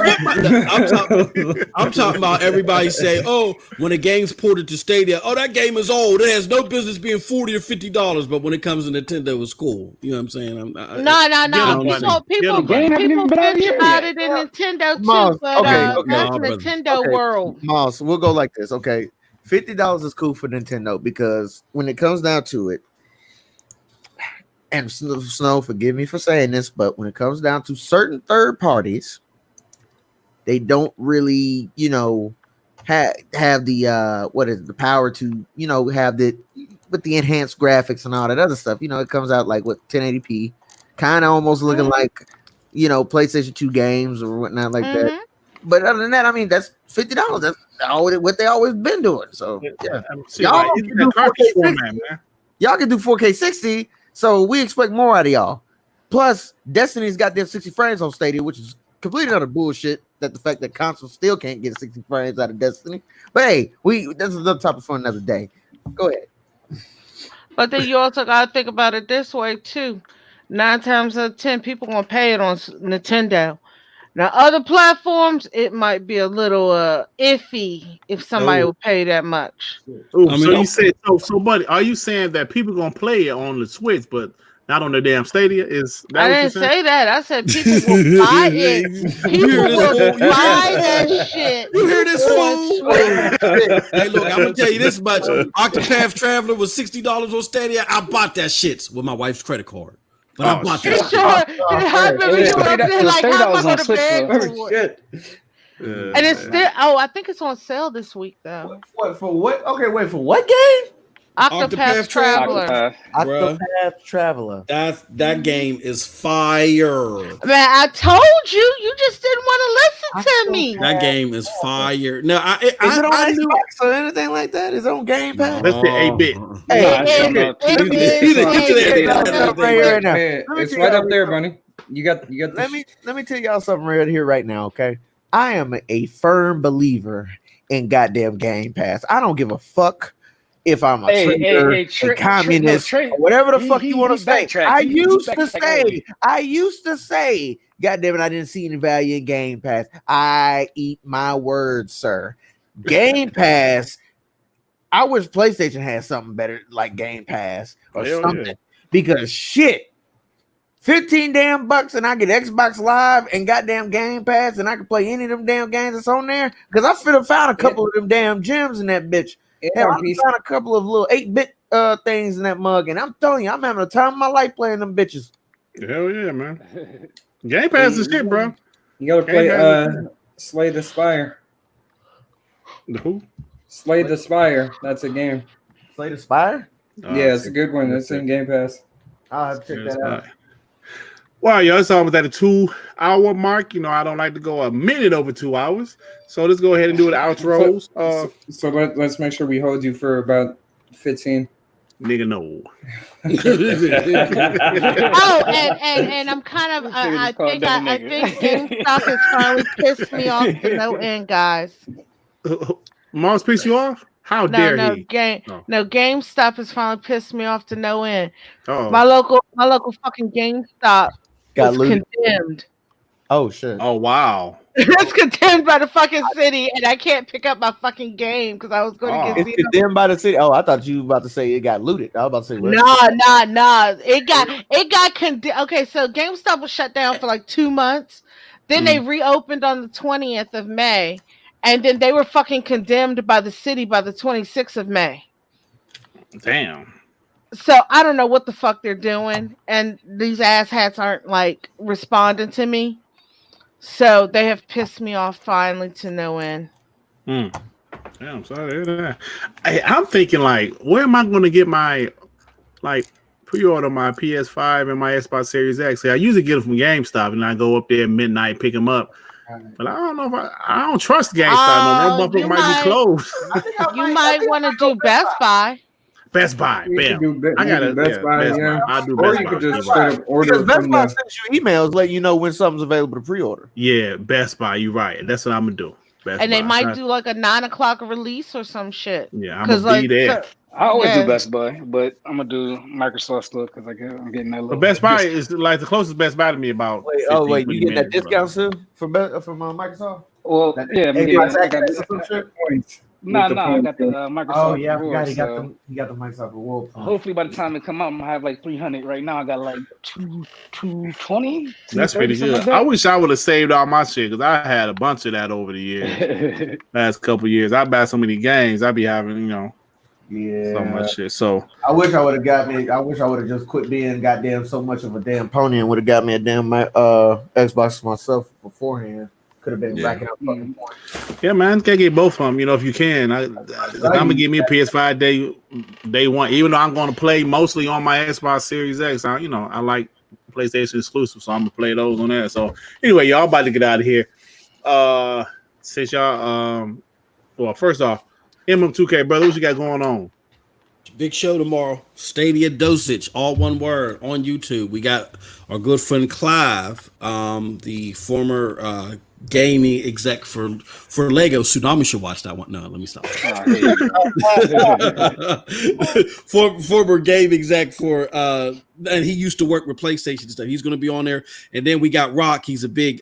I'm talking about everybody say, "Oh, when a game's ported to Stadia, oh, that game is old. It has no business being $40 or $50." But when it comes to Nintendo, it's cool. You know what I'm saying? No. People bitch about it in Nintendo too, but that's Nintendo world. Moss, we'll go like this. Okay, $50 is cool for Nintendo because when it comes down to it. And Snow, forgive me for saying this, but when it comes down to certain third parties, they don't really, have the the power to, have with the enhanced graphics and all that other stuff. It comes out like with 1080p, kind of almost looking like, PlayStation 2 games or whatnot like that. But other than that, I mean, that's $50. That's what they always been doing. So yeah, y'all can do 4K 60. So we expect more out of y'all. Plus, Destiny's got their 60 frames on Stadia, which is completely utter bullshit. That the fact that consoles still can't get 60 frames out of Destiny. But hey, that's another topic for another day. Go ahead. But then you also gotta think about it this way too. 9 times out of 10, people gonna pay it on Nintendo. Now, other platforms, it might be a little iffy if somebody will pay that much. You said so, buddy. Are you saying that people gonna play it on the Switch, but not on the damn Stadia? I didn't say that. I said people will buy it. People will buy that shit. You hear this fool? Hey, look, I'm gonna tell you this much. Octopath Traveler was $60 on Stadia. I bought that shit with my wife's credit card. But I bought that shit. I remember you were up there like, how am I gonna beg for it? And it's still, I think it's on sale this week though. For what? Okay, wait, for what game? Octopath Traveler. Octopath Traveler. That game is fire. Man, I told you, you just didn't want to listen to me. That game is fire. No, is it on Xbox or anything like that? Is it on Game Pass? That's the 8-bit. It's right up there, Bunny. You got. Let me tell y'all something right here, right now. Okay, I am a firm believer in goddamn Game Pass. I don't give a fuck if I'm a traitor, a communist, or whatever the fuck you want to say. I used to say, God damn it, I didn't see any value in Game Pass. I eat my words, sir. Game Pass. I wish PlayStation had something better like Game Pass or something. Because shit, 15 damn bucks and I get Xbox Live and goddamn Game Pass and I can play any of them damn games that's on there. Because I should have found a couple of them damn gems in that bitch. Hell, I found a couple of little 8-bit things in that mug, and I'm telling you, I'm having a time of my life playing them bitches. Hell yeah, man. Game Pass is shit, bro. You gotta play Slay the Spire. The who? Slay the Spire. That's a game. Slay the Spire? Yeah, it's a good one. It's in Game Pass. I'll have to check that out. Well, yo, it's almost at a 2-hour mark. You know, I don't like to go a minute over 2 hours. So let's go ahead and do the outros. So let's make sure we hold you for about 15. Nigga, no. And I'm kind of I think GameStop has finally pissed me off to no end, guys. Mom's pissed you off? How dare he? GameStop has finally pissed me off to no end. Oh. My local fucking GameStop got condemned. Oh shit. Oh wow. It's condemned by the fucking city, and I can't pick up my fucking game because I was going to get. It's condemned by the city. Oh, I thought you were about to say it got looted. I was about to say nah. It got condemned. Okay, so GameStop was shut down for like 2 months. Then they reopened on the 20th of May, and then they were fucking condemned by the city by the 26th of May. Damn. So I don't know what the fuck they're doing, and these asshats aren't like responding to me. So they have pissed me off finally to no end. Yeah, I'm sorry to hear that. I'm thinking like, where am I going to get my pre-order my PS5 and my Xbox Series X? I usually get them from GameStop, and I go up there at midnight pick them up. But I don't know if I don't trust GameStop. No more, might be closed. You might want to do Best Buy. Best Buy, bam. I got it. Best Buy. I'll do Or Best you Buy. could just straight up order. Because Best Buy sends you emails letting you know when something's available to pre-order. Yeah, Best Buy. You're right. That's what I'm gonna do. Best and Buy. they might do like a 9:00 release or some shit. Yeah, I'm gonna be there. I always do Best Buy, but I'm gonna do Microsoft stuff because I'm getting that. But Best Buy is like the closest Best Buy to me about. Wait, you getting that discount too from Microsoft? Well, yeah, I got points. No, I got the Microsoft. Oh yeah, I forgot Reward, he got the Microsoft Reward. Hopefully, by the time it come out, I'm gonna have like 300. Right now, I got like 220. That's pretty good. Like that. I wish I would have saved all my shit because I had a bunch of that over the years. Last couple years, I buy so many games. I be having, so much shit. So I wish I would have just quit being goddamn so much of a damn pony and would have got me a damn Xbox myself beforehand. Could have been racking up fucking points. Yeah, man, can't get both of them. If you can, I'm gonna give me a PS5 day one. Even though I'm gonna play mostly on my Xbox Series X, I like PlayStation exclusive, so I'm gonna play those on there. So anyway, y'all about to get out of here. Since y'all, well, first off, MM2K, brother, what you got going on? Big show tomorrow. Stadia Dosage, all one word, on YouTube. We got our good friend Clive, the former gaming exec for Lego. Tsunami should watch that one. No, let me stop. Former game exec for and he used to work with PlayStation stuff. He's going to be on there. And then we got Rock. He's a big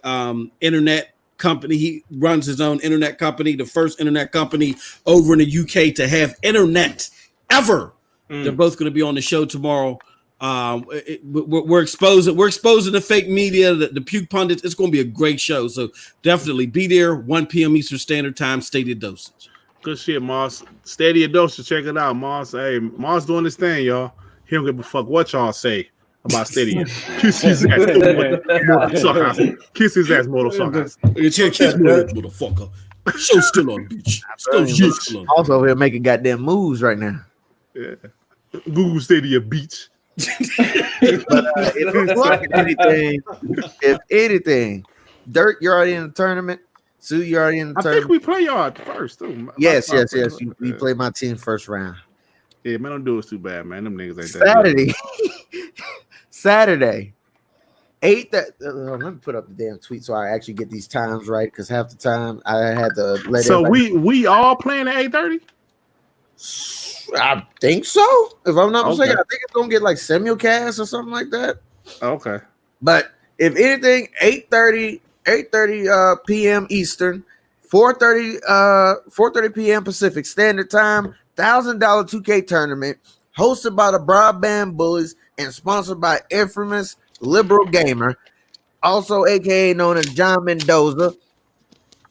internet company. He runs his own internet company, the first internet company over in the UK to have internet ever. They're both going to be on the show tomorrow. We're exposing the fake media, the puke pundits. It's going to be a great show. So definitely be there. 1 p.m. Eastern Standard Time. Stadia Dosage. Good shit, Moss. Stadia Dosage. Check it out, Moss. Hey, Moss doing this thing, y'all. He don't give a fuck what y'all say about Stadia. Kiss his ass, motherfucker. Kiss his ass, motherfucker. Kiss motherfucker. Show still on, bitch. Also over here making goddamn moves right now. Yeah. Google Stadia beach. But if anything, Dirt, you're already in the tournament. Sue, you're already in the tournament. I think we play y'all first too. Yes. We play my team first round. Yeah, man, don't do us too bad, man. Them niggas ain't that Saturday. Let me put up the damn tweet so I actually get these times right, because half the time I had to let. So we all playing at 8:30. I think so. If I'm not mistaken, I think it's gonna get like simulcast or something like that. Okay. But if anything, 8:30 p.m. Eastern, 4:30 p.m. Pacific Standard Time, $1,000 2K tournament hosted by the Broadband Bullies and sponsored by Infamous Liberal Gamer, also aka known as John Mendoza.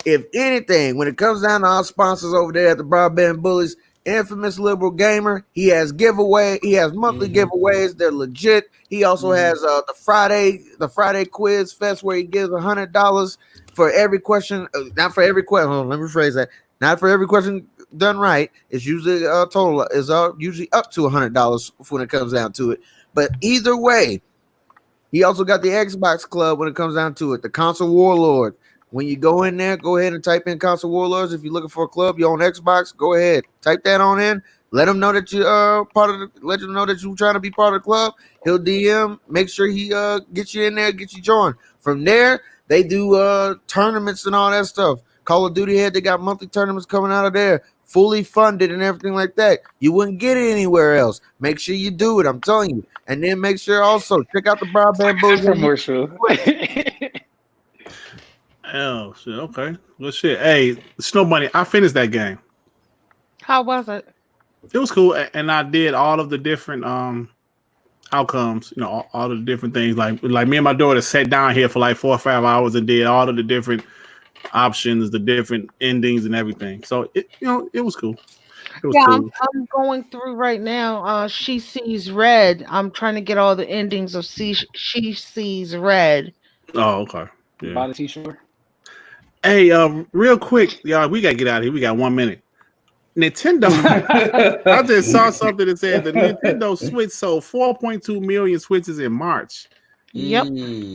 If anything, when it comes down to our sponsors over there at the Broadband Bullies, Infamous Liberal Gamer, he has monthly giveaways. They're legit. He also has the Friday quiz fest where he gives $100 for every question. Not for every question. Let me rephrase that. Not for every question done right. It's usually total is usually up to $100 when it comes down to it. But either way, he also got the Xbox Club when it comes down to it. The Console Warlord. When you go in there, go ahead and type in Console Warlords. If you're looking for a club, you're on Xbox, go ahead. Type that on in. Let him know that you're let him know that you're trying to be part of the club. He'll DM, make sure he get you in there, get you joined. From there, they do tournaments and all that stuff. Call of Duty they got monthly tournaments coming out of there, fully funded and everything like that. You wouldn't get it anywhere else. Make sure you do it, I'm telling you. And then make sure also check out the Broadband Bulls commercial. Oh shit! Okay, well shit. Hey, Snow Bunny, I finished that game. How was it? It was cool, and I did all of the different outcomes. You know, all of the different things. Like me and my daughter sat down here for like 4 or 5 hours and did all of the different options, the different endings, and everything. So it was cool. It was cool. I'm going through right now. She Sees Red. I'm trying to get all the endings of She Sees Red. Oh, okay. Yeah. Buy the t-shirt. Hey, real quick, y'all, we gotta get out of here. We got 1 minute. Nintendo. I just saw something that said the Nintendo Switch sold 4.2 million Switches in March. Yep.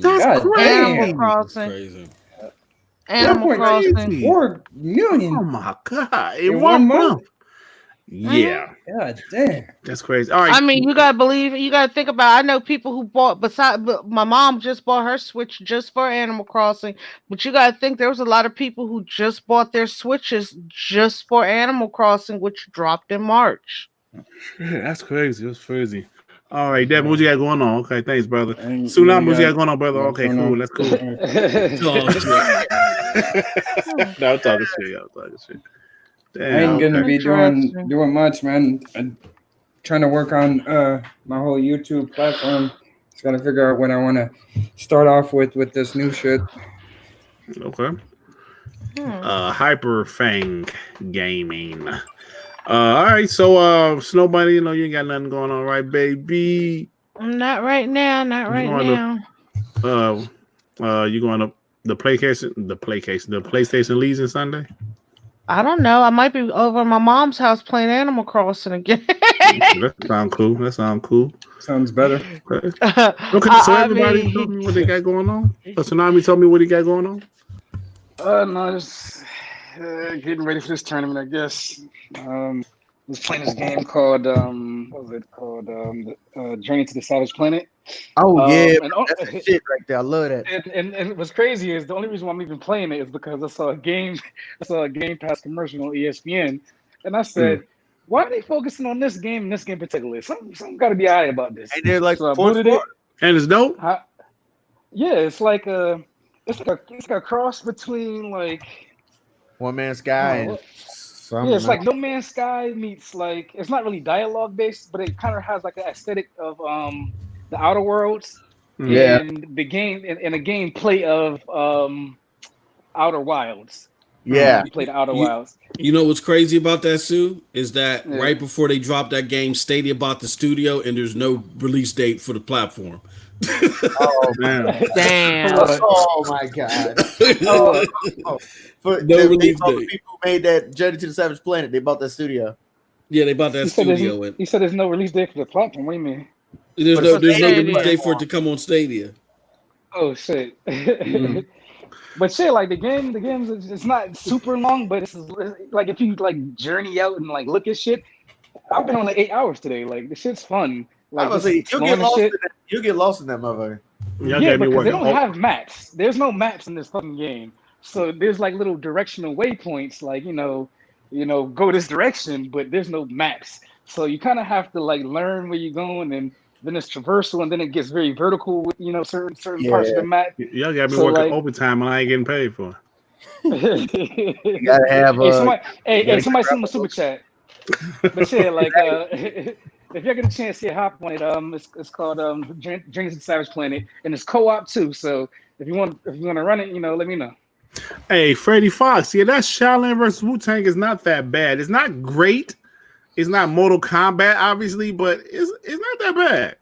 That's crazy. Animal Crossing. Crazy. Animal Crossing. 4 million. Oh my god! In 1 month. Yeah. God damn. That's crazy. All right. I mean, you gotta think about. I know people who bought. But my mom just bought her Switch just for Animal Crossing. But you gotta think there was a lot of people who just bought their Switches just for Animal Crossing, which dropped in March. Yeah, that's crazy. That's crazy. All right, Devin, what you got going on? Okay, thanks, brother. Tsunami, what you got going on, brother? Okay, cool. That's cool. No, I'm talking shit. Damn, I ain't gonna be doing much, man. I'm trying to work on my whole YouTube platform. Just gotta figure out what I want to start off with this new shit. Okay. Hyper Fang Gaming. All right, so Snow Bunny, you ain't got nothing going on, right, baby? Not right now. You going to the PlayStation Legion Sunday? I don't know. I might be over at my mom's house playing Animal Crossing again. That sounds cool. Sounds better. Okay. So everybody told me what they got going on. Tsunami told me what he got going on. No, just getting ready for this tournament, I guess. Was playing this game called what was it called? Journey to the Savage Planet. Oh yeah, that's shit right there. I love that. And what's crazy is the only reason why I'm even playing it is because I saw a Game Pass commercial on ESPN, and I said, why are they focusing on this game and this game in particular? Something got to be alright about this. And they're like, so I booted it, and it's dope. Yeah, it's like a cross between like One Man's Sky and it's like No Man's Sky meets like it's not really dialogue based, but it kind of has like an aesthetic of the Outer Worlds, and the game and a gameplay of Outer Wilds. Yeah, you played Outer Wilds. You know what's crazy about that, Sue? Is that right before they dropped that game, Stadia bought the studio, and there's no release date for the platform. Oh man! Damn! Oh my god! For no release the date. people who made that Journey to the Savage Planet, they bought that studio. Yeah, they bought that studio. He said there's no release date for the platform. What do you mean? There's no release date for it to come on Stadia. Oh shit! But shit, like the game's it's not super long, but it's like if you like journey out and like look at shit. I've been on like 8 hours today. Like the shit's fun. like I was say exploring and shit. you'll get lost in that motherfucker. Yeah, because they don't have maps. There's no maps in this fucking game. So there's like little directional waypoints, like go this direction, but there's no maps. So you kind of have to like learn where you're going, and then it's traversal, and then it gets very vertical with certain parts of the map. Y'all got me working overtime, and I ain't getting paid for it. You gotta have somebody send me a super chat. But yeah, like if you get a chance to hop on it, it's called Dreams of the Savage Planet, and it's co-op too. So if you want to run it, let me know. Hey, Freddie Fox, yeah, that Shaolin versus Wu-Tang is not that bad. It's not great. It's not Mortal Kombat, obviously, but it's not that bad.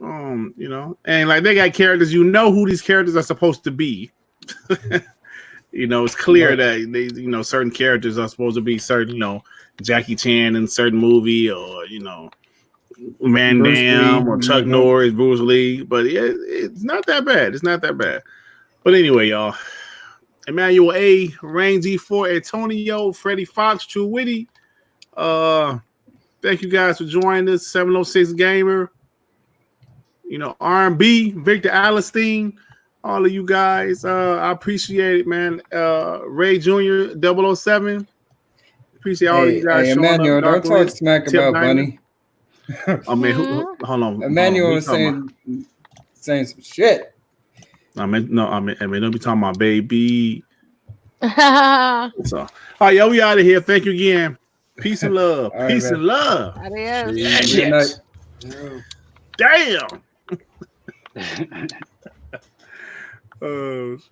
And like they got characters, who these characters are supposed to be. It's clear that they, certain characters are supposed to be certain, Jackie Chan in certain movie, or Van Damme or Chuck Norris, Bruce Lee. But it's not that bad. It's not that bad. But anyway, y'all, Emmanuel A, Rain G4, Antonio, Freddie Fox, True Witty. Thank you guys for joining us. 706 Gamer. R&B, Victor Alistine, all of you guys. I appreciate it, man. Ray Jr. 007. Appreciate all of you guys. Hey, Emmanuel, don't talk smack about Bunny. I mean, hold on. Emmanuel was saying some shit. I mean, don't be talking about baby. So, all right, y'all, we out of here. Thank you again. Peace and love. Peace and love. Adios. Yes. Damn. Oh shit.